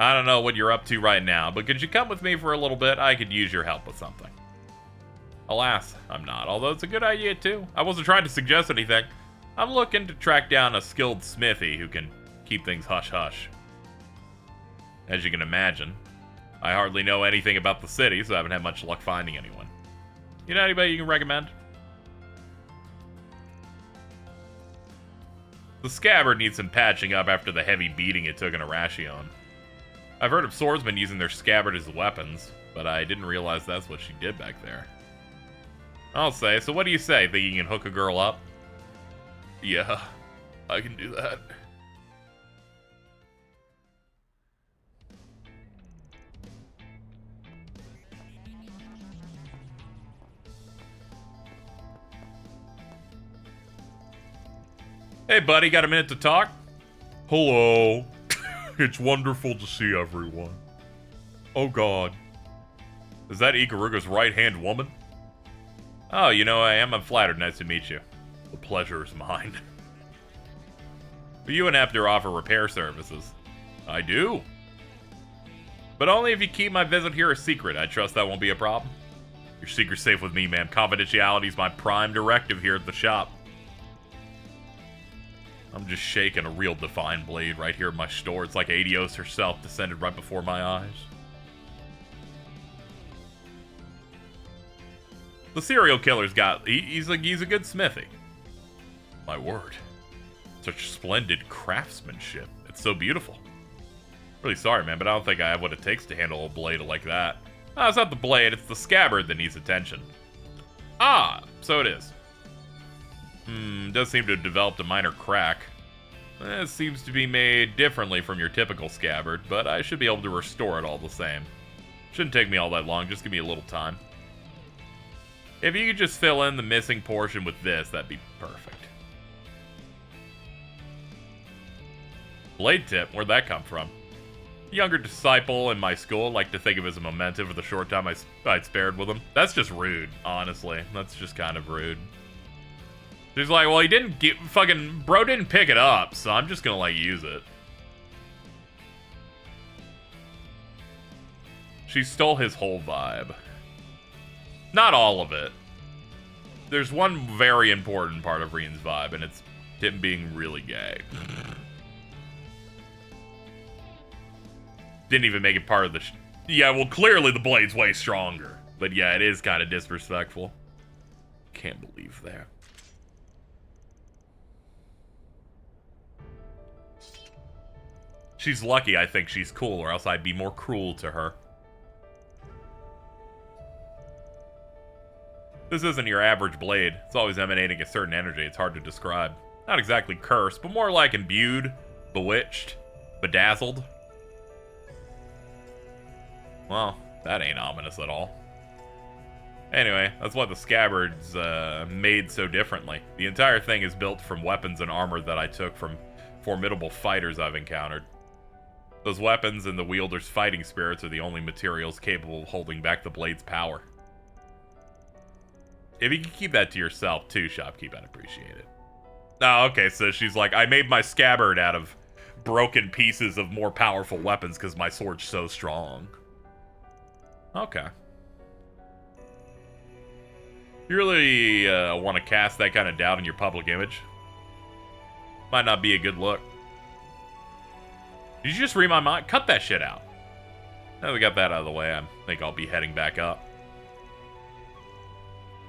Speaker 1: I don't know what you're up to right now, but could you come with me for a little bit? I could use your help with something. Alas, I'm not, although it's a good idea too. I wasn't trying to suggest anything. I'm looking to track down a skilled smithy who can keep things hush-hush. As you can imagine, I hardly know anything about the city, so I haven't had much luck finding anyone. You know anybody you can recommend? The scabbard needs some patching up after the heavy beating it took in Arashion. I've heard of swordsmen using their scabbard as weapons, but I didn't realize that's what she did back there. I'll say, so what do you say? Think you can hook a girl up? Yeah, I can do that. Hey buddy, got a minute to talk? Hello. It's wonderful to see everyone. Oh god. Is that Ikaruga's right-hand woman? Oh, you know I am. I'm flattered. Nice to meet you. The pleasure is mine. But you and Apter offer repair services. I do. But only if you keep my visit here a secret. I trust that won't be a problem. Your secret's safe with me, ma'am. Confidentiality is my prime directive here at the shop. I'm just shaking a real Divine Blade right here in my store. It's like Adios herself descended right before my eyes. The serial killer's got... He's a good smithy. My word. Such splendid craftsmanship. It's so beautiful. Really sorry, man, but I don't think I have what it takes to handle a blade like that. Oh, it's not the blade, it's the scabbard that needs attention. Ah, so it is. Does seem to have developed a minor crack. It seems to be made differently from your typical scabbard, but I should be able to restore it all the same. Shouldn't take me all that long, just give me a little time. If you could just fill in the missing portion with this, that'd be perfect. Blade tip, where'd that come from? Younger disciple in my school, like to think of as a memento for the short time I'd spared with him. That's just rude, honestly. That's just kind of rude. She's like, well, he didn't get, bro didn't pick it up, so I'm just gonna, like, use it. She stole his whole vibe. Not all of it. There's one very important part of Reen's vibe, and it's him being really gay. Didn't even make it part of the yeah, well, clearly the blade's way stronger. But yeah, it is kind of disrespectful. Can't believe that. She's lucky I think she's cool, or else I'd be more cruel to her. This isn't your average blade. It's always emanating a certain energy. It's hard to describe. Not exactly cursed, but more like imbued, bewitched, bedazzled. Well, that ain't ominous at all. Anyway, that's why the scabbard's made so differently. The entire thing is built from weapons and armor that I took from formidable fighters I've encountered. Those weapons and the wielder's fighting spirits are the only materials capable of holding back the blade's power. If you can keep that to yourself too, shopkeep, I'd appreciate it. Oh, okay, so she's like, I made my scabbard out of broken pieces of more powerful weapons because my sword's so strong. Okay. You really want to cast that kind of doubt in your public image? Might not be a good look. Did you just read my mind? Cut that shit out. Now we got that out of the way, I think I'll be heading back up.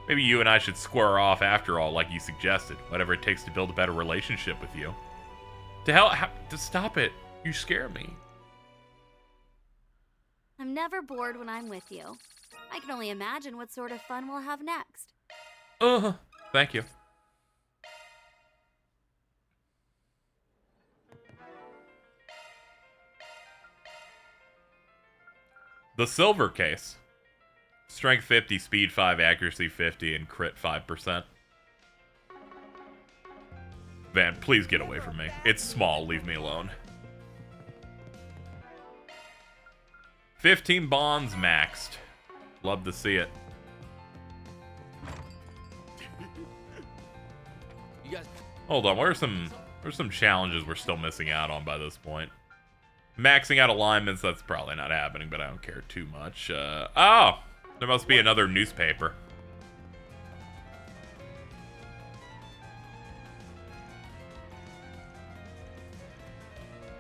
Speaker 1: Maybe you and I should square off after all, like you suggested. Whatever it takes to build a better relationship with you. To hell, to stop it. You scare me.
Speaker 13: I'm never bored when I'm with you. I can only imagine what sort of fun we'll have next.
Speaker 1: Thank you. The silver case. Strength 50, speed 5, accuracy 50, and crit 5%. Van, please get away from me. It's small, leave me alone. 15 bonds maxed. Love to see it. Hold on, what are some challenges we're still missing out on by this point? Maxing out alignments, that's probably not happening, but I don't care too much. Oh! There must be another newspaper.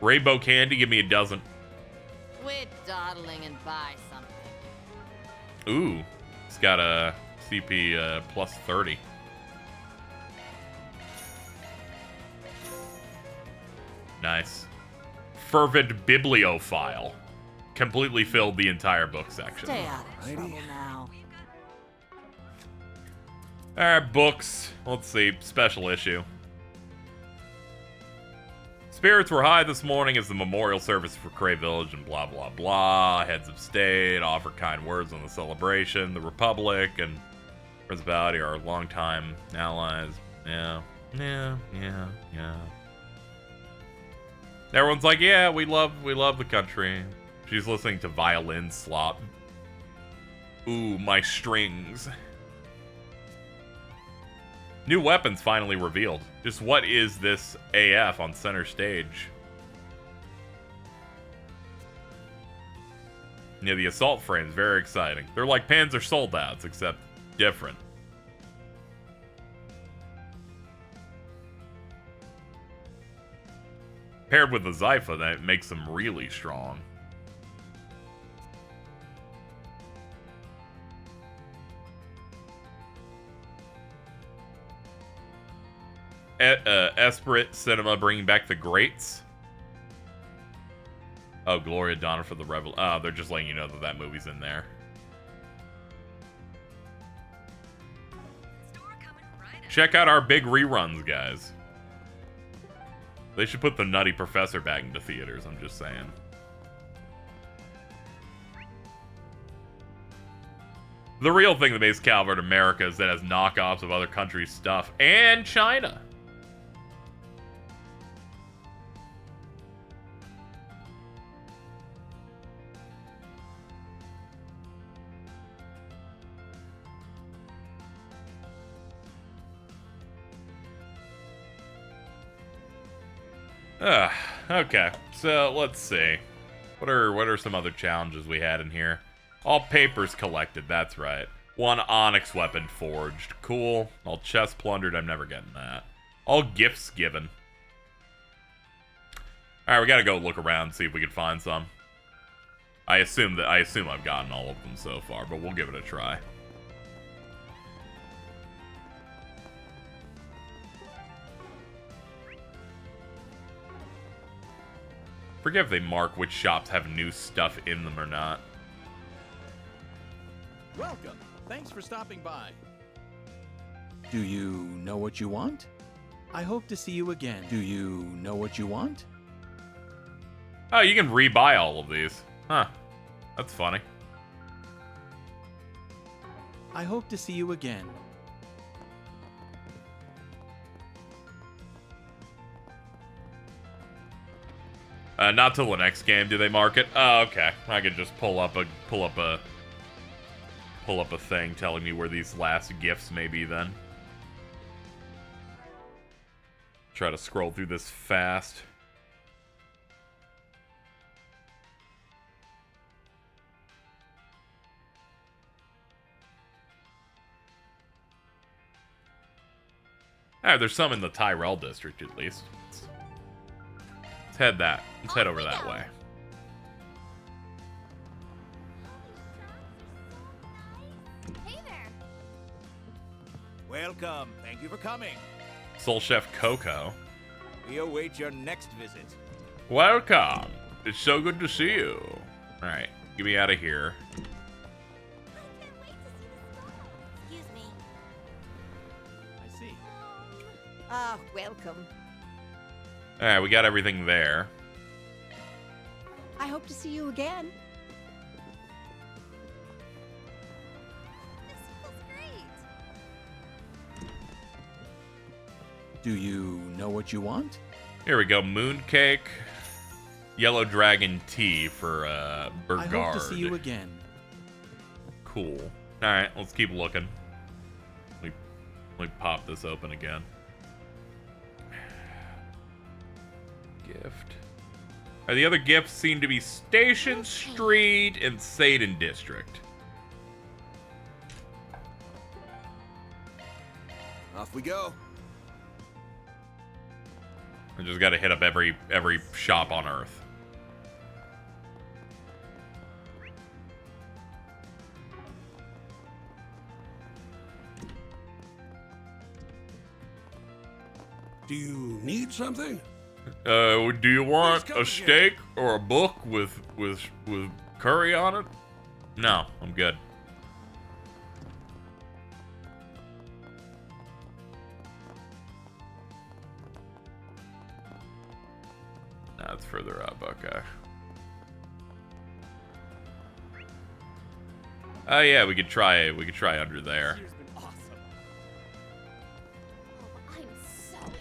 Speaker 1: Rainbow candy, give me a dozen.
Speaker 14: Quit dawdling and buy something.
Speaker 1: Ooh, it's got a CP plus 30. Nice. Fervid bibliophile. Completely filled the entire book section.
Speaker 14: Stay out of trouble now.
Speaker 1: Alright, books. Let's see. Special issue. Spirits were high this morning as the memorial service for Cray Village and blah blah blah. Heads of state offer kind words on the celebration. The Republic and Principality are longtime allies. Yeah. Everyone's like, yeah, we love the country. She's listening to violin slop. Ooh, my strings. New weapons finally revealed. Just what is this AF on center stage? Yeah, the assault frames, very exciting. They're like Panzer Soldats, except different. Paired with the Zypha, that makes them really strong. Esprit Cinema bringing back the greats. Oh, Gloria Donna for the Revel. Oh, they're just letting you know that that movie's in there. Check out our big reruns, guys. They should put the Nutty Professor back into theaters, I'm just saying. The real thing that makes Calvert America is that it has knockoffs of other countries' stuff. And China. Okay, so let's see. What are some other challenges we had in here? All papers collected, that's right. One onyx weapon forged. Cool. All chests plundered, I'm never getting that. All gifts given. Alright, we gotta go look around, see if we can find some. I assume I've gotten all of them so far, but we'll give it a try. Forget if they mark which shops have new stuff in them or not.
Speaker 3: Welcome. Thanks for stopping by. Do you know what you want? I hope to see you again. Do you know what you want?
Speaker 1: Oh, you can rebuy all of these. Huh. That's funny.
Speaker 3: I hope to see you again.
Speaker 1: Not till the next game do they mark it. Oh, okay. I could just pull up a thing telling me where these last gifts may be then. Try to scroll through this fast. Alright, there's some in the Tyrell district at least. Let's head that. Let's head over that way.
Speaker 12: Hey there.
Speaker 3: Welcome. Thank you for coming.
Speaker 1: Soul Chef Coco.
Speaker 3: We await your next visit.
Speaker 1: Welcome. It's so good to see you. Alright, get me out of here.
Speaker 12: Excuse me.
Speaker 3: I see.
Speaker 14: Ah, welcome.
Speaker 1: Alright, we got everything there.
Speaker 14: I hope to see you again.
Speaker 12: This feels great.
Speaker 3: Do you know what you want?
Speaker 1: Here we go. Mooncake. Yellow Dragon Tea for Burgard.
Speaker 3: I hope to see you again.
Speaker 1: Cool. Alright, let's keep looking. Let me pop this open again. Gift. The other gifts seem to be Station Street and Satan District.
Speaker 7: Off we go.
Speaker 1: I just gotta hit up every shop on Earth.
Speaker 6: Do you need something?
Speaker 1: Do you want a steak or a book with curry on it? No, I'm good. That's further up, okay. Oh yeah, we could try under there.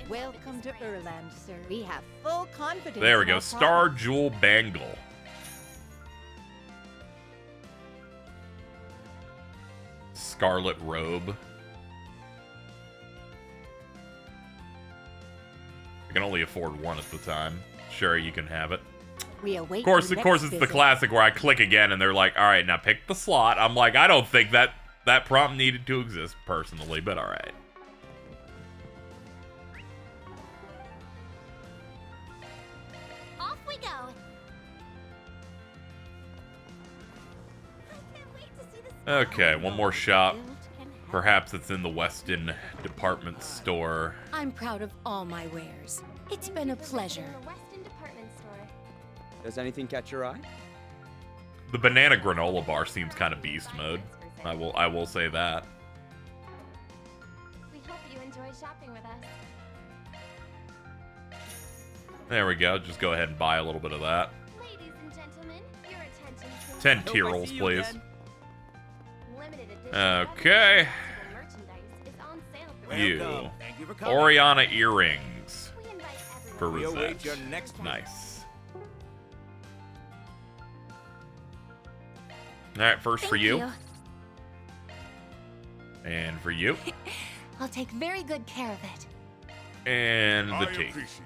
Speaker 14: Welcome to Erland, sir. We have full confidence.
Speaker 1: There we
Speaker 14: in
Speaker 1: go.
Speaker 14: our
Speaker 1: Star
Speaker 14: product.
Speaker 1: Jewel Bangle. Scarlet Robe. I can only afford one at the time. Sure, you can have it.
Speaker 14: We await
Speaker 1: Of course,
Speaker 14: your
Speaker 1: it's
Speaker 14: next
Speaker 1: the
Speaker 14: visit.
Speaker 1: classic where I click again and they're like, all right, now pick the slot. I'm like, I don't think that prompt needed to exist personally, but all right.
Speaker 12: Off we go. I can't wait to see this.
Speaker 1: Okay, one more shop. Perhaps it's in the Weston department store.
Speaker 10: I'm proud of all my wares. It's been a pleasure.
Speaker 12: The Weston department store.
Speaker 2: Does anything catch your eye?
Speaker 1: The banana granola bar seems kind of beast mode. I will say that.
Speaker 12: We hope you enjoy shopping with us.
Speaker 1: There we go. Just go ahead and buy a little bit of that.
Speaker 12: Ladies and gentlemen, your attention please.
Speaker 1: 10 tier rolls, please.
Speaker 12: Limited edition
Speaker 1: Okay.
Speaker 12: merchandise is on sale.
Speaker 1: You.
Speaker 3: Thank you for coming.
Speaker 1: Oriana earrings.
Speaker 12: We invite
Speaker 1: For
Speaker 3: We await
Speaker 1: Rosette.
Speaker 3: your next
Speaker 1: Nice. Alright, first for you. And for you.
Speaker 10: I'll take very good care of it.
Speaker 1: And the
Speaker 6: I
Speaker 1: tea.
Speaker 6: appreciate it.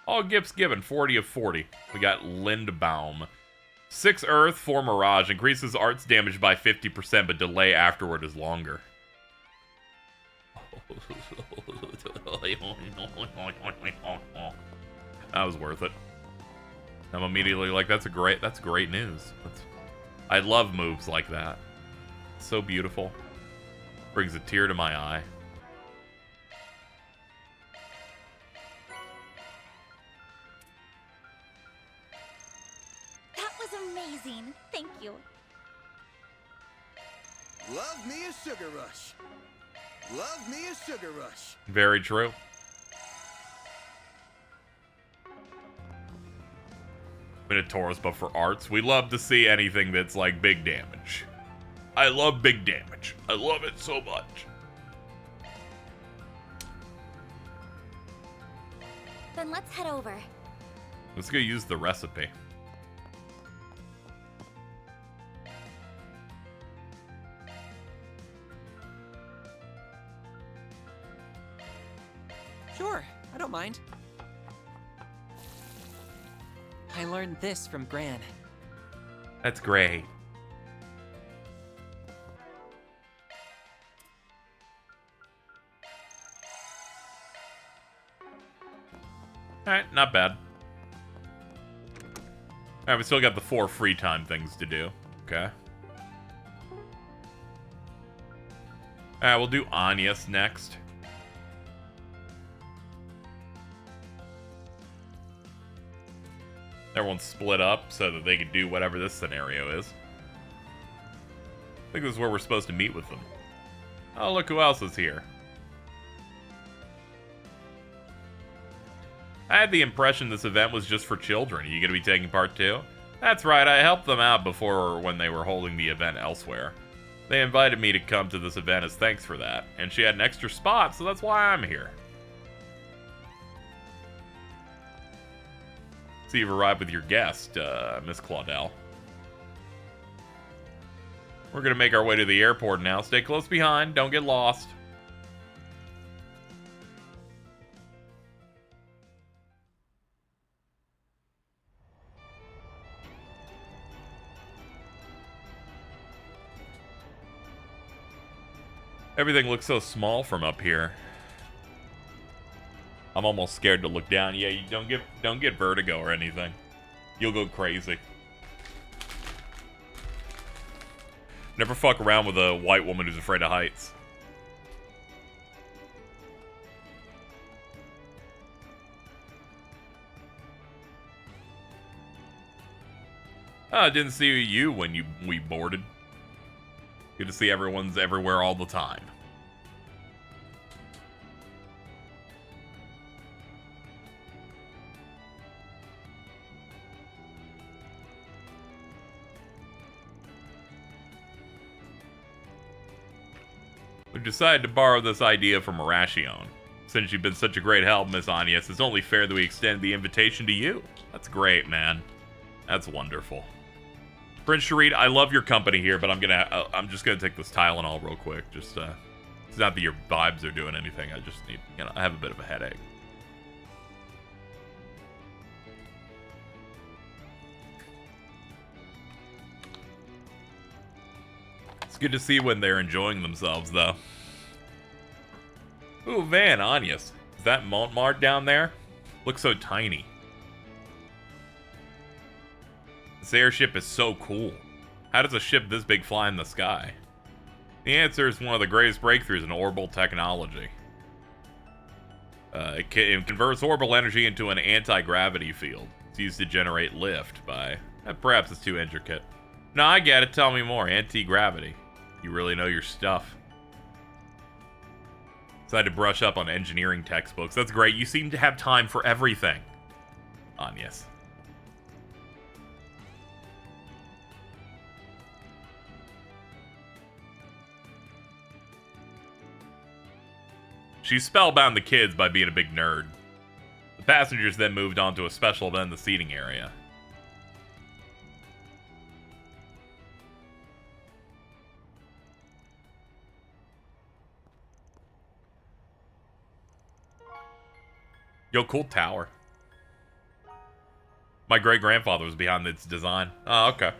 Speaker 1: All gifts given, 40 of 40. We got Lindbaum. 6 Earth, 4 Mirage. Increases arts damage by 50%, but delay afterward is longer. That was worth it. I'm immediately like, that's great news. I love moves like that. It's so beautiful. Brings a tear to my eye.
Speaker 12: That was amazing. Thank you.
Speaker 7: Love me a sugar rush. Love me a sugar rush.
Speaker 1: Very true. Minotaurus, but for arts. We love to see anything that's like big damage. I love big damage. I love it so much.
Speaker 13: Then let's head over.
Speaker 1: Let's go use the recipe.
Speaker 15: Sure, I don't mind. I learned this from Gran.
Speaker 1: That's great. Alright, not bad. Alright, we still got the 4 free time things to do. Okay. Alright, we'll do Agnes next. Everyone's split up so that they can do whatever this scenario is. I think this is where we're supposed to meet with them. Oh, look who else is here. I had the impression this event was just for children. Are you going to be taking part too? That's right, I helped them out before when they were holding the event elsewhere. They invited me to come to this event as thanks for that, and she had an extra spot, so that's why I'm here. So you've arrived with your guest, Miss Claudel. We're going to make our way to the airport now. Stay close behind, don't get lost. Everything looks so small from up here. I'm almost scared to look down. Yeah, you don't get vertigo or anything. You'll go crazy. Never fuck around with a white woman who's afraid of heights. I didn't see you when we boarded. Good to see everyone's everywhere all the time. We've decided to borrow this idea from Arashion. Since you've been such a great help, Miss Agnes, it's only fair that we extend the invitation to you. That's great, man. That's wonderful. Prince Sharid, I love your company here, but I'm just gonna take this Tylenol real quick. Just it's not that your vibes are doing anything. I just need, I have a bit of a headache. It's good to see when they're enjoying themselves, though. Ooh, Van, Agnes. Is that Montmartre down there? Looks so tiny. This airship is so cool. How does a ship this big fly in the sky? The answer is one of the greatest breakthroughs in orbital technology. It converts orbital energy into an anti-gravity field. It's used to generate lift by... perhaps it's too intricate. No, I get it. Tell me more. Anti-gravity. You really know your stuff. Decided to brush up on engineering textbooks. That's great. You seem to have time for everything. Agnes. She spellbound the kids by being a big nerd. The passengers then moved on to a special event in the seating area. Yo, cool tower. My great-grandfather was behind its design. Oh, okay.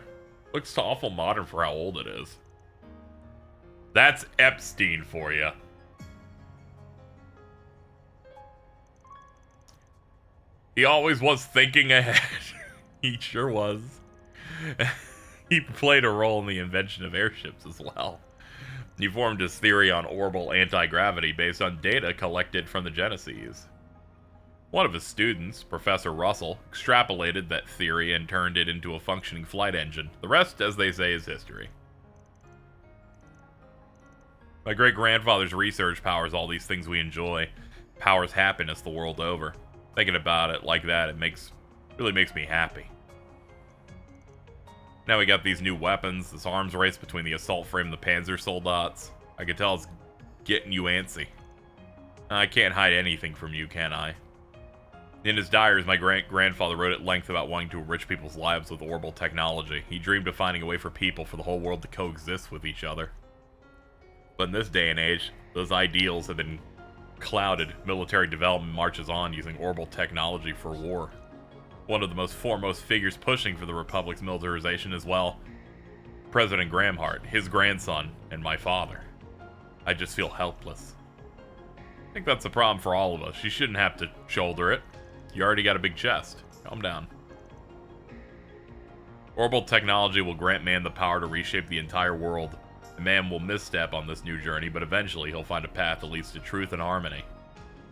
Speaker 1: Looks awful modern for how old it is. That's Epstein for you. He always was thinking ahead. He sure was. He played a role in the invention of airships as well. He formed his theory on orbital anti-gravity based on data collected from the Genesis. One of his students, Professor Russell, extrapolated that theory and turned it into a functioning flight engine. The rest, as they say, is history. My great-grandfather's research powers all these things we enjoy. Powers happiness the world over. Thinking about it like that, really makes me happy. Now we got these new weapons, this arms race between the assault frame and the Panzer Soldats. I can tell it's getting you antsy. I can't hide anything from you, can I? In his diaries, my grandfather wrote at length about wanting to enrich people's lives with orbital technology. He dreamed of finding a way for people, for the whole world to coexist with each other. But in this day and age, those ideals have been clouded. Military development marches on using orbital technology for war. One of the most foremost figures pushing for the Republic's militarization as well. President Gramhart, his grandson, and my father. I just feel helpless. I think that's a problem for all of us. You shouldn't have to shoulder it. You already got a big chest. Calm down. Orbital technology will grant man the power to reshape the entire world. And man will misstep on this new journey, but eventually he'll find a path that leads to truth and harmony.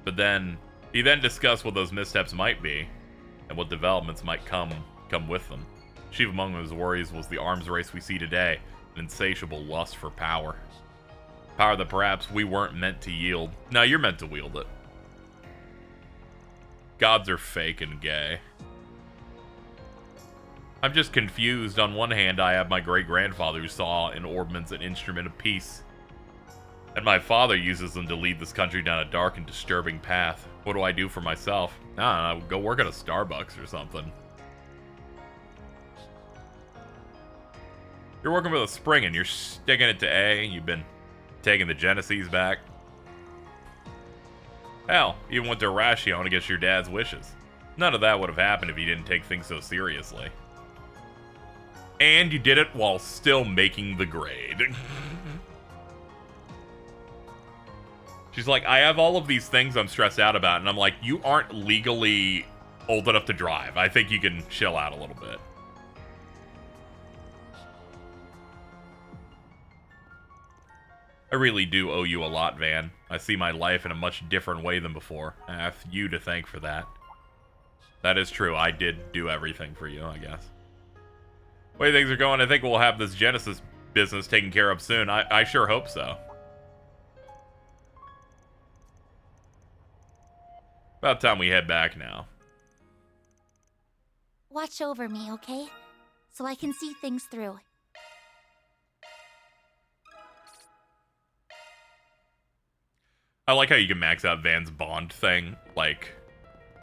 Speaker 1: But then, he then discussed what those missteps might be, and what developments might come with them. Chief among his worries was the arms race we see today, an insatiable lust for power. Power that perhaps we weren't meant to yield. No, you're meant to wield it. Gods are fake and gay. I'm just confused. On one hand, I have my great-grandfather who saw in ordnance an instrument of peace. And my father uses them to lead this country down a dark and disturbing path. What do I do for myself? I don't know, go work at a Starbucks or something. You're working with a spring and you're sticking it to A. You've been taking the Genesees back. Hell, even went to Ratio to get your dad's wishes. None of that would have happened if you didn't take things so seriously. And you did it while still making the grade. She's like, I have all of these things I'm stressed out about, and I'm like, you aren't legally old enough to drive. I think you can chill out a little bit. I really do owe you a lot, Van. I see my life in a much different way than before. I have you to thank for that. That is true. I did do everything for you, I guess. The way things are going, I think we'll have this Genesis business taken care of soon. I sure hope so. About time we head back now.
Speaker 12: Watch over me, okay? So I can see things through.
Speaker 1: I like how you can max out Van's Bond thing, like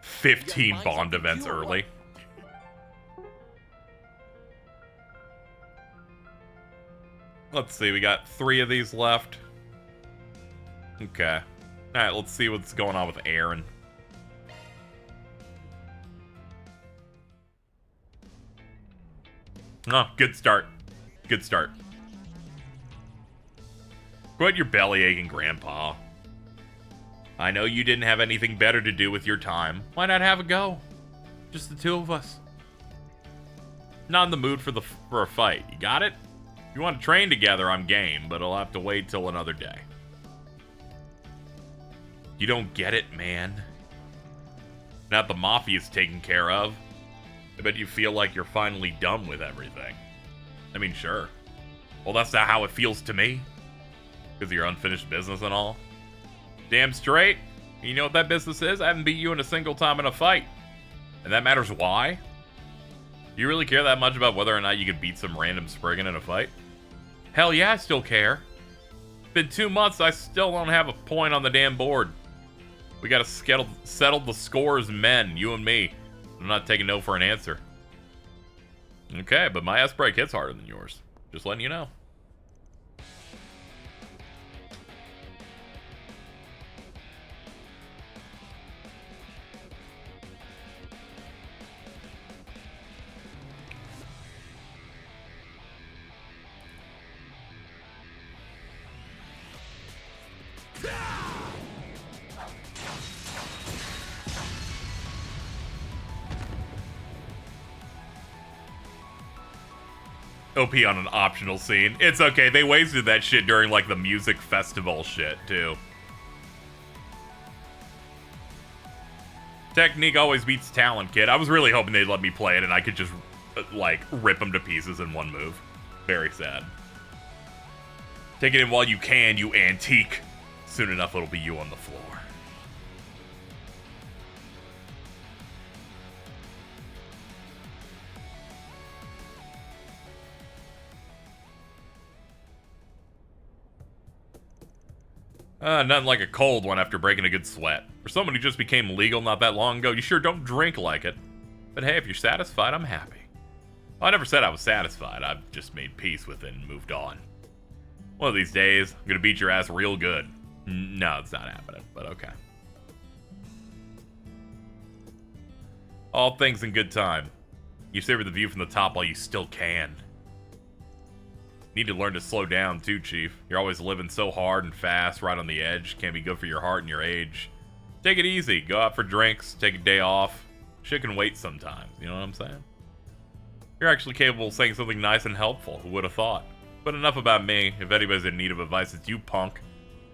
Speaker 1: 15 Bond events early. Let's see, we got 3 of these left. Okay. Alright, let's see what's going on with Aaron. Oh, good start. Good start. Quit your belly aching, Grandpa. I know you didn't have anything better to do with your time. Why not have a go? Just the 2 of us. Not in the mood for a fight. You got it? If you want to train together, I'm game, but I'll have to wait till another day. You don't get it, man. Now that the Mafia's taken care of, I bet you feel like you're finally done with everything. I mean, sure. Well, that's not how it feels to me. Because of your unfinished business and all. Damn straight. You know what that business is? I haven't beat you in a single time in a fight. And that matters why? Do you really care that much about whether or not you could beat some random Spriggan in a fight? Hell yeah, I still care. It's been 2 months, I still don't have a point on the damn board. We gotta settle the score as men, you and me. I'm not taking no for an answer. Okay, but my S-Break hits harder than yours. Just letting you know. OP on an optional scene. It's okay, they wasted that shit during, like, the music festival shit, too. Technique always beats talent, kid. I was really hoping they'd let me play it and I could just, like, rip them to pieces in one move. Very sad. Take it in while you can, you antique. Soon enough, it'll be you on the floor. Nothing like a cold one after breaking a good sweat. For someone who just became legal not that long ago, you sure don't drink like it. But hey, if you're satisfied, I'm happy. Well, I never said I was satisfied. I've just made peace with it and moved on. One of these days, I'm gonna beat your ass real good. No, it's not happening, but okay. All things in good time. You savor the view from the top while you still can. Need to learn to slow down too, Chief. You're always living so hard and fast, right on the edge. Can't be good for your heart and your age. Take it easy. Go out for drinks. Take a day off. Shit can wait sometimes. You know what I'm saying? You're actually capable of saying something nice and helpful. Who would have thought? But enough about me. If anybody's in need of advice, it's you, punk.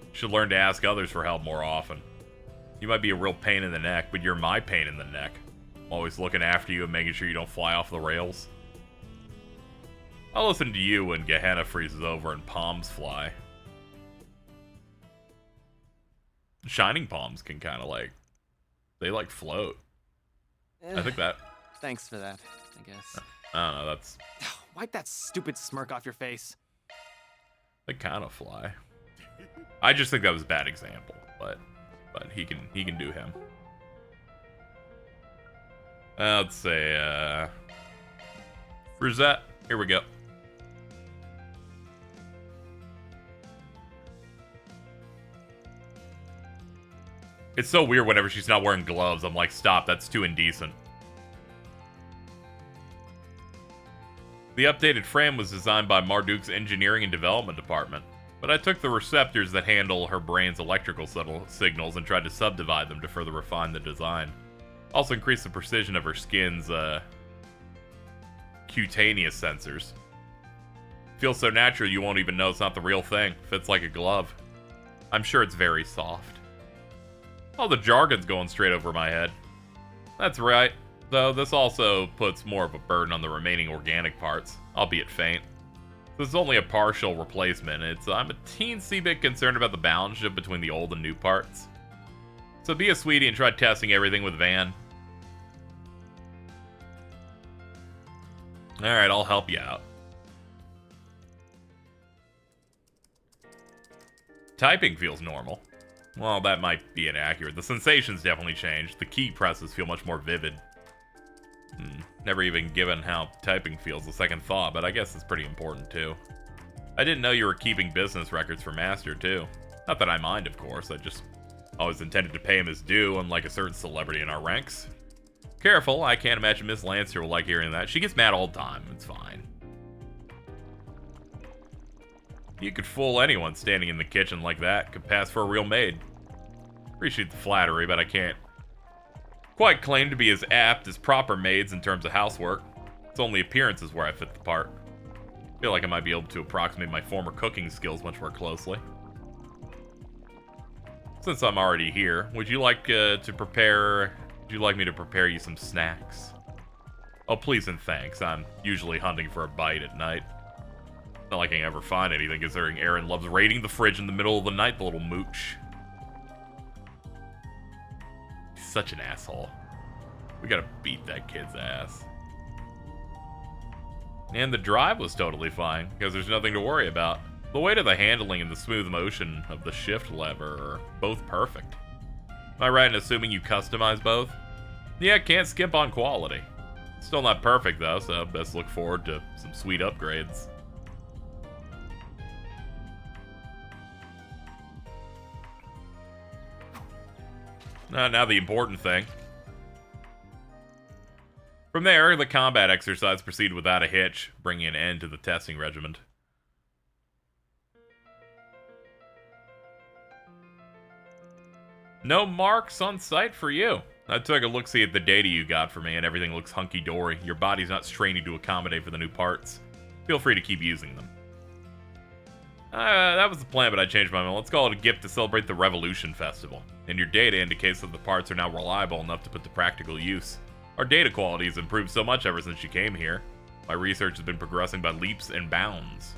Speaker 1: You should learn to ask others for help more often. You might be a real pain in the neck, but you're my pain in the neck. I'm always looking after you and making sure you don't fly off the rails. I'll listen to you when Gehenna freezes over and palms fly. Shining palms can kind of like... They like float. I think that...
Speaker 15: Thanks for that, I guess.
Speaker 1: I don't know, that's...
Speaker 15: Wipe that stupid smirk off your face.
Speaker 1: They kind of fly. I just think that was a bad example, but he can do him. Let's say, Rosette, here we go. It's so weird whenever she's not wearing gloves. I'm like, stop, that's too indecent. The updated frame was designed by Marduk's Engineering and Development Department, but I took the receptors that handle her brain's electrical signals and tried to subdivide them to further refine the design. Also increased the precision of her skin's, cutaneous sensors. Feels so natural you won't even know it's not the real thing. Fits like a glove. I'm sure it's very soft. All the jargon's going straight over my head. That's right, though this also puts more of a burden on the remaining organic parts, albeit faint. This is only a partial replacement. I'm a teensy bit concerned about the balance shift between the old and new parts. So be a sweetie and try testing everything with Van. Alright, I'll help you out. Typing feels normal. Well, that might be inaccurate. The sensations definitely changed. The key presses feel much more vivid. Never even given how typing feels a second thought, but I guess it's pretty important too. I didn't know you were keeping business records for Master too. Not that I mind, of course. I just always intended to pay him his due, unlike a certain celebrity in our ranks. Careful, I can't imagine Miss Lancer will like hearing that. She gets mad all the time. It's fine. You could fool anyone standing in the kitchen like that. Could pass for a real maid. Appreciate the flattery, but I can't quite claim to be as apt as proper maids in terms of housework. It's only appearances where I fit the part. Feel like I might be able to approximate my former cooking skills much more closely. Since I'm already here, would you like me to prepare you some snacks? Oh, please and thanks. I'm usually hunting for a bite at night. Not like I can ever find anything, considering Aaron loves raiding the fridge in the middle of the night, the little mooch. He's such an asshole. We gotta beat that kid's ass. And the drive was totally fine, because there's nothing to worry about. The weight of the handling and the smooth motion of the shift lever are both perfect. Am I right in assuming you customize both? Yeah, can't skimp on quality. Still not perfect though, so best look forward to some sweet upgrades. Now the important thing. From there, the combat exercise proceeded without a hitch, bringing an end to the testing regiment. No marks on sight for you. I took a look-see at the data you got for me, and everything looks hunky-dory. Your body's not straining to accommodate for the new parts. Feel free to keep using them. That was the plan, but I changed my mind. Let's call it a gift to celebrate the Revolution Festival. And your data indicates that the parts are now reliable enough to put to practical use. Our data quality has improved so much ever since you came here. My research has been progressing by leaps and bounds.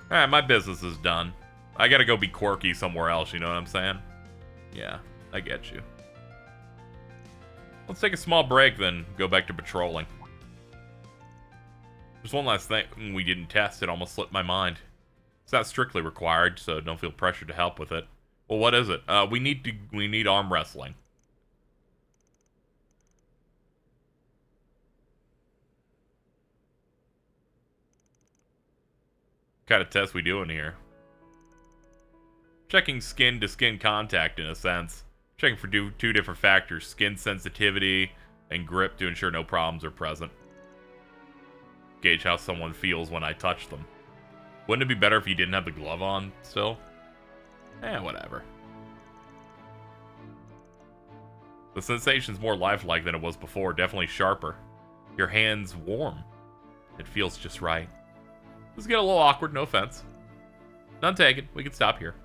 Speaker 1: Alright, my business is done. I gotta go be quirky somewhere else, you know what I'm saying? Yeah, I get you. Let's take a small break, then go back to patrolling. There's one last thing we didn't test. It almost slipped my mind. It's not strictly required, so don't feel pressured to help with it. Well, what is it? We need arm wrestling. What kind of test we doing here? Checking skin-to-skin contact, in a sense. Checking for two different factors, skin sensitivity and grip, to ensure no problems are present. Gauge how someone feels when I touch them. Wouldn't it be better if you didn't have the glove on still? Whatever. The sensation's more lifelike than it was before, definitely sharper. Your hand's warm. It feels just right. This is getting a little awkward, no offense. None taken, we can stop here.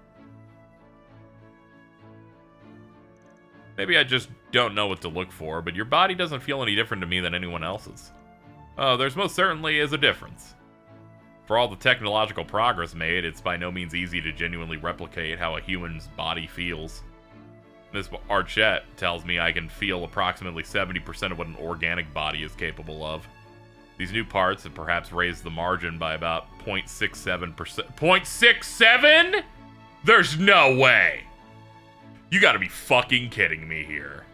Speaker 1: Maybe I just don't know what to look for, but your body doesn't feel any different to me than anyone else's. Oh, there's most certainly is a difference. For all the technological progress made, it's by no means easy to genuinely replicate how a human's body feels. Miss Archette tells me I can feel approximately 70% of what an organic body is capable of. These new parts have perhaps raised the margin by about 0.67%. 0.67? There's no way! You gotta be fucking kidding me here.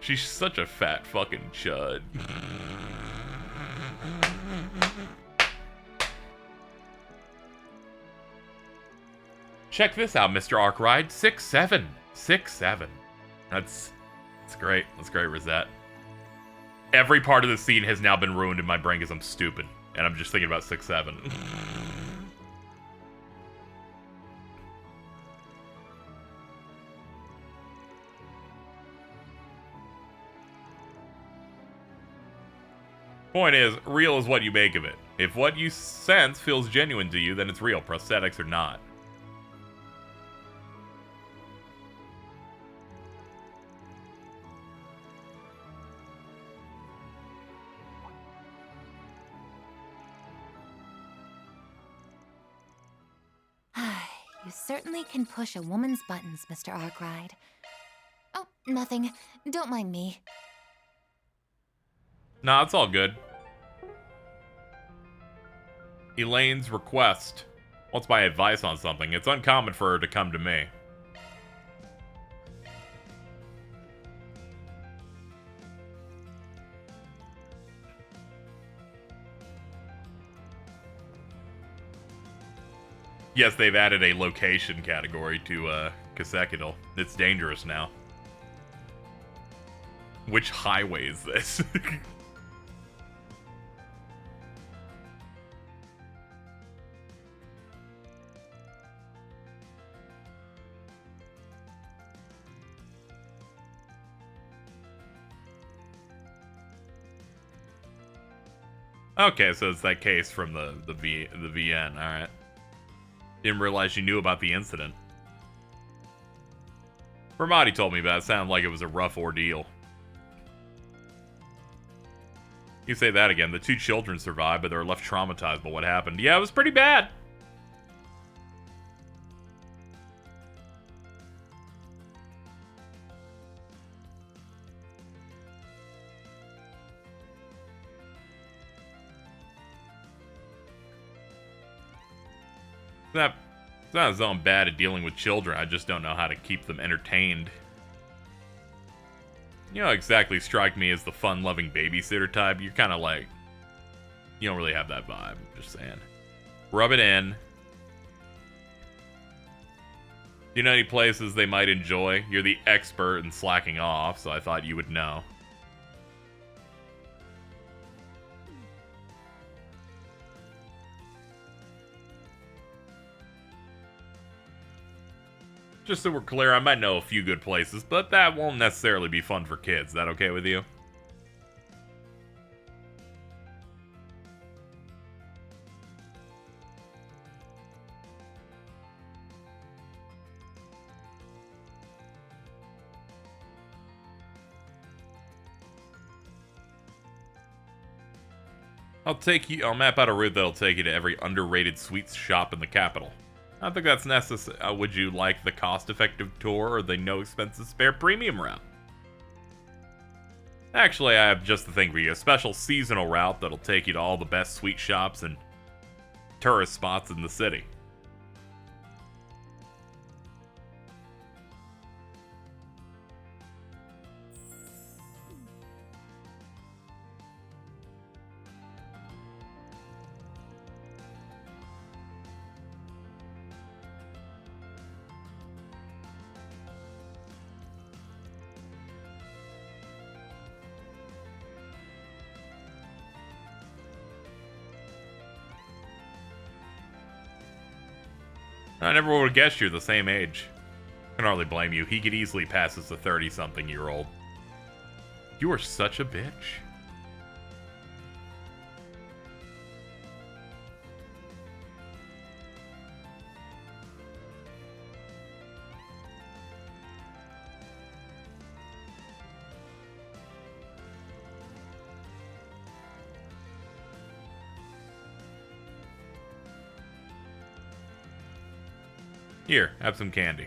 Speaker 1: She's such a fat fucking chud. Check this out, Mr. Arkwright. 6'7". 6'7". That's great. That's great, Rosette. Every part of the scene has now been ruined in my brain because I'm stupid. And I'm just thinking about 6'7". Point is, real is what you make of it. If what you sense feels genuine to you, then it's real, prosthetics or not.
Speaker 4: You certainly can push a woman's buttons, Mr. Arkwright. Oh, nothing. Don't mind me.
Speaker 1: Nah, it's all good. Elaine's request wants my advice on something. It's uncommon for her to come to me. Yes, they've added a location category to Consecutive. It's dangerous now. Which highway is this? Okay, so it's that case from the VN. All right. Didn't realize you knew about the incident. Ramadi told me about it. Sounded like it was a rough ordeal. You say that again. The two children survived, but they were left traumatized by what happened. Yeah, it was pretty bad. It's not as though I'm bad at dealing with children. I just don't know how to keep them entertained. You don't exactly strike me as the fun-loving babysitter type. You're kind of like... You don't really have that vibe. Just saying. Rub it in. Do you know any places they might enjoy? You're the expert in slacking off, so I thought you would know. Just so we're clear, I might know a few good places, but that won't necessarily be fun for kids. Is that okay with you? I'll map out a route that'll take you to every underrated sweets shop in the capital. I don't think that's necessary. Would you like the cost-effective tour or the no-expenses-spare premium route? Actually, I have just the thing for you. A special seasonal route that'll take you to all the best sweet shops and tourist spots in the city. I never would have guessed you're the same age. I can hardly blame you. He could easily pass as a 30-something-year-old. You are such a bitch. Here, have some candy.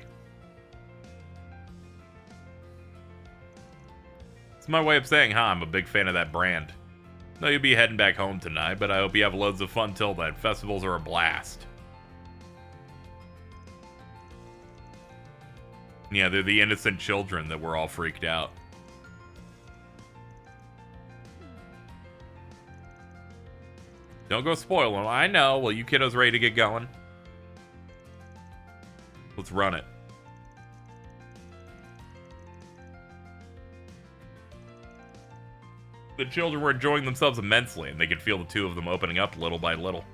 Speaker 1: It's my way of saying hi. I'm a big fan of that brand. No, you'll be heading back home tonight, but I hope you have loads of fun till then. Festivals are a blast. Yeah, they're the innocent children that were all freaked out. Don't go spoil them. I know. Well, you kiddos ready to get going? Let's run it. The children were enjoying themselves immensely, and they could feel the two of them opening up little by little.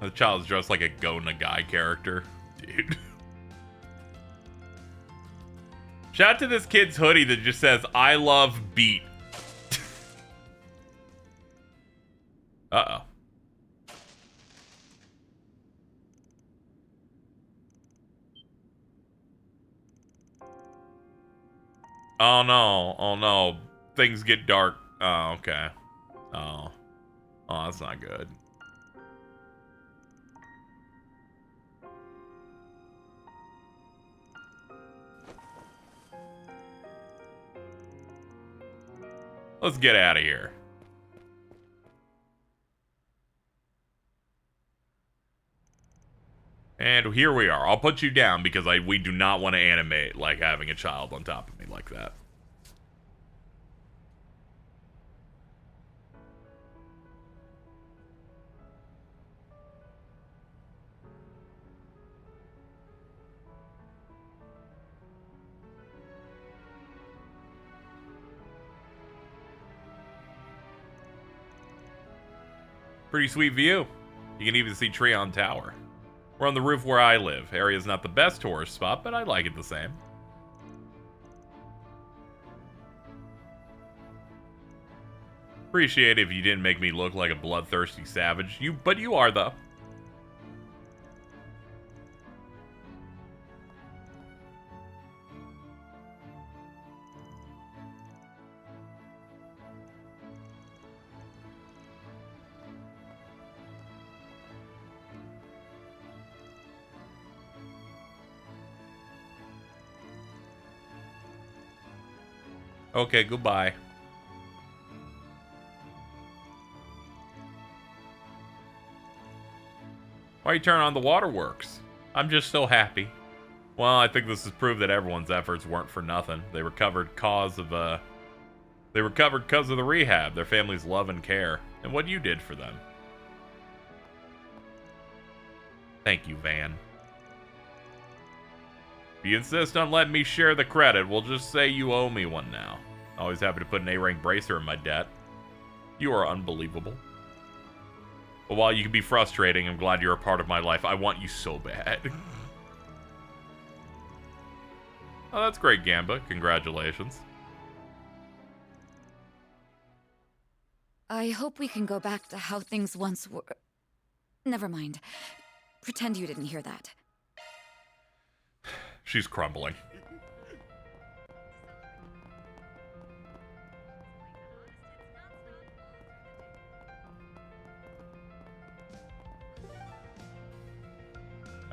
Speaker 1: The child's dressed like a Go Nagai character. Dude. Shout out to this kid's hoodie that just says, I love beat. Uh-oh. Oh no, oh no. Things get dark. Oh, okay. Oh. Oh, that's not good. Let's get out of here. And here we are. I'll put you down because we do not want to animate like having a child on top of me like that. Pretty sweet view. You can even see Treon Tower. We're on the roof where I live. Area's not the best tourist spot, but I like it the same. Appreciate it if you didn't make me look like a bloodthirsty savage. But you are, though. Okay, goodbye. Why are you turning on the waterworks? I'm just so happy. Well, I think this has proved that everyone's efforts weren't for nothing. They recovered cause of the rehab, their family's love and care, and what you did for them. Thank you, Van. If you insist on letting me share the credit, we'll just say you owe me one now. Always happy to put an A-rank bracer in my debt. You are unbelievable. But while you can be frustrating, I'm glad you're a part of my life. I want you so bad. Oh, that's great, Gamba. Congratulations.
Speaker 16: I hope we can go back to how things once were. Never mind. Pretend you didn't hear that.
Speaker 1: She's crumbling.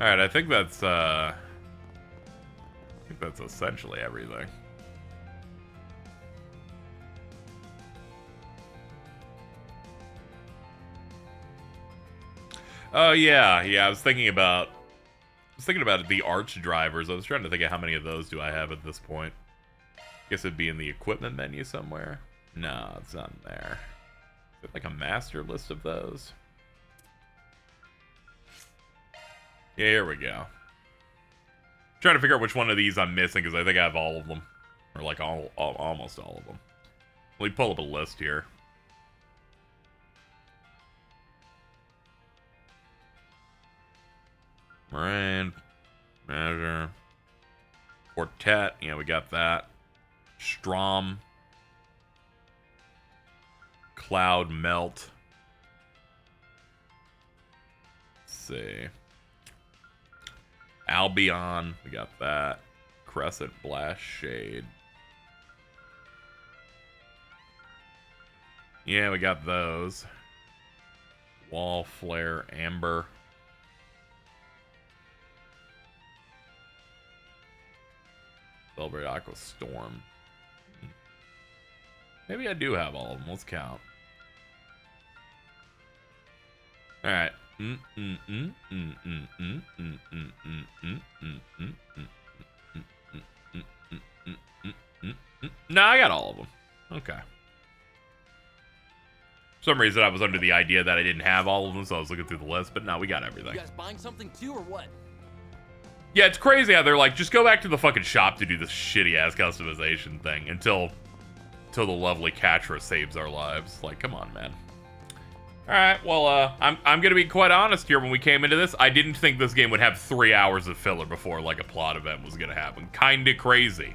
Speaker 1: All right, I think that's essentially everything. Oh yeah, I was thinking about the arch drivers. I was trying to think of how many of those do I have at this point. Guess it'd be in the equipment menu somewhere. No, it's not in there. Is there like a master list of those? Yeah, here we go. Trying to figure out which one of these I'm missing because I think I have all of them, or like almost all of them. Let me pull up a list here. Moran, Measure, Quartet, yeah, we got that. Strom, Cloud Melt. Let's see. Albion, we got that. Crescent, Blast Shade. Yeah, we got those. Wall Flare, Amber. Celebrate Aqua Storm. Maybe I do have all of them. Let's count. All right. No, I got all of them. Okay. For some reason, I was under the idea that I didn't have all of them, so I was looking through the list. But no, we got everything.
Speaker 3: You guys buying something too, or what?
Speaker 1: Yeah, it's crazy how they're like, just go back to the fucking shop to do this shitty-ass customization thing until the lovely Catra saves our lives. Like, come on, man. Alright, well, I'm gonna be quite honest here. When we came into this, I didn't think this game would have 3 hours of filler before, like, a plot event was gonna happen. Kinda crazy.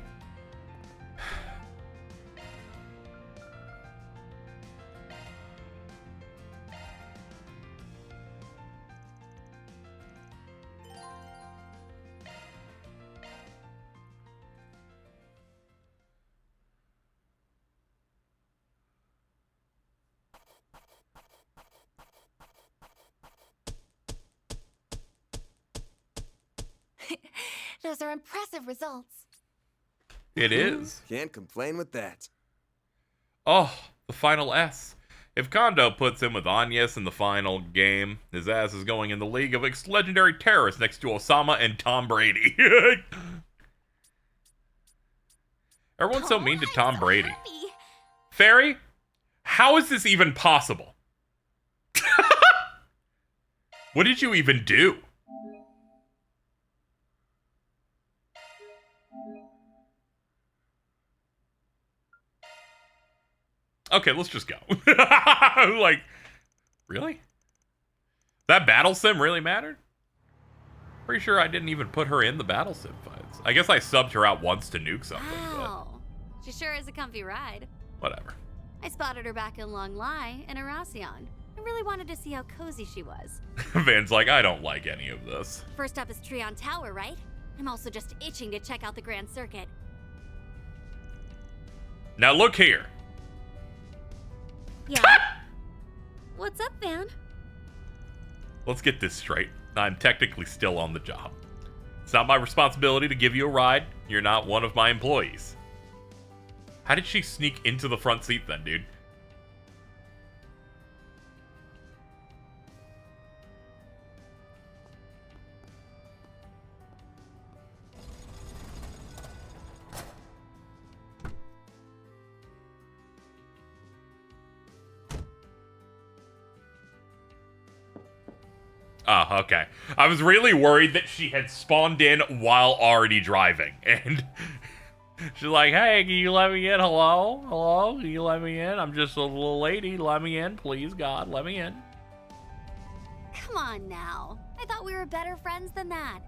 Speaker 4: Those are impressive results.
Speaker 1: It is.
Speaker 7: Can't complain with that.
Speaker 1: Oh, the final S. If Kondo puts in with Agnes in the final game, his ass is going in the league of ex-legendary terrorists next to Osama and Tom Brady. Everyone's so mean to Tom Brady. Fairy, how is this even possible? What did you even do? Okay, let's just go. Like, really? That battle sim really mattered? Pretty sure I didn't even put her in the battle sim fights. I guess I subbed her out once to nuke something,
Speaker 13: Wow. She sure is a comfy ride.
Speaker 1: but whatever.
Speaker 13: I spotted her back in Long Lai in Arasion. I really wanted to see how cozy she was.
Speaker 1: Van's like, I don't like any of this.
Speaker 13: First up is Trion Tower, right? I'm also just itching to check out the Grand Circuit.
Speaker 1: Now look here.
Speaker 13: Yeah? What's up, Van?
Speaker 1: Let's get this straight. I'm technically still on the job. It's not my responsibility to give you a ride. You're not one of my employees. How did she sneak into the front seat then, dude? Oh, okay. I was really worried that she had spawned in while already driving. And she's like, hey, can you let me in? Hello? Hello? Can you let me in? I'm just a little lady. Let me in, please, God. Let me in.
Speaker 13: Come on now. I thought we were better friends than that.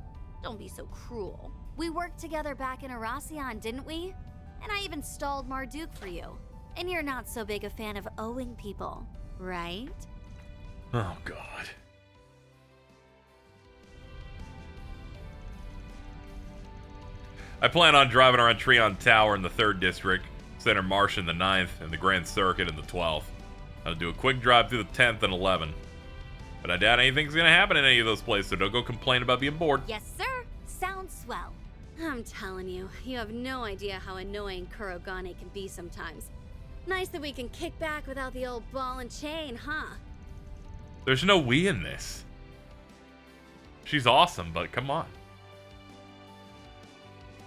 Speaker 13: Don't be so cruel. We worked together back in Arasion, didn't we? And I even stalled Marduk for you. And you're not so big a fan of owing people, right?
Speaker 1: Oh, God. I plan on driving around Treon Tower in the 3rd District, Center Marsh in the 9th, and the Grand Circuit in the 12th. I'll do a quick drive through the 10th and 11th. But I doubt anything's gonna happen in any of those places, so don't go complain about being bored.
Speaker 13: Yes, sir. Sounds swell. I'm telling you, you have no idea how annoying Kurogane can be sometimes. Nice that we can kick back without the old ball and chain, huh?
Speaker 1: There's no we in this. She's awesome, but come on.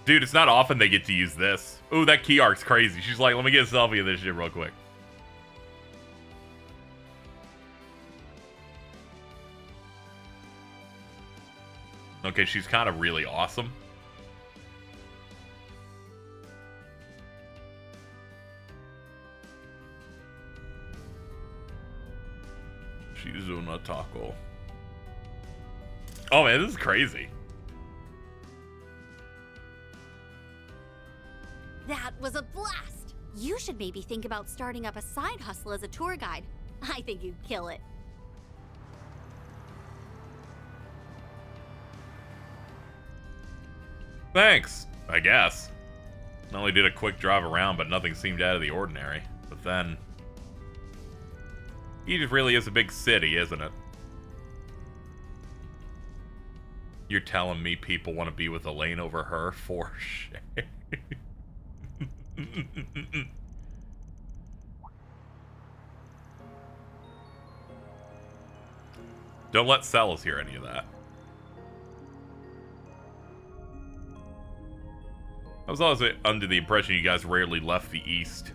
Speaker 1: Dude, it's not often they get to use this. Ooh, that key arc's crazy. She's like, let me get a selfie of this shit real quick. Okay, she's kind of really awesome. Shizuna Taco. Oh man, this is crazy.
Speaker 13: That was a blast! You should maybe think about starting up a side hustle as a tour guide. I think you'd kill it.
Speaker 1: Thanks, I guess. I only did a quick drive around, but nothing seemed out of the ordinary. But then... Egypt really is a big city, isn't it? You're telling me people want to be with Elaine over her? For shame. Don't let Celis hear any of that. I was always under the impression you guys rarely left the East.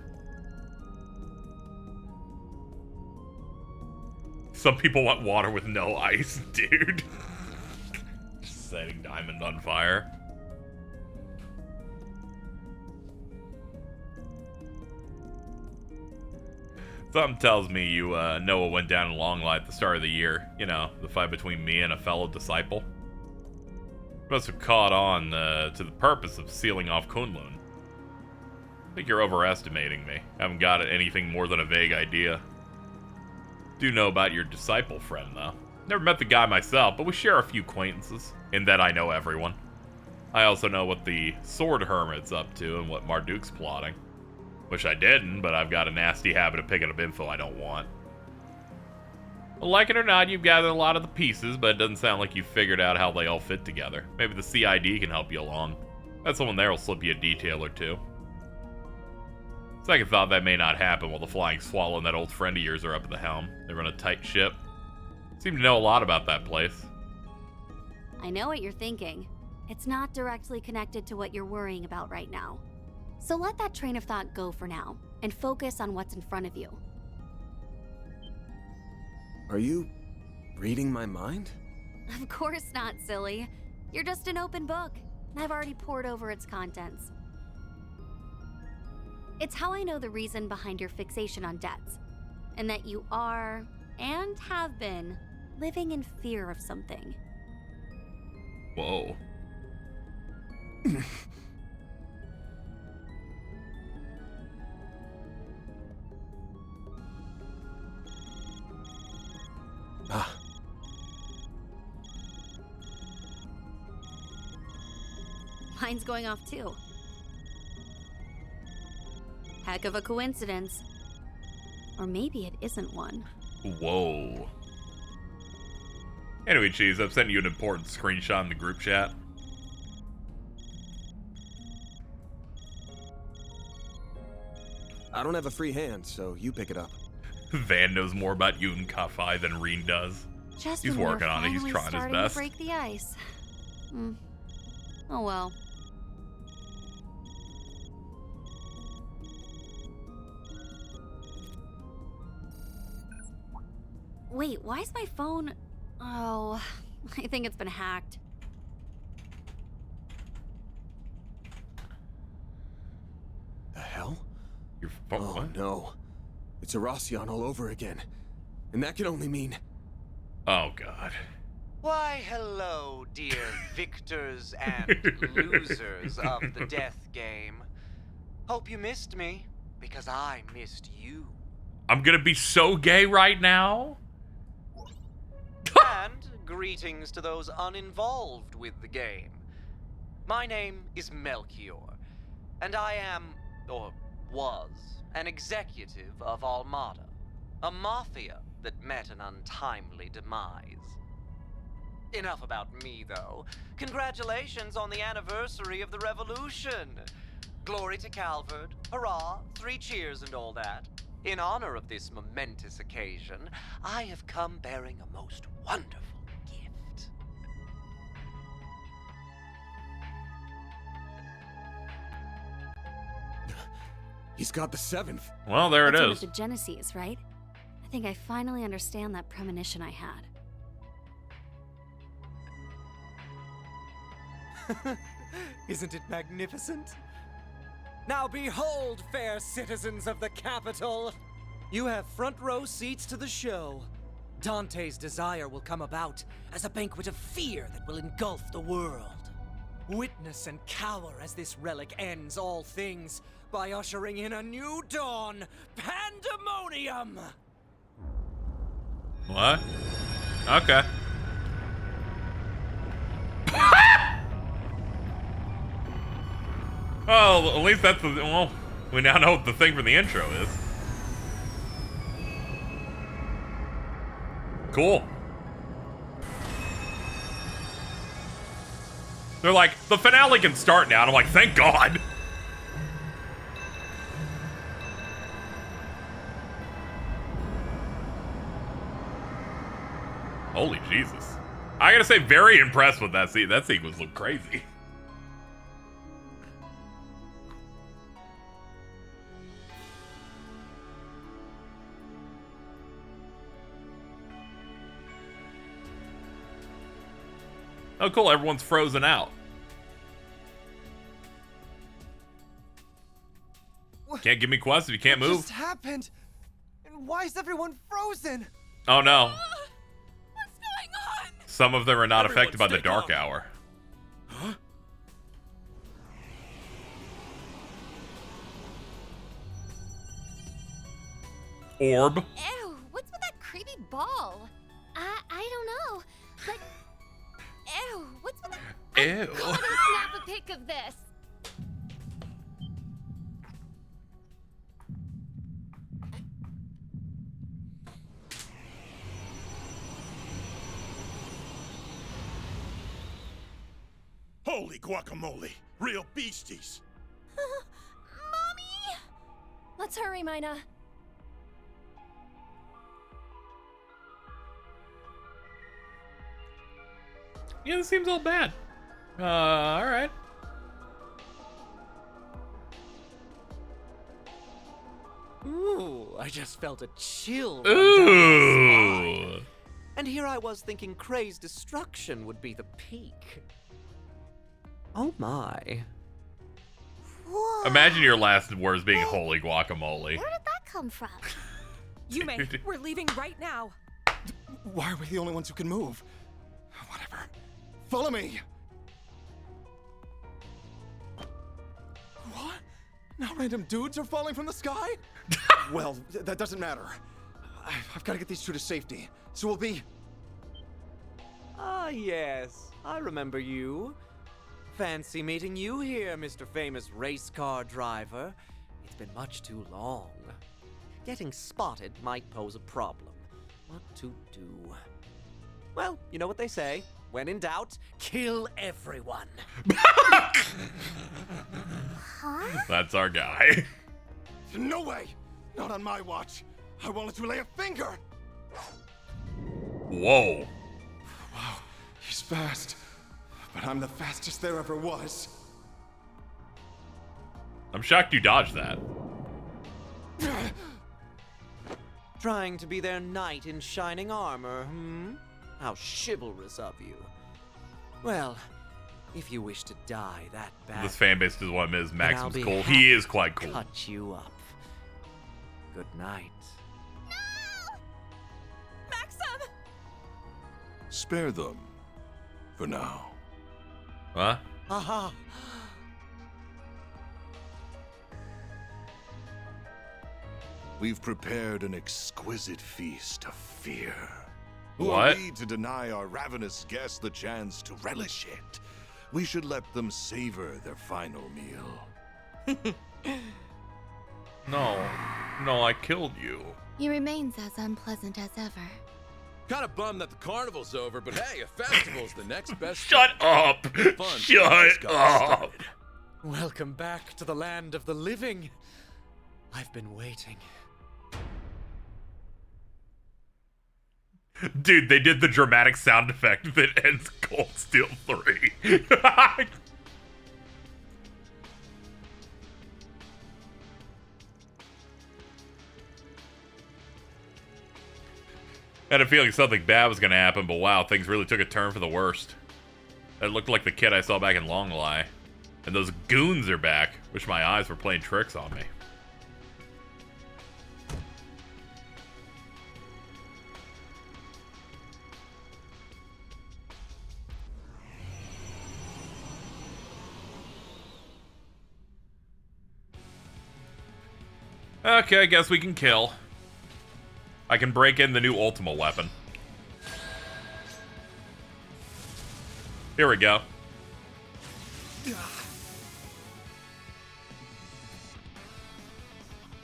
Speaker 1: Some people want water with no ice, dude. Just setting Diamond on fire. Something tells me you know what went down in Longlight at the start of the year. You know, the fight between me and a fellow disciple. Must have caught on to the purpose of sealing off Kunlun. I think you're overestimating me. I haven't got anything more than a vague idea. Do know about your disciple friend, though. Never met the guy myself, but we share a few acquaintances. In that I know everyone. I also know what the Sword Hermit's up to and what Marduk's plotting. Wish I didn't, but I've got a nasty habit of picking up info I don't want. Well, like it or not, you've gathered a lot of the pieces, but it doesn't sound like you've figured out how they all fit together. Maybe the CID can help you along. That's someone there will slip you a detail or two. Second thought, that may not happen while the Flying Swallow and that old friend of yours are up at the helm. They run a tight ship. Seem to know a lot about that place.
Speaker 13: I know what you're thinking. It's not directly connected to what you're worrying about right now. So let that train of thought go for now, and focus on what's in front of you.
Speaker 17: Are you reading my mind?
Speaker 13: Of course not, silly. You're just an open book, and I've already pored over its contents. It's how I know the reason behind your fixation on debts, and that you are, and have been, living in fear of something.
Speaker 1: Whoa.
Speaker 13: Mine's going off too. Heck of a coincidence. Or maybe it isn't one.
Speaker 1: Whoa. Anyway, Cheese, I've sent you an important screenshot in the group chat.
Speaker 17: I don't have a free hand, so you pick it up.
Speaker 1: Van knows more about Yun Kafai than Reen does.
Speaker 13: Just
Speaker 1: He's
Speaker 13: when
Speaker 1: working
Speaker 13: we're
Speaker 1: on it. He's
Speaker 13: finally
Speaker 1: trying his
Speaker 13: starting
Speaker 1: best.
Speaker 13: to break the ice. Oh well. Wait, why is my phone... Oh, I think it's been hacked.
Speaker 17: The hell?
Speaker 1: Your phone?
Speaker 17: Oh
Speaker 1: what?
Speaker 17: no. It's Erosian all over again. And that can only mean...
Speaker 1: Oh god.
Speaker 18: Why, hello, dear victors and losers of the death game. Hope you missed me, because I missed you.
Speaker 1: I'm gonna be so gay right now.
Speaker 18: And greetings to those uninvolved with the game. My name is Melchior, and I am, or was, an executive of Almada, a mafia that met an untimely demise. Enough about me, though. Congratulations on the anniversary of the revolution. Glory to Calvard, hurrah, 3 cheers and all that. In honor of this momentous occasion, I have come bearing a most wonderful gift.
Speaker 17: He's got the 7th.
Speaker 1: Well, there
Speaker 13: That's
Speaker 1: it
Speaker 13: one
Speaker 1: is.
Speaker 13: of the Genesees, right? I think I finally understand that premonition I had.
Speaker 11: Isn't it magnificent? Now behold, fair citizens of the capital! You have front row seats to the show. Dante's desire will come about as a banquet of fear that will engulf the world. Witness and cower as this relic ends all things by ushering in a new dawn, pandemonium!
Speaker 1: What? Okay. Well, at least that's the... Well, we now know what the thing for the intro is. Cool. They're like, the finale can start now, and I'm like, thank God. Holy Jesus. I gotta say, very impressed with that scene. That sequence looked crazy. Oh, cool. Everyone's frozen out. Can't give me quests if you can't
Speaker 11: What
Speaker 1: move.
Speaker 11: just happened? And why is everyone frozen?
Speaker 1: Oh, no.
Speaker 10: What's going on?
Speaker 1: Some of them are not
Speaker 11: Everyone
Speaker 1: affected by the
Speaker 11: stay
Speaker 1: dark
Speaker 11: calm.
Speaker 1: hour.
Speaker 11: Huh?
Speaker 1: Orb.
Speaker 10: Ew, what's with that creepy ball?
Speaker 13: I don't know, but
Speaker 10: Ew, what's with that?
Speaker 1: Ew.
Speaker 10: Gotta snap a pic of this.
Speaker 6: Holy guacamole! Real beasties!
Speaker 10: Mommy!
Speaker 13: let's hurry, Mina.
Speaker 1: Yeah, this seems all bad. Alright.
Speaker 11: Ooh, I just felt a chill run down my
Speaker 1: Ooh.
Speaker 11: spine. And here I was thinking Kray's destruction would be the peak. Oh my.
Speaker 1: Imagine your last words being holy guacamole.
Speaker 12: Where did that come from?
Speaker 14: Yume, we're leaving right now.
Speaker 11: Why are we the only ones who can move? Whatever. Follow me! What? Now random dudes are falling from the sky? Well, that doesn't matter. I've got to get these two to safety, so we'll be... Ah, yes. I remember you. Fancy meeting you here, Mr. Famous Race Car Driver. It's been much too long. Getting spotted might pose a problem. What to do? Well, you know what they say. When in doubt, kill everyone.
Speaker 12: Huh?
Speaker 1: That's our guy.
Speaker 11: No way! Not on my watch. I won't let you lay a finger!
Speaker 1: Whoa.
Speaker 11: Wow, he's fast. But I'm the fastest there ever was.
Speaker 1: I'm shocked you dodged that.
Speaker 11: Trying to be their knight in shining armor, hmm? How chivalrous of you. Well, if you wish to die that bad,
Speaker 1: This fan base does want him is
Speaker 11: then I'll
Speaker 1: Maxim's
Speaker 11: be
Speaker 1: cool.
Speaker 11: happy
Speaker 1: He is
Speaker 11: to
Speaker 1: quite cool.
Speaker 11: Cut you up. Good night.
Speaker 10: Maxim!
Speaker 6: Spare them. For now.
Speaker 1: Huh?
Speaker 11: Aha!
Speaker 6: We've prepared an exquisite feast of fear. Who
Speaker 1: What?
Speaker 6: are we to deny our ravenous guests the chance to relish it? We should let them savor their final meal.
Speaker 1: No, I killed you.
Speaker 10: He remains as unpleasant as ever.
Speaker 17: Kind of bummed that the carnival's over, but hey, a festival's the next best.
Speaker 1: Shut up!
Speaker 17: Fun
Speaker 1: Shut up!
Speaker 11: Welcome back to the land of the living. I've been waiting.
Speaker 1: Dude, they did the dramatic sound effect that ends Cold Steel 3. I had a feeling something bad was going to happen, but wow, things really took a turn for the worst. It looked like the kid I saw back in Long Lie. And those goons are back. Wish my eyes were playing tricks on me. Okay, I guess we can kill. I can break in the new Ultima weapon. Here we go.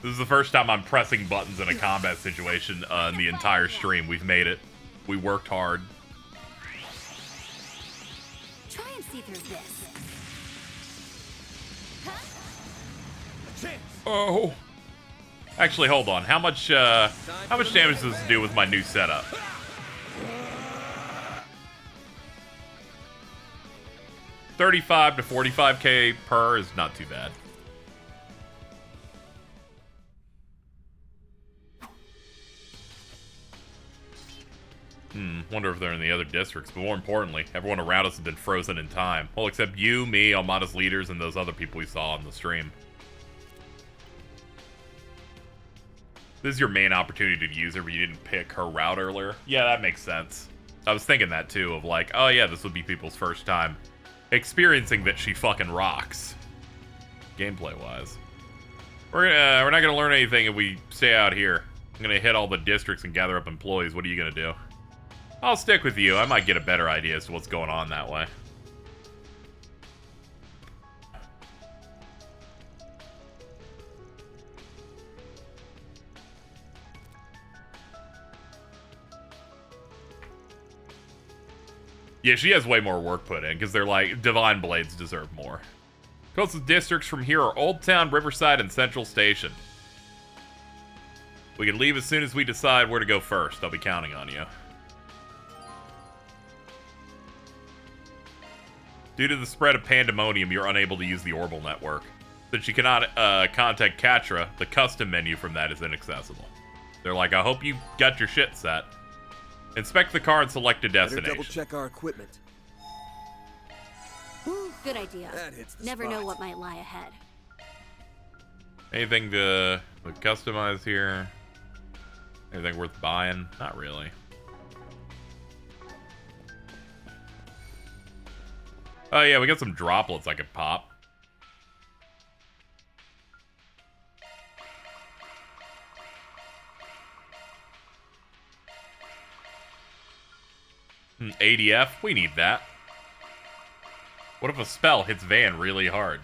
Speaker 1: This is the first time I'm pressing buttons in a combat situation in the entire stream. We've made it. We worked hard.
Speaker 13: Try and see through this.
Speaker 1: Oh. Actually, hold on. How much damage does this do with my new setup? $35 to $45k per is not too bad. Wonder if they're in the other districts, but more importantly, everyone around us has been frozen in time. Well, except you, me, Almada's leaders, and those other people we saw on the stream. This is your main opportunity to use her, but you didn't pick her route earlier. Yeah, that makes sense. I was thinking that too, of like, oh yeah, this would be people's first time experiencing that she fucking rocks. Gameplay-wise. We're not gonna learn anything if we stay out here. I'm gonna hit all the districts and gather up employees. What are you gonna do? I'll stick with you. I might get a better idea as to what's going on that way. Yeah, she has way more work put in, because they're like, Divine Blades deserve more. Closest districts from here are Old Town, Riverside, and Central Station. We can leave as soon as we decide where to go first. I'll be counting on you. Due to the spread of pandemonium, you're unable to use the Orbital network. Since you cannot contact Katra, the custom menu from that is inaccessible. They're like, I hope you got your shit set. Inspect the car and select a destination.
Speaker 17: Better double check our equipment.
Speaker 13: Good idea.
Speaker 17: That hits the
Speaker 13: Never
Speaker 17: spot.
Speaker 13: know what might lie ahead.
Speaker 1: Anything to customize here? Anything worth buying? Not really. Oh yeah, we got some droplets I could pop. ADF, we need that. What if a spell hits Van really hard?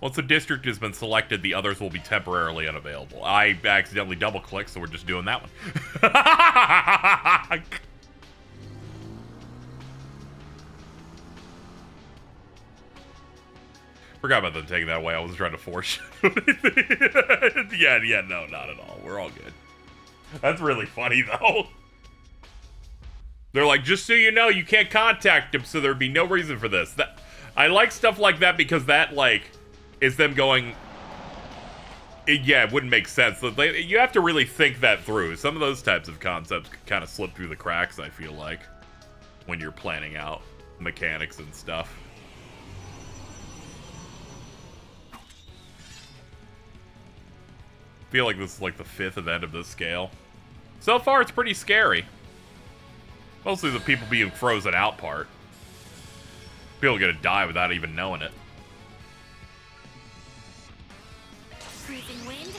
Speaker 1: Once a district has been selected, the others will be temporarily unavailable. I accidentally double-clicked, so we're just doing that one. Forgot about them taking that away. I wasn't trying to force it. Yeah, no, not at all. We're all good. That's really funny, though. They're like, just so you know, you can't contact him, so there'd be no reason for this. I like stuff like that because that, like, is them going... Yeah, it wouldn't make sense. You have to really think that through. Some of those types of concepts kind of slip through the cracks, I feel like, when you're planning out mechanics and stuff. I feel like this is like the 5th event of this scale. So far, it's pretty scary. Mostly the people being frozen out part. People are gonna die without even knowing it.
Speaker 13: cruising wind.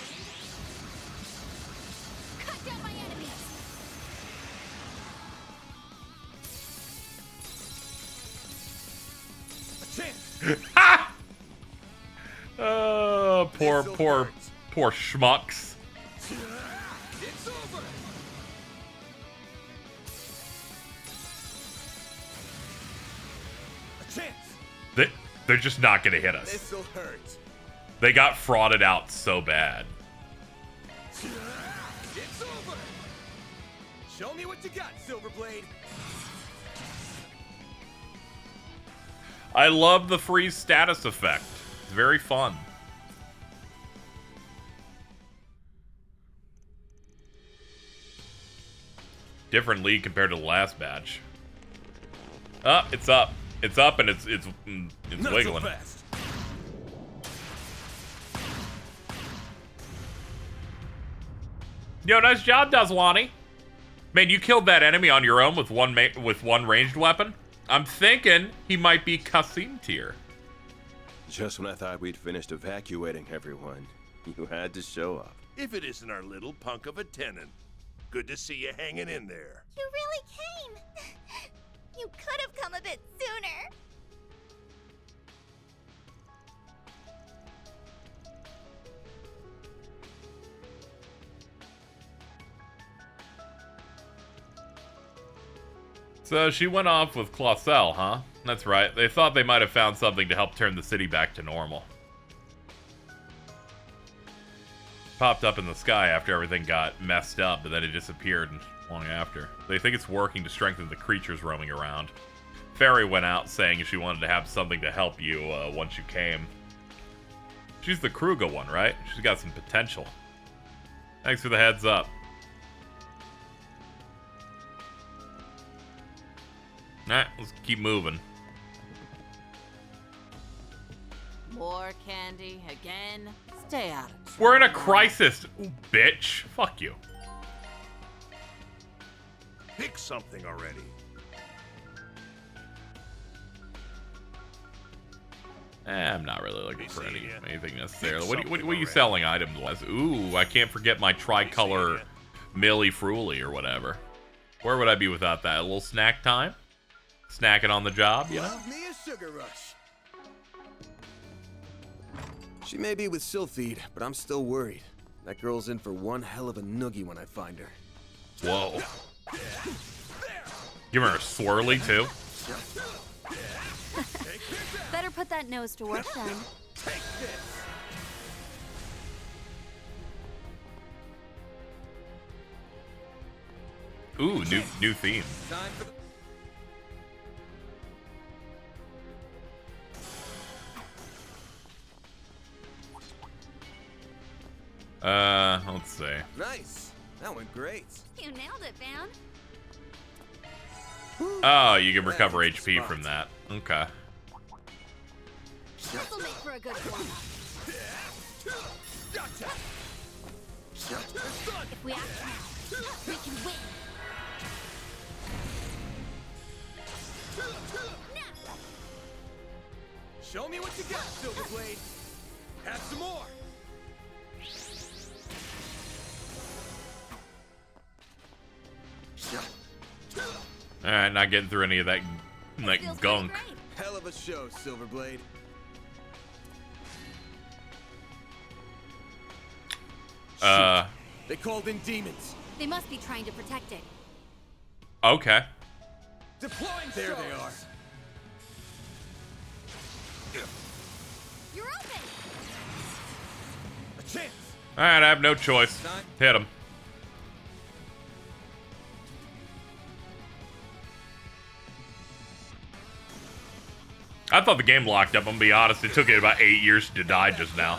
Speaker 13: Cut down my enemies.
Speaker 1: Oh, poor schmucks.
Speaker 3: It's over.
Speaker 6: A chance.
Speaker 1: They're just not gonna hit us.
Speaker 6: This'll hurt.
Speaker 1: They got frauded out so bad.
Speaker 3: It's over. Show me what you got, Silverblade.
Speaker 1: I love the freeze status effect. It's very fun. Different league compared to the last batch. It's up. It's up and it's
Speaker 6: Not
Speaker 1: wiggling.
Speaker 6: so fast.
Speaker 1: Yo, nice job, Dazwani. Man, you killed that enemy on your own with one ranged weapon. I'm thinking he might be Kasim tier.
Speaker 17: Just when I thought we'd finished evacuating everyone, you had to show up.
Speaker 6: If it isn't our little punk of a tenant. Good to see you hanging in there.
Speaker 12: You really came. You could have come a bit sooner.
Speaker 1: So she went off with Clausel, huh? That's right. They thought they might have found something to help turn the city back to normal. Popped up in the sky after everything got messed up, but then it disappeared long after. They think it's working to strengthen the creatures roaming around. Fairy went out saying she wanted to have something to help you once you came. She's the Kruga one, right? She's got some potential. Thanks for the heads up. Alright, let's keep moving.
Speaker 14: More candy again. Stay out of trouble.
Speaker 1: We're in a crisis, bitch. Fuck you.
Speaker 6: Pick something already.
Speaker 1: I'm not really looking for anything necessarily. What are you selling items-wise? Ooh, I can't forget my tricolor Millie Fruly or whatever. Where would I be without that? A little snack time? Snacking on the job, you know?
Speaker 7: Love me a sugar rush.
Speaker 17: She may be with Sylphide, but I'm still worried. That girl's in for one hell of a noogie when I find her.
Speaker 1: Whoa. Give her a swirly, too.
Speaker 13: Better put that nose to work then.
Speaker 1: Ooh, new theme. Let's see.
Speaker 17: Nice. That went great.
Speaker 13: You nailed it, Van.
Speaker 1: Oh, you can recover HP from that. Okay.
Speaker 13: This'll make for a good warm-up. If we act now, we can win.
Speaker 3: Show me what you got, Silverblade. Have some more.
Speaker 1: Alright, not getting through any of that gunk.
Speaker 17: Hell of a show, Silverblade. They called in demons.
Speaker 13: They must be trying to protect it.
Speaker 1: Okay.
Speaker 3: Deploying
Speaker 17: There they are.
Speaker 13: You're open.
Speaker 3: A chance.
Speaker 1: Alright, I have no choice. Hit him. I thought the game locked up, I'm gonna be honest. It took it about 8 years to die just now.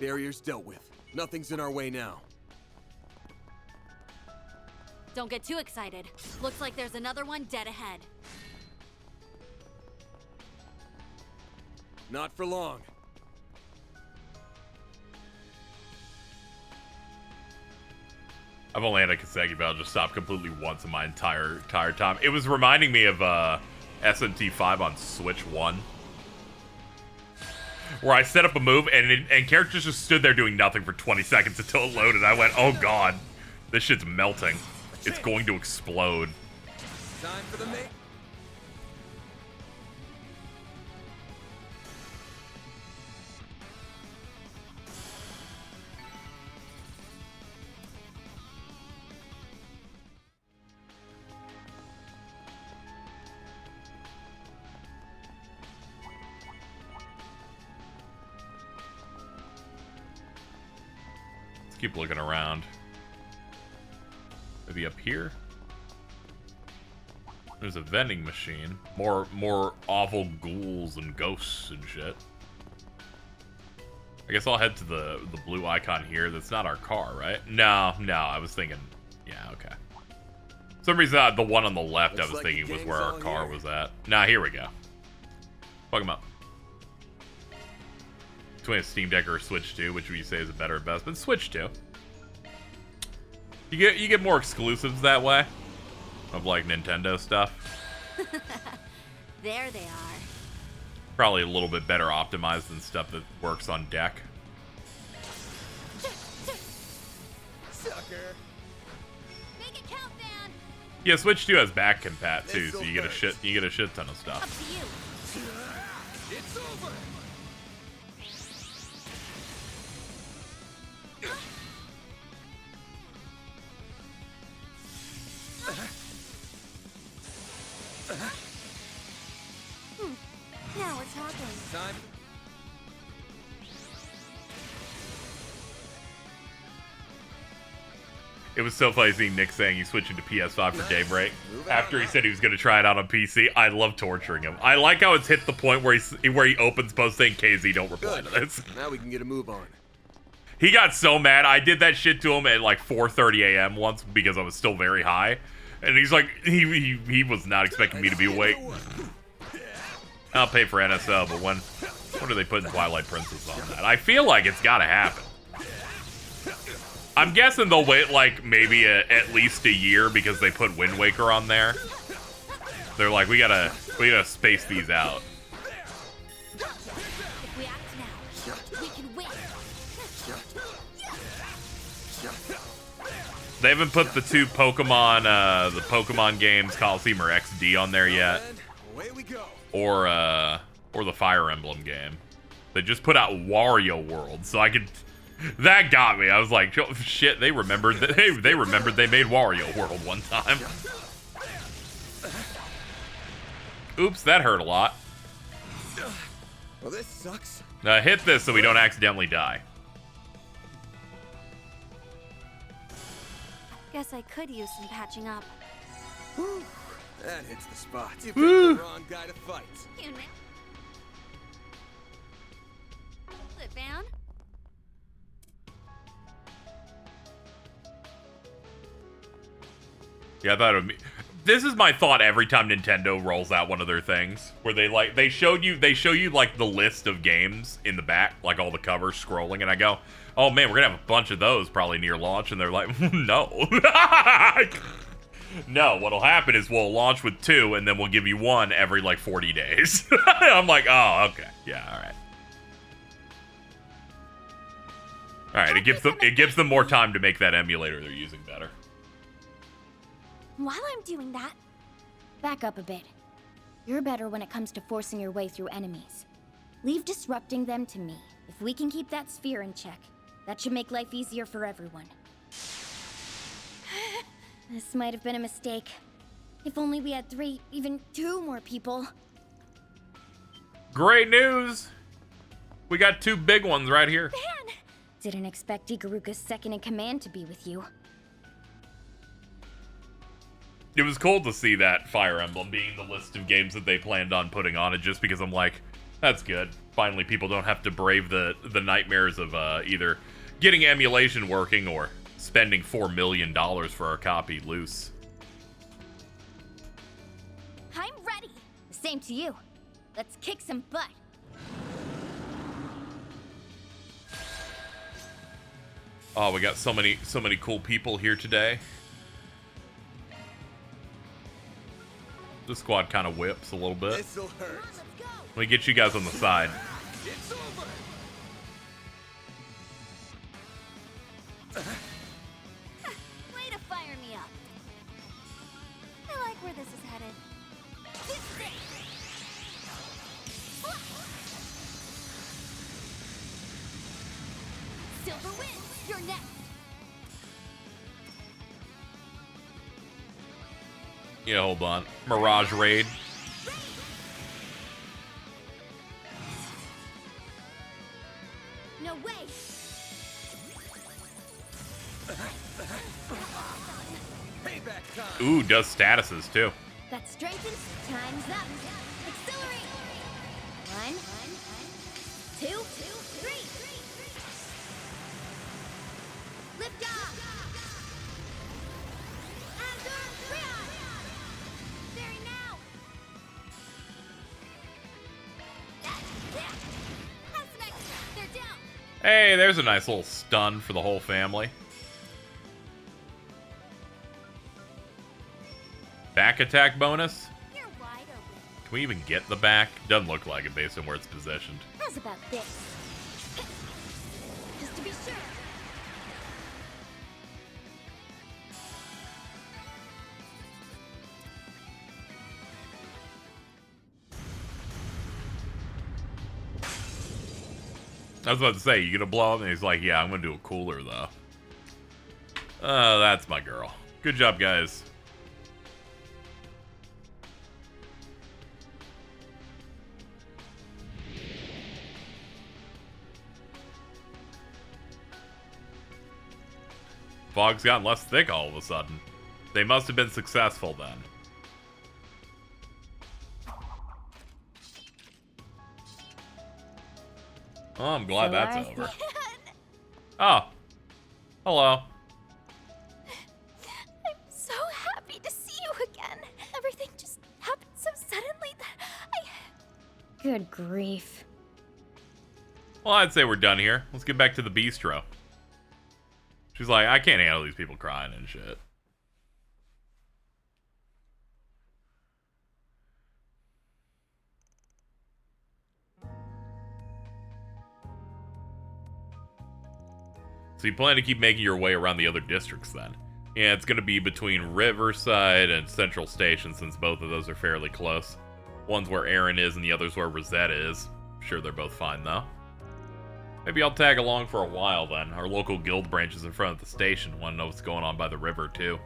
Speaker 17: Barriers dealt with. Nothing's in our way now.
Speaker 13: Don't get too excited. Looks like there's another one dead ahead.
Speaker 17: Not for long.
Speaker 1: I've only had a consecutive. I'll just stop completely once in my entire time. It was reminding me of SMT5 on Switch 1, where I set up a move and characters just stood there doing nothing for 20 seconds until it loaded. I went, oh god, this shit's melting. It's going to explode.
Speaker 7: Time for the main.
Speaker 1: Keep looking around. Maybe up here? There's a vending machine. More awful ghouls and ghosts and shit. I guess I'll head to the blue icon here. That's not our car, right? No, I was thinking... Yeah, okay. For some reason, the one on the left I was thinking was where our car was at. Nah, here we go. Fuck him up. Between a Steam Deck or a Switch 2, which would you say is a better investment? Switch 2. You get more exclusives that way of like Nintendo stuff.
Speaker 13: There they are.
Speaker 1: Probably a little bit better optimized than stuff that works on deck.
Speaker 7: Sucker.
Speaker 13: Make it count, man.
Speaker 1: Yeah, Switch 2 has back compat too, so you get a shit ton of stuff.
Speaker 13: Up to you.
Speaker 7: It's over.
Speaker 13: Now we're talking.
Speaker 7: Time.
Speaker 1: It was so funny seeing Nick saying he's switching to PS5 for Daybreak after he said he was going to try it out on PC. I love torturing him. I like how it's hit the point where he opens post saying, KZ, don't reply to this.
Speaker 17: Now we can get a move on.
Speaker 1: He got so mad. I did that shit to him at like 4:30 a.m. once because I was still very high. And he's like, he was not expecting me to be awake. I'll pay for NSO, but when are they putting Twilight Princess on that? I feel like it's gotta happen. I'm guessing they'll wait like maybe at least a year because they put Wind Waker on there. They're like, we gotta space these out.
Speaker 13: If we act now, we can win.
Speaker 1: They haven't put the two Pokemon, the Pokemon games, Coliseum or XD on there yet.
Speaker 7: Away we go.
Speaker 1: Or the Fire Emblem game. They just put out Wario World, so I could... That got me. I was like, oh, shit, they remembered that they remembered they made Wario World one time. Oops, that hurt a lot.
Speaker 7: Well, this sucks.
Speaker 1: Hit this so we don't accidentally die.
Speaker 13: Guess I could use some patching up.
Speaker 17: Whew, that hits the spot.
Speaker 7: You picked the wrong guy to fight.
Speaker 13: You know. Sit down.
Speaker 1: Yeah, I thought it would be... This is my thought every time Nintendo rolls out one of their things, where they show you like the list of games in the back, like all the covers scrolling, and I go, oh man, we're gonna have a bunch of those probably near launch, and they're like, no. No, what'll happen is we'll launch with 2, and then we'll give you 1 every like 40 days. I'm like, oh, okay, yeah, all right. All right, it gives them more time to make that emulator they're using better.
Speaker 12: While I'm doing that, back up a bit. You're better when it comes to forcing your way through enemies. Leave disrupting them to me. If we can keep that sphere in check, that should make life easier for everyone. This might have been a mistake. If only we had 3, even 2 more people.
Speaker 1: Great news! We got 2 big ones right here.
Speaker 12: Man! Didn't expect Ikaruka's second in command to be with you.
Speaker 1: It was cool to see that Fire Emblem being the list of games that they planned on putting on it, just because I'm like, that's good. Finally, people don't have to brave the nightmares of either getting emulation working or spending $4 million for a copy loose.
Speaker 12: I'm ready! Same to you. Let's kick some butt.
Speaker 1: Oh, we got so many cool people here today. This squad kind of whips a little bit.
Speaker 7: This'll hurt.
Speaker 1: Let me get you guys on the side.
Speaker 7: It's over.
Speaker 13: Way to fire me up. I like where this is headed. Silver wins. You're next.
Speaker 1: Yeah, hold on. Mirage Raid.
Speaker 13: No way.
Speaker 7: Payback time.
Speaker 1: Ooh, does statuses too.
Speaker 12: That strengthens. Time's up. Accelerate. 1, 2, 3. Lift off.
Speaker 13: Very now. Have some extra. They're down.
Speaker 1: Hey, there's a nice little stun for the whole family. Back attack bonus?
Speaker 13: You're wide open.
Speaker 1: Can we even get the back? Doesn't look like it based on where it's positioned.
Speaker 12: How's about this? Just to be sure.
Speaker 1: I was about to say, you gonna blow up? And he's like, yeah, I'm gonna do a cooler though. Oh, that's my girl. Good job, guys. Fog's gotten less thick all of a sudden. They must have been successful then. Oh, I'm glad that's over. Oh. Hello.
Speaker 10: I'm so happy to see you again. Everything just happened so suddenly that I...
Speaker 12: Good grief.
Speaker 1: Well, I'd say we're done here. Let's get back to the bistro. She's like, I can't handle these people crying and shit. So you plan to keep making your way around the other districts then? Yeah, it's going to be between Riverside and Central Station since both of those are fairly close. One's where Aaron is and the other's where Rosetta is. I'm sure they're both fine though. Maybe I'll tag along for a while then. Our local guild branch is in front of the station. Want to know what's going on by the river too.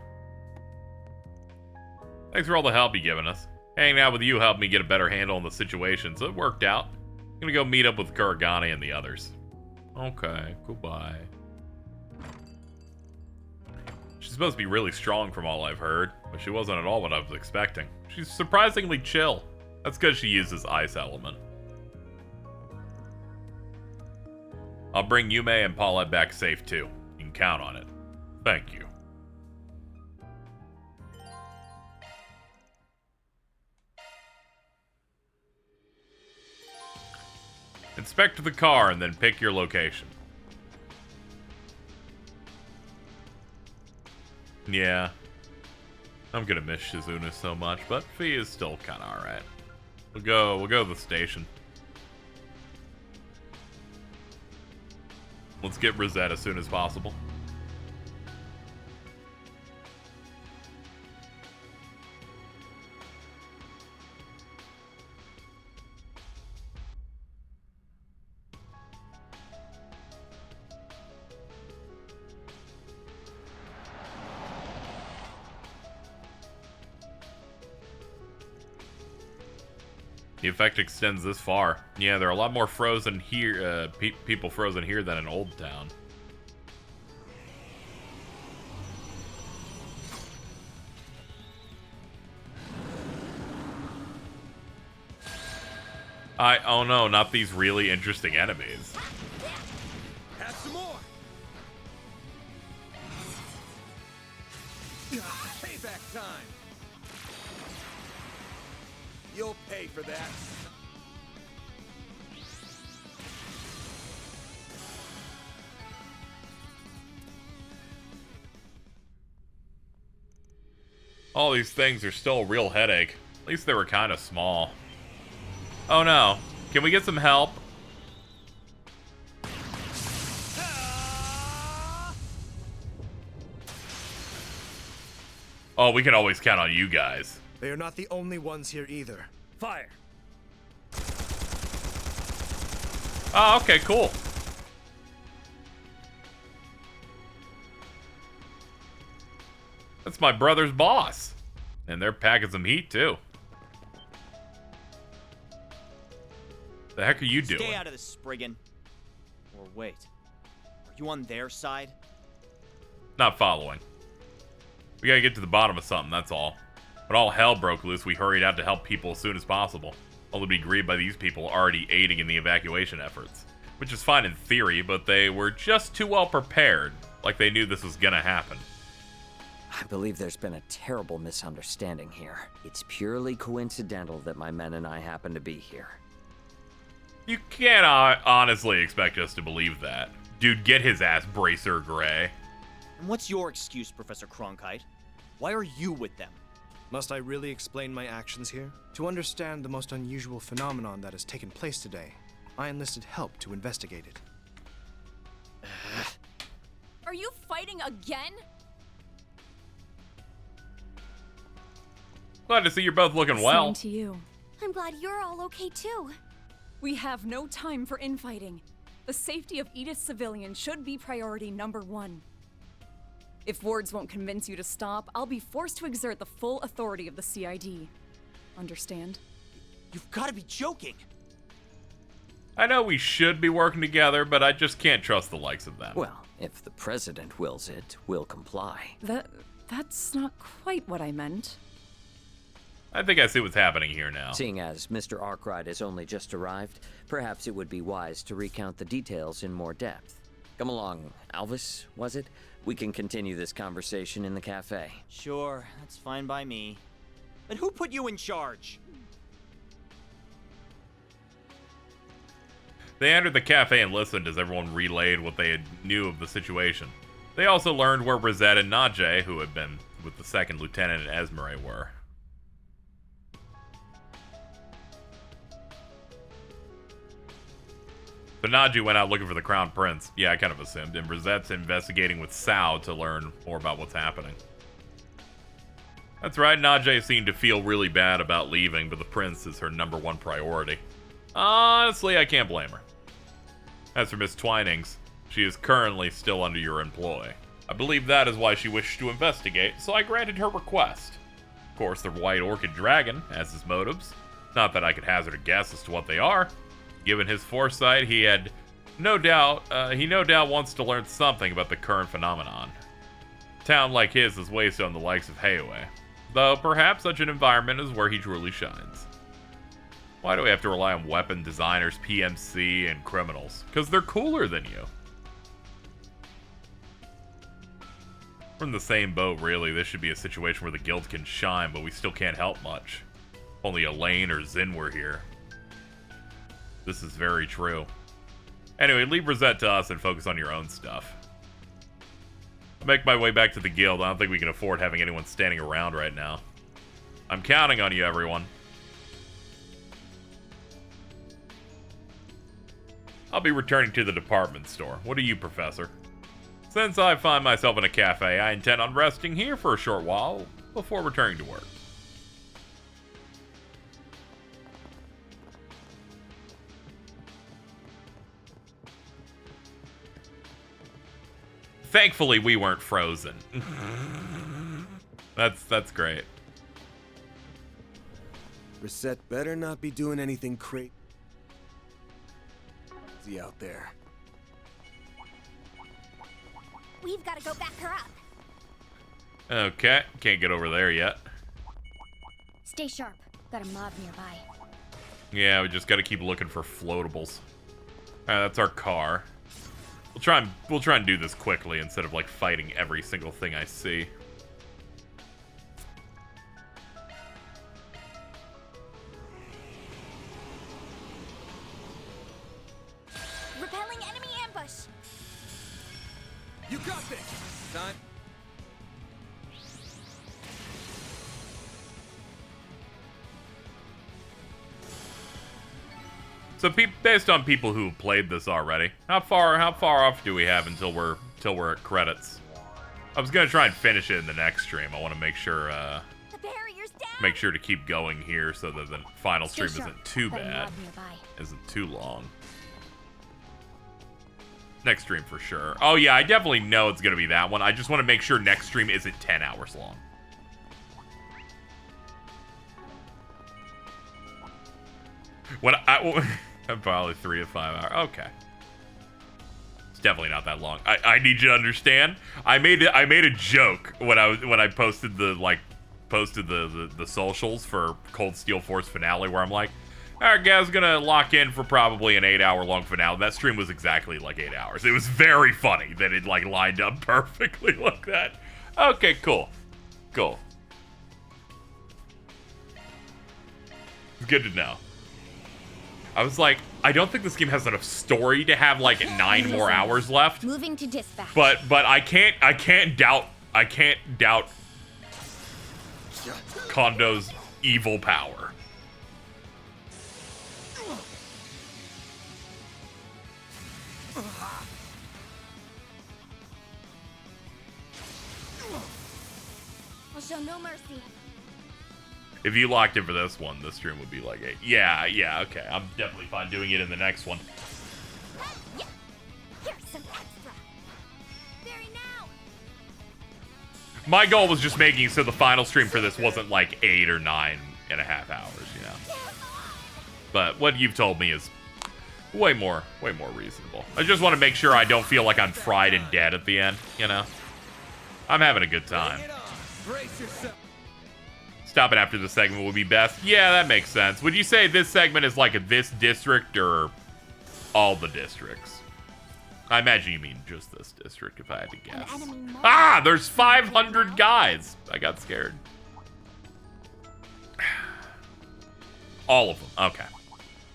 Speaker 1: Thanks for all the help you've given us. Hanging out with you helped me get a better handle on the situation, so it worked out. I'm gonna go meet up with Kuragane and the others. Okay, goodbye. She's supposed to be really strong from all I've heard, but she wasn't at all what I was expecting. She's surprisingly chill. That's because she uses Ice Element. I'll bring Yume and Paulette back safe too. You can count on it. Thank you. Inspect the car and then pick your location. Yeah. I'm gonna miss Shizuna so much, but Fee is still kinda alright. We'll go to the station. Let's get Rosetta as soon as possible. The effect extends this far. Yeah, there are a lot more frozen here, people frozen here than in Old Town. Oh no, not these really interesting enemies.
Speaker 7: Have some more. Payback time. You'll pay for that.
Speaker 1: All these things are still a real headache. At least they were kind of small. Oh no. Can we get some help? Oh, we can always count on you guys.
Speaker 19: They are not the only ones here either. Fire!
Speaker 1: Oh, okay, cool. That's my brother's boss. And they're packing some heat, too. The heck are you doing?
Speaker 20: Stay out of this, Spriggan. Or wait. Are you on their side?
Speaker 1: Not following. We gotta get to the bottom of something, that's all. When all hell broke loose, we hurried out to help people as soon as possible. Only to be greeted by these people already aiding in the evacuation efforts. Which is fine in theory, but they were just too well prepared. Like they knew this was gonna happen.
Speaker 21: I believe there's been a terrible misunderstanding here. It's purely coincidental that my men and I happen to be here.
Speaker 1: You can't honestly expect us to believe that. Dude, get his ass Bracer Gray.
Speaker 20: And what's your excuse, Professor Cronkite? Why are you with them?
Speaker 19: Must I really explain my actions here? To understand the most unusual phenomenon that has taken place today, I enlisted help to investigate it.
Speaker 22: Are you fighting again?
Speaker 1: Glad to see you're both looking well.
Speaker 22: Same to you.
Speaker 13: I'm glad you're all okay too.
Speaker 22: We have no time for infighting. The safety of Edith's civilians should be priority #1. If words won't convince you to stop, I'll be forced to exert the full authority of the CID. Understand?
Speaker 20: You've got to be joking.
Speaker 1: I know we should be working together, but I just can't trust the likes of them.
Speaker 21: Well, if the president wills it, we'll comply.
Speaker 22: That's not quite what I meant.
Speaker 1: I think I see what's happening here now.
Speaker 21: Seeing as Mr. Arkwright has only just arrived, perhaps it would be wise to recount the details in more depth. Come along, Alvis, was it? We can continue this conversation in the cafe.
Speaker 20: Sure, that's fine by me. But who put you in charge?
Speaker 1: They entered the cafe and listened as everyone relayed what they knew of the situation. They also learned where Rosette and Najee, who had been with the second lieutenant and Esmeralda, were. So Najee went out looking for the Crown Prince. Yeah, I kind of assumed. And Rosette's investigating with Sao to learn more about what's happening. That's right, Najee seemed to feel really bad about leaving, but the prince is her #1 priority. Honestly, I can't blame her. As for Miss Twinings, she is currently still under your employ. I believe that is why she wished to investigate, so I granted her request. Of course, the White Orchid Dragon has his motives. Not that I could hazard a guess as to what they are. Given his foresight, he no doubt wants to learn something about the current phenomenon. A town like his is wasted on the likes of Heiwe, though perhaps such an environment is where he truly shines. Why do we have to rely on weapon designers, PMC, and criminals? Because they're cooler than you. We're in the same boat, really. This should be a situation where the guild can shine, but we still can't help much. Only Elaine or Zin were here. This is very true. Anyway, leave Rosette to us and focus on your own stuff. I'll make my way back to the guild. I don't think we can afford having anyone standing around right now. I'm counting on you, everyone. I'll be returning to the department store. What do you, Professor? Since I find myself in a cafe, I intend on resting here for a short while before returning to work. Thankfully, we weren't frozen. That's great.
Speaker 17: Rosette better not be doing anything crazy out there.
Speaker 13: We've got to go back her up.
Speaker 1: Okay, can't get over there yet.
Speaker 12: Stay sharp. Got a mob nearby.
Speaker 1: Yeah, we just got to keep looking for floatables. That's our car. We'll try and do this quickly instead of like fighting every single thing I see.
Speaker 13: Repelling enemy ambush.
Speaker 19: You got this.
Speaker 17: Time.
Speaker 1: So based on people who played this already, how far off do we have until we're at credits? I was gonna try and finish it in the next stream. I want to make sure to keep going here so that the final stream isn't too bad, isn't too long. Next stream for sure. Oh yeah, I definitely know it's gonna be that one. I just want to make sure next stream isn't 10 hours long. When I'm probably 3 to 5 hours. Okay. It's definitely not that long. I need you to understand. I made a joke when I posted the socials for Cold Steel Force finale where I'm like, alright guys, gonna lock in for probably an 8-hour long finale. That stream was exactly like 8 hours. It was very funny that it like lined up perfectly like that. Okay, cool. Cool. It's good to know. I was like, I don't think this game has enough story to have like 9 more hours left.
Speaker 12: Moving to dispatch.
Speaker 1: But I can't doubt Kondo's evil power.
Speaker 12: I'll show no mercy.
Speaker 1: If you locked in for this one, this stream would be like, yeah, okay. I'm definitely fine doing it in the next one.
Speaker 12: Here's some extra. Very now.
Speaker 1: My goal was just making so the final stream for this wasn't like 8 or 9.5 hours, you know. But what you've told me is way more reasonable. I just want to make sure I don't feel like I'm fried and dead at the end, you know. I'm having a good time.
Speaker 3: Brace yourself.
Speaker 1: Stopping after the segment would be best. Yeah, that makes sense. Would you say this segment is like this district or all the districts? I imagine you mean just this district, if I had to guess. Ah, there's 500 guys. I got scared. All of them. Okay.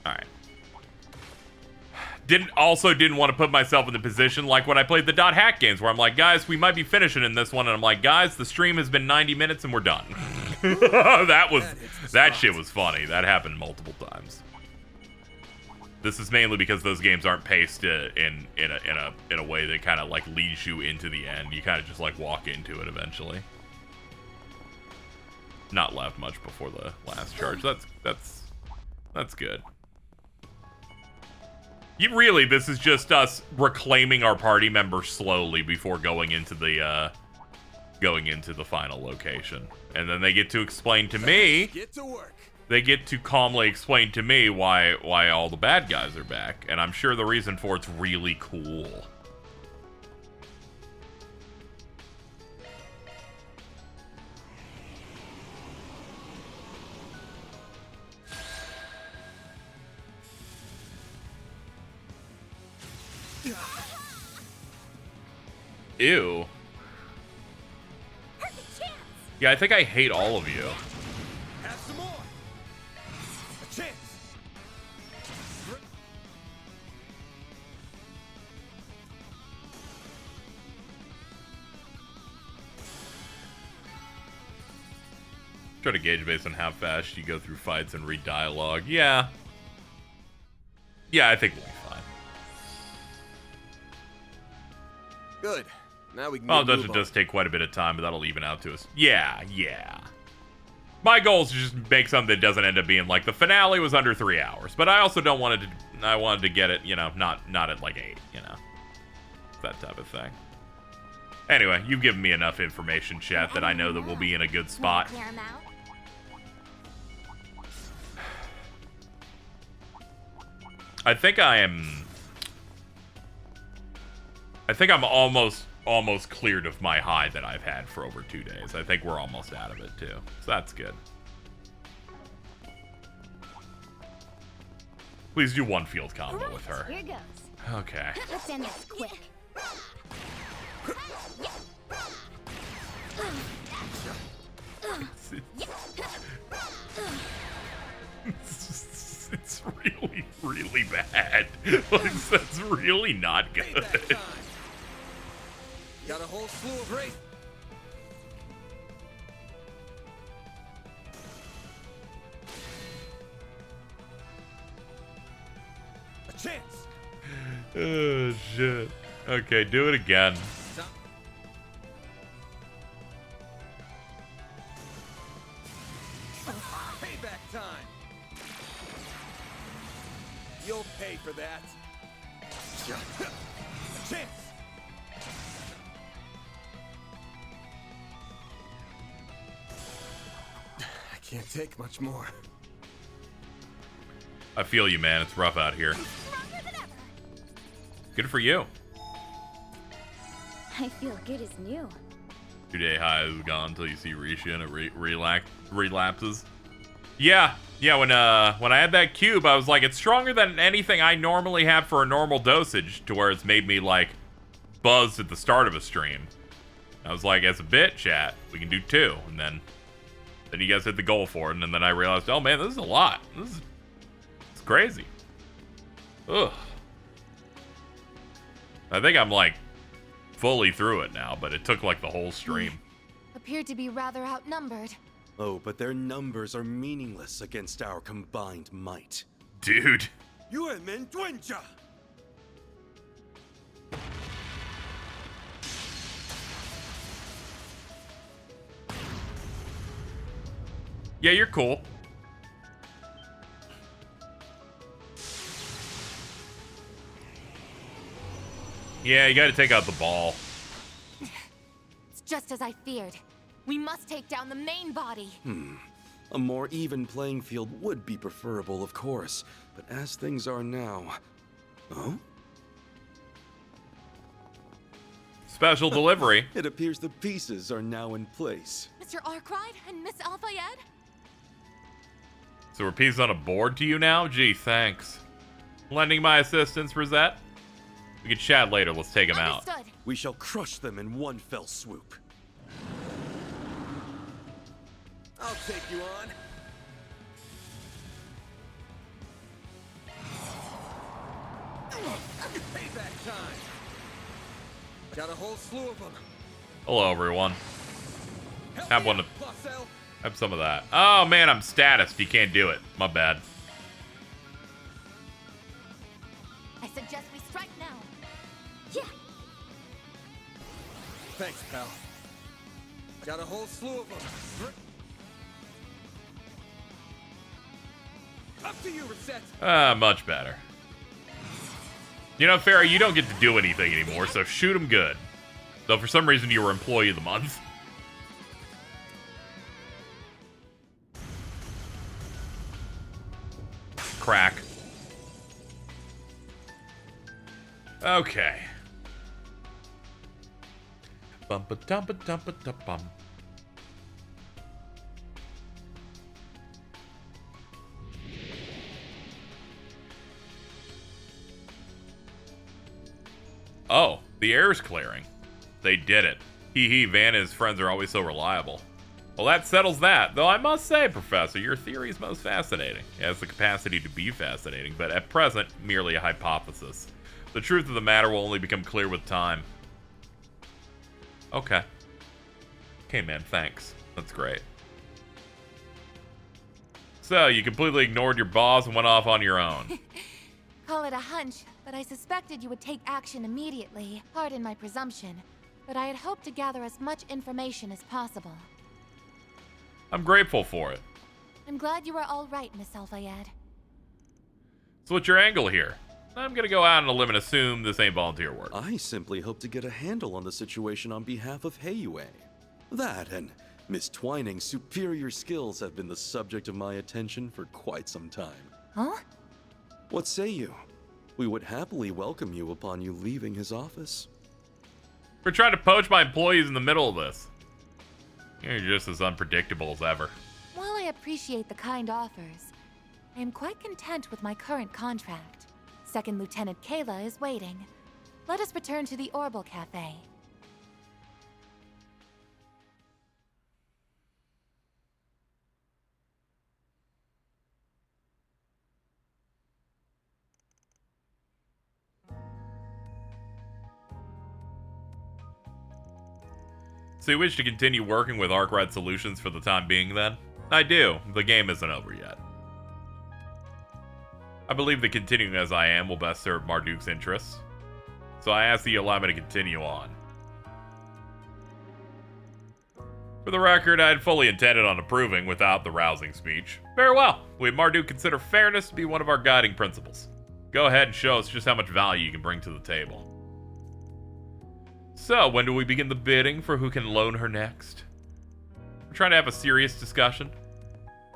Speaker 1: All right. Didn't want to put myself in the position like when I played the Dot Hack games where I'm like, guys, we might be finishing in this one, and I'm like, guys, the stream has been 90 minutes and we're done. that shit was funny. That happened multiple times. This is mainly because those games aren't paced in a way that kind of like leads you into the end. You kind of just like walk into it eventually. Not left much before the last charge. That's good. Really, this is just us reclaiming our party members slowly before going into the final location. And then they get to explain to me,
Speaker 7: Get to work.
Speaker 1: they get to calmly explain to me why all the bad guys are back. And I'm sure the reason for it's really cool. Ew. Yeah, I think I hate all of you.
Speaker 3: Have some more. A chance.
Speaker 1: Try to gauge based on how fast you go through fights and read dialogue. Yeah. Yeah, I think we'll be fine.
Speaker 17: Good. Now we can
Speaker 1: Well,
Speaker 17: move
Speaker 1: it
Speaker 17: on.
Speaker 1: does take quite a bit of time, but that'll even out to us. Yeah. My goal is to just make something that doesn't end up being like the finale was under 3 hours, but I also don't want it to. I wanted to get it, you know, not at like 8, you know, that type of thing. Anyway, you've given me enough information, chat, that I know that we'll be in a good spot.
Speaker 12: Clear 'em out.
Speaker 1: I think I'm almost cleared of my high that I've had for over 2 days. I think we're almost out of it too. So that's good. Please do one field combo with her.
Speaker 12: Here goes.
Speaker 1: Okay.
Speaker 12: Let's end this quick.
Speaker 1: It's really, really bad. Like, that's really not good.
Speaker 7: Got a whole slew of race.
Speaker 1: Oh, shit. Okay, do it again.
Speaker 7: Payback time. You'll pay for that. A chance.
Speaker 17: I can't take much more.
Speaker 1: I feel you, man. It's rough out here. Good for you.
Speaker 12: I feel good as new.
Speaker 1: 2-day high is gone until you see Risha and it relapses. Yeah, when I had that cube, I was like, it's stronger than anything I normally have for a normal dosage, to where it's made me, like, buzzed at the start of a stream. I was like, as a bit, chat, we can do 2. And then you guys hit the goal for it, and then I realized, oh man, this is a lot. It's crazy. Ugh. I think I'm, like, fully through it now, but it took, like, the whole stream.
Speaker 4: Appear to be rather outnumbered.
Speaker 7: Oh, but their numbers are meaningless against our combined might.
Speaker 1: Dude. Yeah, you're cool. Yeah, you gotta take out the ball.
Speaker 4: It's just as I feared. We must take down the main body.
Speaker 7: A more even playing field would be preferable, of course, but as things are now... Oh?
Speaker 1: Special delivery.
Speaker 7: It appears the pieces are now in place.
Speaker 4: Mr. Arkwright and Miss Alfayed?
Speaker 1: So we're pieces on a board to you now? Gee, thanks. Lending my assistance, Rosette? We can chat later. Let's take him out.
Speaker 7: We shall crush them in one fell swoop. I'll take you on. Payback time. Got a whole slew of them.
Speaker 1: Hello, everyone. Have some of that. Oh, man, I'm statused. You can't do it. My bad.
Speaker 4: I suggest we strike now.
Speaker 12: Yeah.
Speaker 7: Thanks, pal. Got a whole slew of them. Up to you, Reset.
Speaker 1: Much better. You know, Farrah, you don't get to do anything anymore, so shoot him good. Though for some reason you were Employee of the Month. Crack. Okay. Bum-ba-dum-ba-dum-ba-dum-bum. Oh, the air's clearing. They did it. Hee hee, Van and his friends are always so reliable. Well, that settles that. Though I must say, Professor, your theory is most fascinating. It has the capacity to be fascinating, but at present, merely a hypothesis. The truth of the matter will only become clear with time. Okay. Okay, man, thanks. That's great. So, you completely ignored your boss and went off on your own.
Speaker 4: Call it a hunch, but I suspected you would take action immediately. Pardon my presumption, but I had hoped to gather as much information as possible.
Speaker 1: I'm grateful for it.
Speaker 4: I'm glad you are all right, Miss Alfayed.
Speaker 1: So what's your angle here? I'm gonna go out on a limb and assume this ain't volunteer work.
Speaker 7: I simply hope to get a handle on the situation on behalf of Heiyue. That and Miss Twining's superior skills have been the subject of my attention for quite some time.
Speaker 4: Huh?
Speaker 7: What say you? We would happily welcome you upon you leaving his office.
Speaker 1: We're trying to poach my employees in the middle of this. You're just as unpredictable as ever.
Speaker 4: While I appreciate the kind offers, I am quite content with my current contract. Second Lieutenant Kayla is waiting. Let us return to the Orbital Cafe.
Speaker 1: So you wish to continue working with Arkwright Solutions for the time being, then? I do. The game isn't over yet. I believe that continuing as I am will best serve Marduk's interests. so I ask that you allow me to continue on. For the record, I had fully intended on approving without the rousing speech. Very well. We at Marduk consider fairness to be one of our guiding principles. Go ahead and show us just how much value you can bring to the table. So, when do we begin the bidding for who can loan her next? We're trying to have a serious discussion.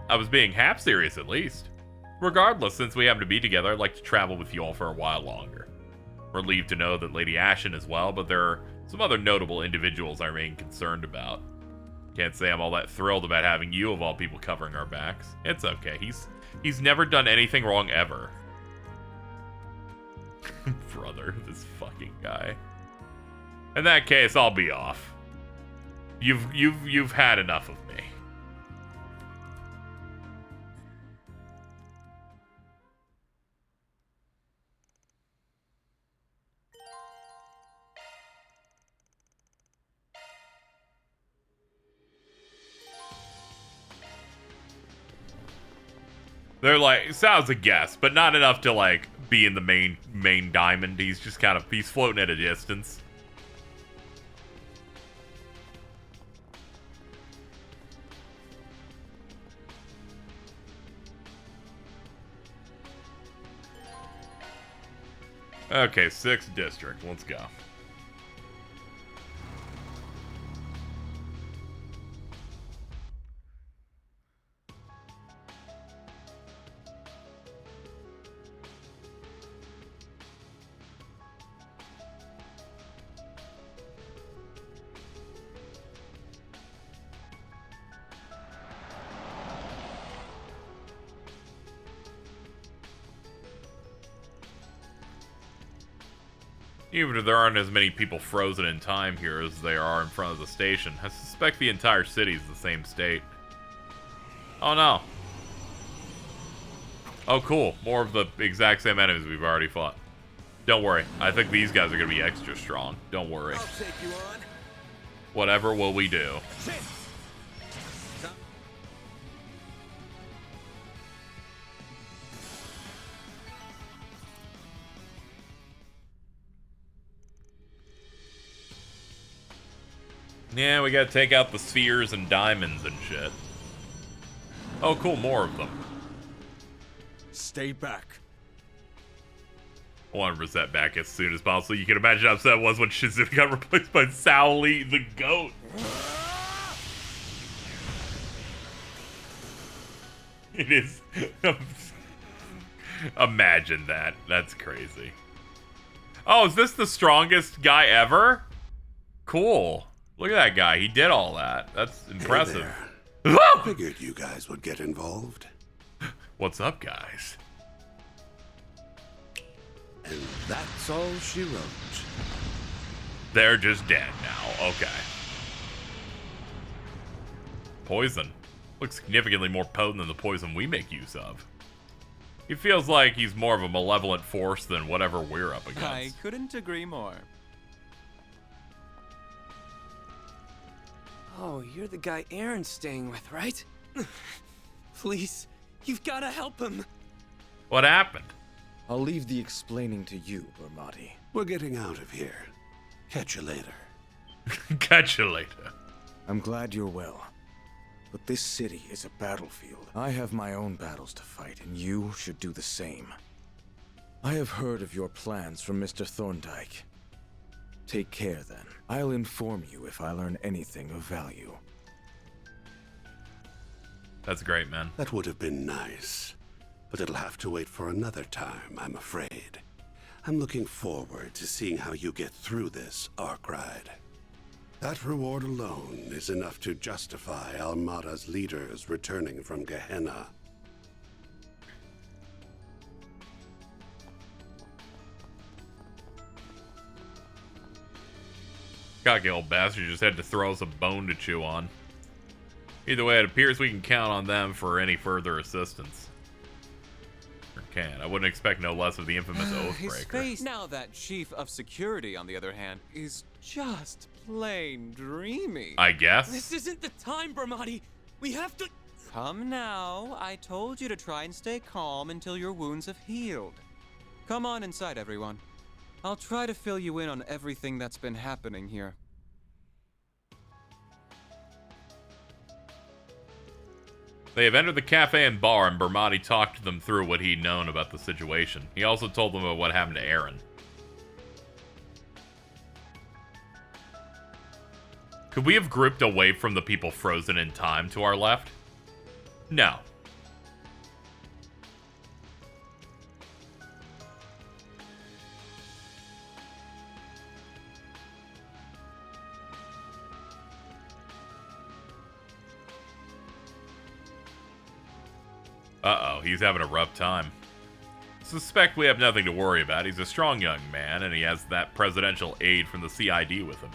Speaker 1: I was being half serious at least. Regardless, since we happen to be together, I'd like to travel with you all for a while longer. Relieved to know that Lady Ashen as well, but there are some other notable individuals I remain concerned about. Can't say I'm all that thrilled about having you of all people covering our backs. It's okay. He's never done anything wrong ever. Brother, this fucking guy. In that case, I'll be off. You've had enough of me. They're like, sounds a guess, but not enough to like be in the main diamond. He's just kind of, he's floating at a distance. Okay, 6th district. Let's go. Even if there aren't as many people frozen in time here as there are in front of the station, I suspect the entire city is the same state. Oh no. Oh cool, more of the exact same enemies we've already fought. Don't worry, I think these guys are gonna be extra strong. Don't worry.
Speaker 3: I'll take you on.
Speaker 1: Whatever will we do? Yeah, we gotta take out the spheres and diamonds and shit. Oh, cool, more of them.
Speaker 3: Stay back.
Speaker 1: 100% back as soon as possible. You can imagine how upset I was when Shizune got replaced by Saoli the goat. It is. Imagine that. That's crazy. Oh, is this the strongest guy ever? Cool. Look at that guy. He did all that. That's impressive.
Speaker 5: Hey there. Figured you guys would get involved.
Speaker 1: What's up, guys?
Speaker 5: And that's all she wrote.
Speaker 1: They're just dead now. Okay. Poison. Looks significantly more potent than the poison we make use of. He feels like he's more of a malevolent force than whatever we're up against.
Speaker 8: I couldn't agree more.
Speaker 11: Oh, you're the guy Aaron's staying with, right? Please, you've got to help him.
Speaker 1: What happened?
Speaker 23: I'll leave the explaining to you, Bermati.
Speaker 5: We're getting out of here. Catch you later.
Speaker 1: Catch you later.
Speaker 23: I'm glad you're well. But this city is a battlefield. I have my own battles to fight, and you should do the same. I have heard of your plans from Mr. Thorndyke. Take care, then. I'll inform you if I learn anything of value.
Speaker 1: That's great, man.
Speaker 5: That would have been nice. But it'll have to wait for another time, I'm afraid. I'm looking forward to seeing how you get through this, Arkride. That reward alone is enough to justify Almada's leaders returning from Gehenna.
Speaker 1: Cocky old bastard just had to throw us a bone to chew on. Either way, it appears we can count on them for any further assistance. Or can. I wouldn't expect no less of the infamous
Speaker 8: His
Speaker 1: Oathbreaker.
Speaker 8: face, now that chief of security, on the other hand, is just plain dreamy.
Speaker 1: I guess.
Speaker 11: This isn't the time, Bermati. We have to...
Speaker 8: Come now. I told you to try and stay calm until your wounds have healed. Come on inside, everyone. I'll try to fill you in on everything that's been happening here.
Speaker 1: They have entered the cafe and bar, and Bermati talked to them through what he'd known about the situation. He also told them about what happened to Aaron. Could we have grouped away from the people frozen in time to our left? No. Uh-oh, he's having a rough time. Suspect we have nothing to worry about. He's a strong young man, and he has that presidential aide from the CID with him.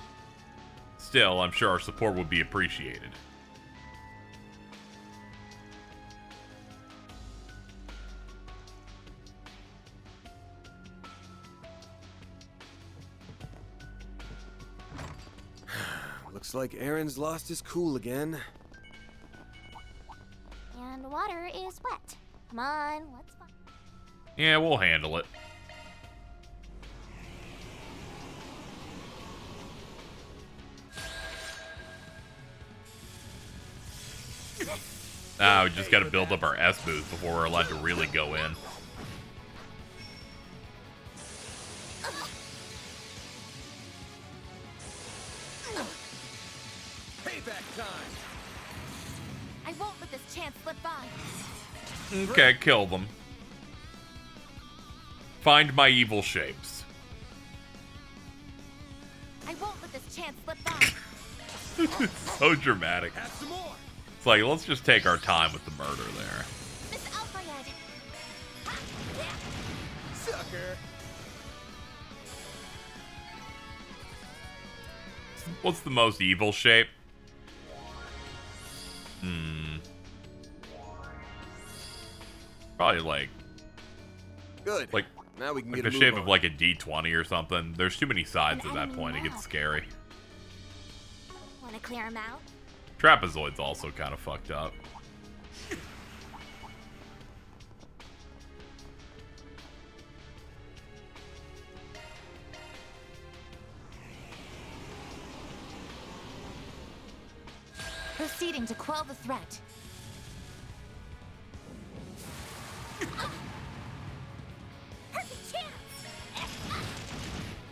Speaker 1: Still, I'm sure our support would be appreciated.
Speaker 17: Looks like Aaron's lost his cool again.
Speaker 2: And the water is wet. Come on, let's find.
Speaker 1: Yeah, we'll handle it. We just gotta build up our S boost before we're allowed to really go in.
Speaker 3: Payback time.
Speaker 4: I won't let this chance slip by.
Speaker 1: Okay, kill them. Find my evil shapes.
Speaker 4: I won't let this chance slip by.
Speaker 1: It's so dramatic.
Speaker 3: Have some more.
Speaker 1: It's like, let's just take our time with the murder there.
Speaker 4: Miss Alfred.
Speaker 3: Sucker.
Speaker 1: What's the most evil shape? Probably like...
Speaker 17: Good.
Speaker 1: Like,
Speaker 17: now we can
Speaker 1: like
Speaker 17: get
Speaker 1: the
Speaker 17: a
Speaker 1: shape
Speaker 17: move
Speaker 1: of
Speaker 17: on.
Speaker 1: like a D20 or something. There's too many sides at that point. It gets scary.
Speaker 2: Wanna clear him out?
Speaker 1: Trapezoid's also kind of fucked up.
Speaker 4: Proceeding to quell the threat.
Speaker 2: Perfect chance!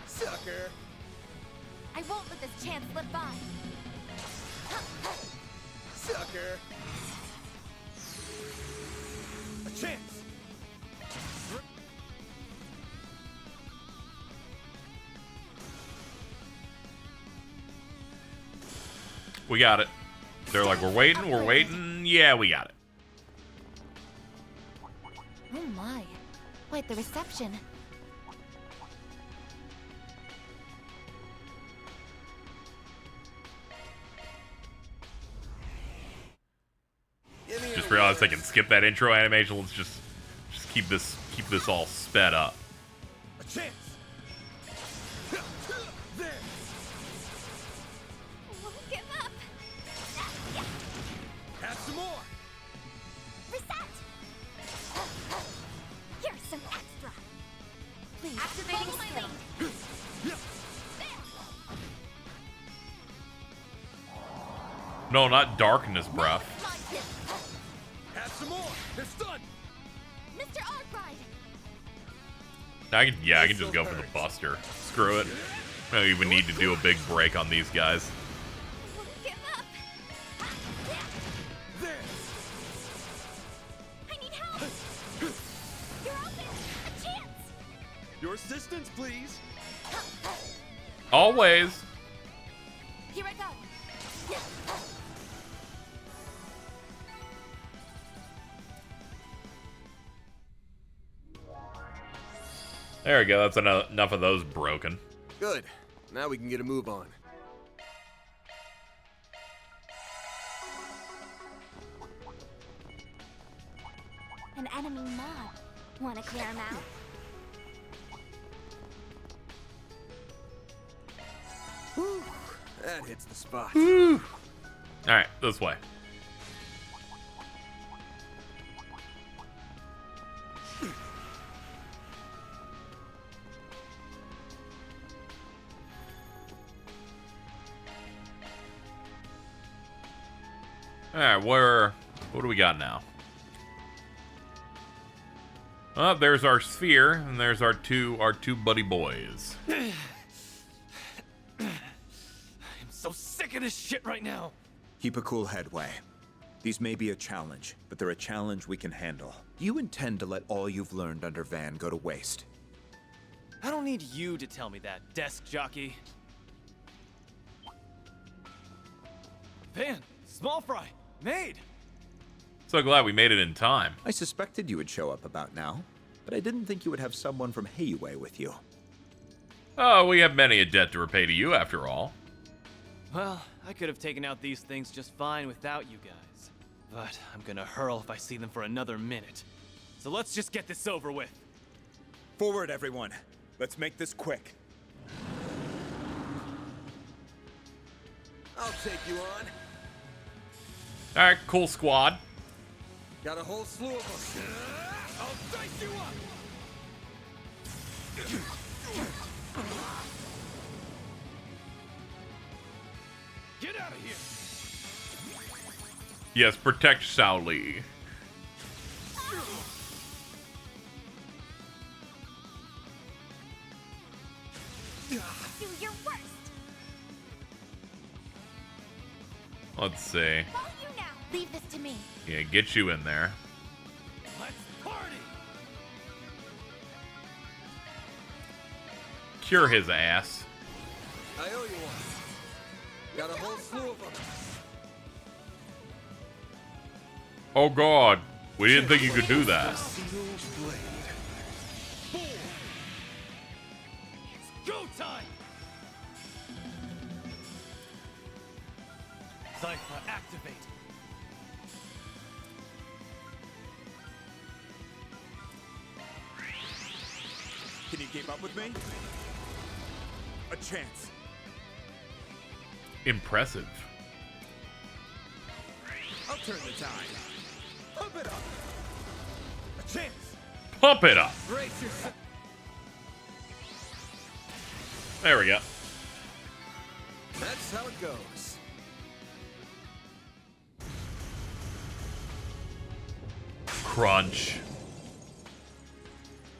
Speaker 3: Sucker.
Speaker 4: I won't let this chance slip by.
Speaker 3: Sucker. A chance.
Speaker 1: We got it. They're like, we're waiting. Yeah, we got it.
Speaker 4: Oh my. Quite the reception.
Speaker 1: Just realized I can skip that intro animation. Let's just keep this all sped up.
Speaker 3: A chance.
Speaker 2: Won't give up.
Speaker 3: Have some more.
Speaker 2: Reset. Here's some extra.
Speaker 4: Please, activating skill.
Speaker 1: No, not darkness breath.
Speaker 3: Have some more. They're stunned.
Speaker 4: Mr. Arkwright.
Speaker 1: I can just go for the buster. Screw it. I don't even need to do a big break on these guys.
Speaker 2: Won't give up.
Speaker 3: There.
Speaker 2: I need help. You're open. A chance.
Speaker 3: Your assistance, please.
Speaker 1: Always.
Speaker 4: Here I go.
Speaker 1: There we go. That's enough of those broken.
Speaker 17: Good. Now we can get a move on.
Speaker 2: An enemy mob. Wanna clear him out?
Speaker 17: Whew, that hits the spot.
Speaker 1: All right, this way. Alright, what do we got now? Oh, there's our sphere, and there's our two buddy boys.
Speaker 11: I'm so sick of this shit right now.
Speaker 9: Keep a cool head, Wei. These may be a challenge, but they're a challenge we can handle. Do you intend to let all you've learned under Van go to waste?
Speaker 20: I don't need you to tell me that, desk jockey. Van, small fry, made!
Speaker 1: So glad we made it in time.
Speaker 9: I suspected you would show up about now, but I didn't think you would have someone from Heiyue with you.
Speaker 1: Oh, we have many a debt to repay to you, after all.
Speaker 20: Well, I could have taken out these things just fine without you guys. But I'm gonna hurl if I see them for another minute. So let's just get this over with.
Speaker 9: Forward, everyone. Let's make this quick.
Speaker 17: I'll take you on.
Speaker 1: Alright, cool squad.
Speaker 17: Got a whole slew of them.
Speaker 11: I'll dice you up! Get out of here!
Speaker 1: Yes, protect Xiao Li.
Speaker 2: Do your worst.
Speaker 1: Let's see.
Speaker 2: All you now. Leave this to me.
Speaker 1: Yeah, get you in there.
Speaker 11: Let's party!
Speaker 1: Cure his ass.
Speaker 17: I owe you one. Got a whole slew of them.
Speaker 1: Oh god, we didn't think you could do that.
Speaker 11: Go time! Cypher activate.
Speaker 9: Can you keep up with me? A chance.
Speaker 1: Impressive.
Speaker 9: I'll turn the tide. Pump it up. A chance.
Speaker 1: Pump it up.
Speaker 17: Brace yourself.
Speaker 1: There we go.
Speaker 17: That's how it goes.
Speaker 1: Crunch.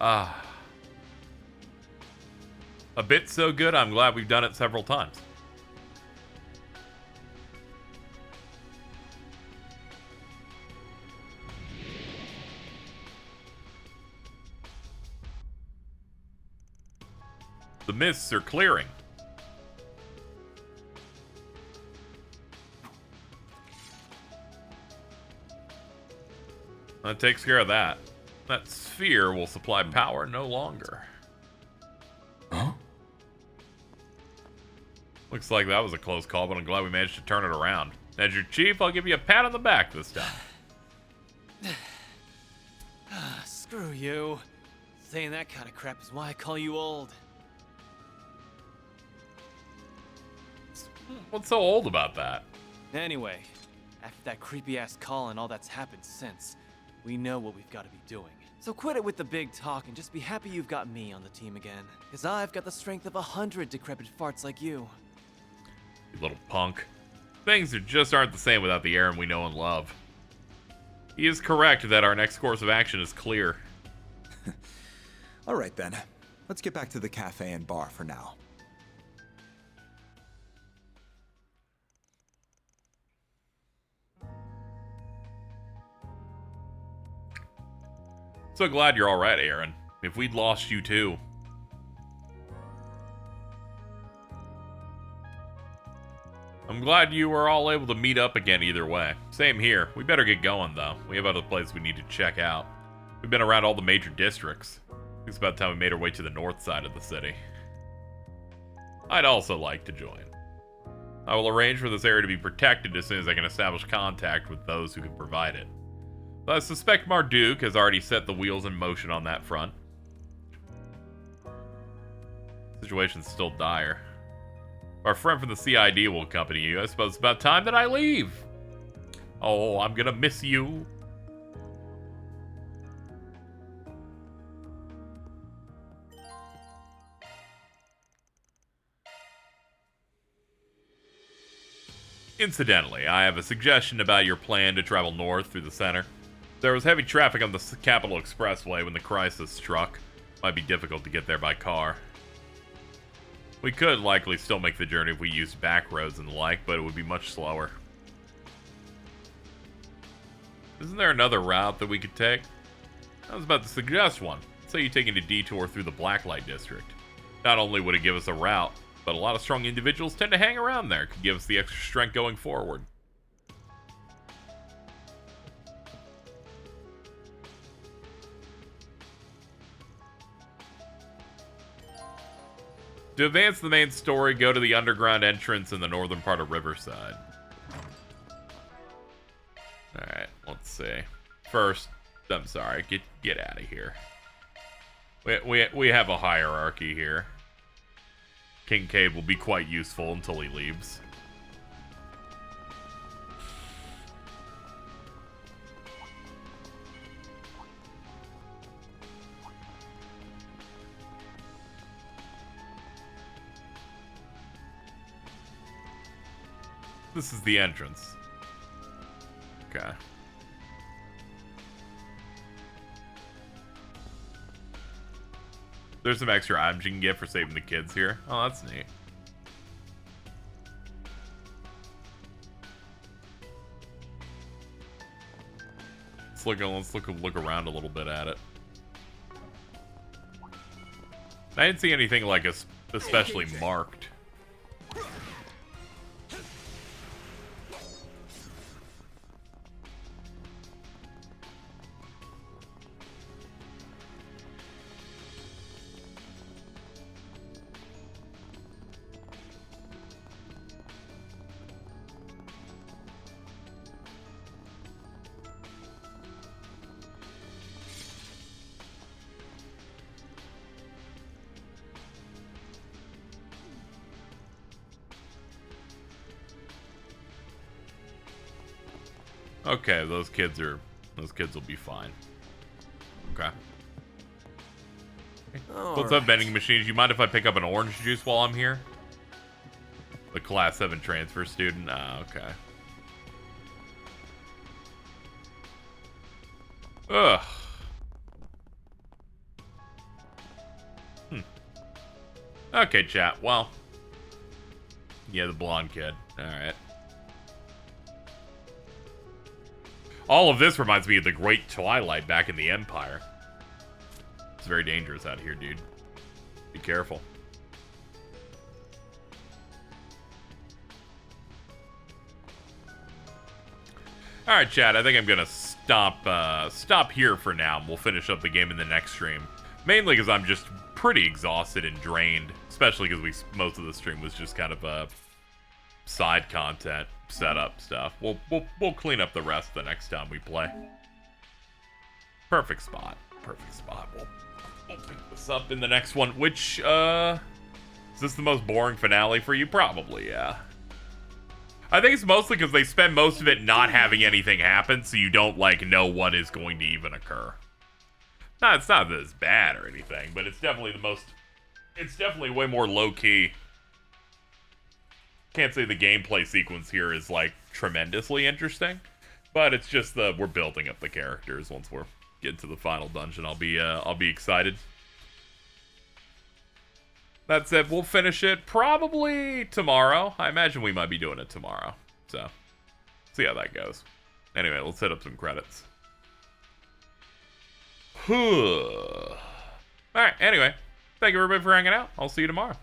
Speaker 1: Ah. A bit so good, I'm glad we've done it several times. The mists are clearing. That takes care of that. That sphere will supply power no longer.
Speaker 9: Huh?
Speaker 1: Looks like that was a close call, but I'm glad we managed to turn it around. As your chief, I'll give you a pat on the back this time.
Speaker 20: Screw you. Saying that kind of crap is why I call you old.
Speaker 1: What's so old about that?
Speaker 20: Anyway, after that creepy-ass call and all that's happened since, we know what we've got to be doing. So quit it with the big talk and just be happy you've got me on the team again. Because I've got the strength of 100 decrepit farts like you.
Speaker 1: You little punk. Things just aren't the same without the Aaron we know and love. He is correct that our next course of action is clear.
Speaker 9: All right, then. Let's get back to the cafe and bar for now.
Speaker 1: So glad you're alright, Aaron. If we'd lost you too. I'm glad you were all able to meet up again either way. Same here. We better get going, though. We have other places we need to check out. We've been around all the major districts. It's about time we made our way to the north side of the city. I'd also like to join. I will arrange for this area to be protected as soon as I can establish contact with those who can provide it. But I suspect Marduk has already set the wheels in motion on that front. The situation's still dire. Our friend from the CID will accompany you. I suppose it's about time that I leave. Oh, I'm gonna miss you. Incidentally, I have a suggestion about your plan to travel north through the center. There was heavy traffic on the Capital Expressway when the crisis struck. Might be difficult to get there by car. We could likely still make the journey if we used back roads and the like, but it would be much slower. Isn't there another route that we could take? I was about to suggest one. Say you taking a detour through the Blacklight District. Not only would it give us a route, but a lot of strong individuals tend to hang around there. Could give us the extra strength going forward. To advance the main story, go to the underground entrance in the northern part of Riverside. Alright, let's see. First, I'm sorry, get out of here. We have a hierarchy here. Kincaid will be quite useful until he leaves. This is the entrance. Okay. There's some extra items you can get for saving the kids here. Oh, that's neat. Let's look around a little bit at it. I didn't see anything like especially marked. Okay, those kids will be fine. Okay. What's up, vending machines? You mind if I pick up an orange juice while I'm here? The class 7 transfer student? Ah, okay. Ugh. Okay, chat. Well. Yeah, the blonde kid. Alright. All of this reminds me of the Great Twilight back in the Empire. It's very dangerous out here, dude. Be careful. Alright, chat, I think I'm gonna stop here for now, and we'll finish up the game in the next stream. Mainly because I'm just pretty exhausted and drained, especially because most of the stream was just kind of side content, setup stuff. We'll clean up the rest the next time we play. Perfect spot. Perfect spot. We'll pick this up in the next one, which, is this the most boring finale for you? Probably, yeah. I think it's mostly because they spend most of it not having anything happen, so you don't, like, know what is going to even occur. No, it's not that it's bad or anything, but it's definitely it's definitely way more low-key. Can't say the gameplay sequence here is, like, tremendously interesting, but it's just we're building up the characters. Once we're getting to the final dungeon, I'll be excited. That said, we'll finish it probably tomorrow. I imagine we might be doing it tomorrow. So, see how that goes. Anyway, let's hit up some credits. Alright, anyway. Thank you everybody for hanging out. I'll see you tomorrow.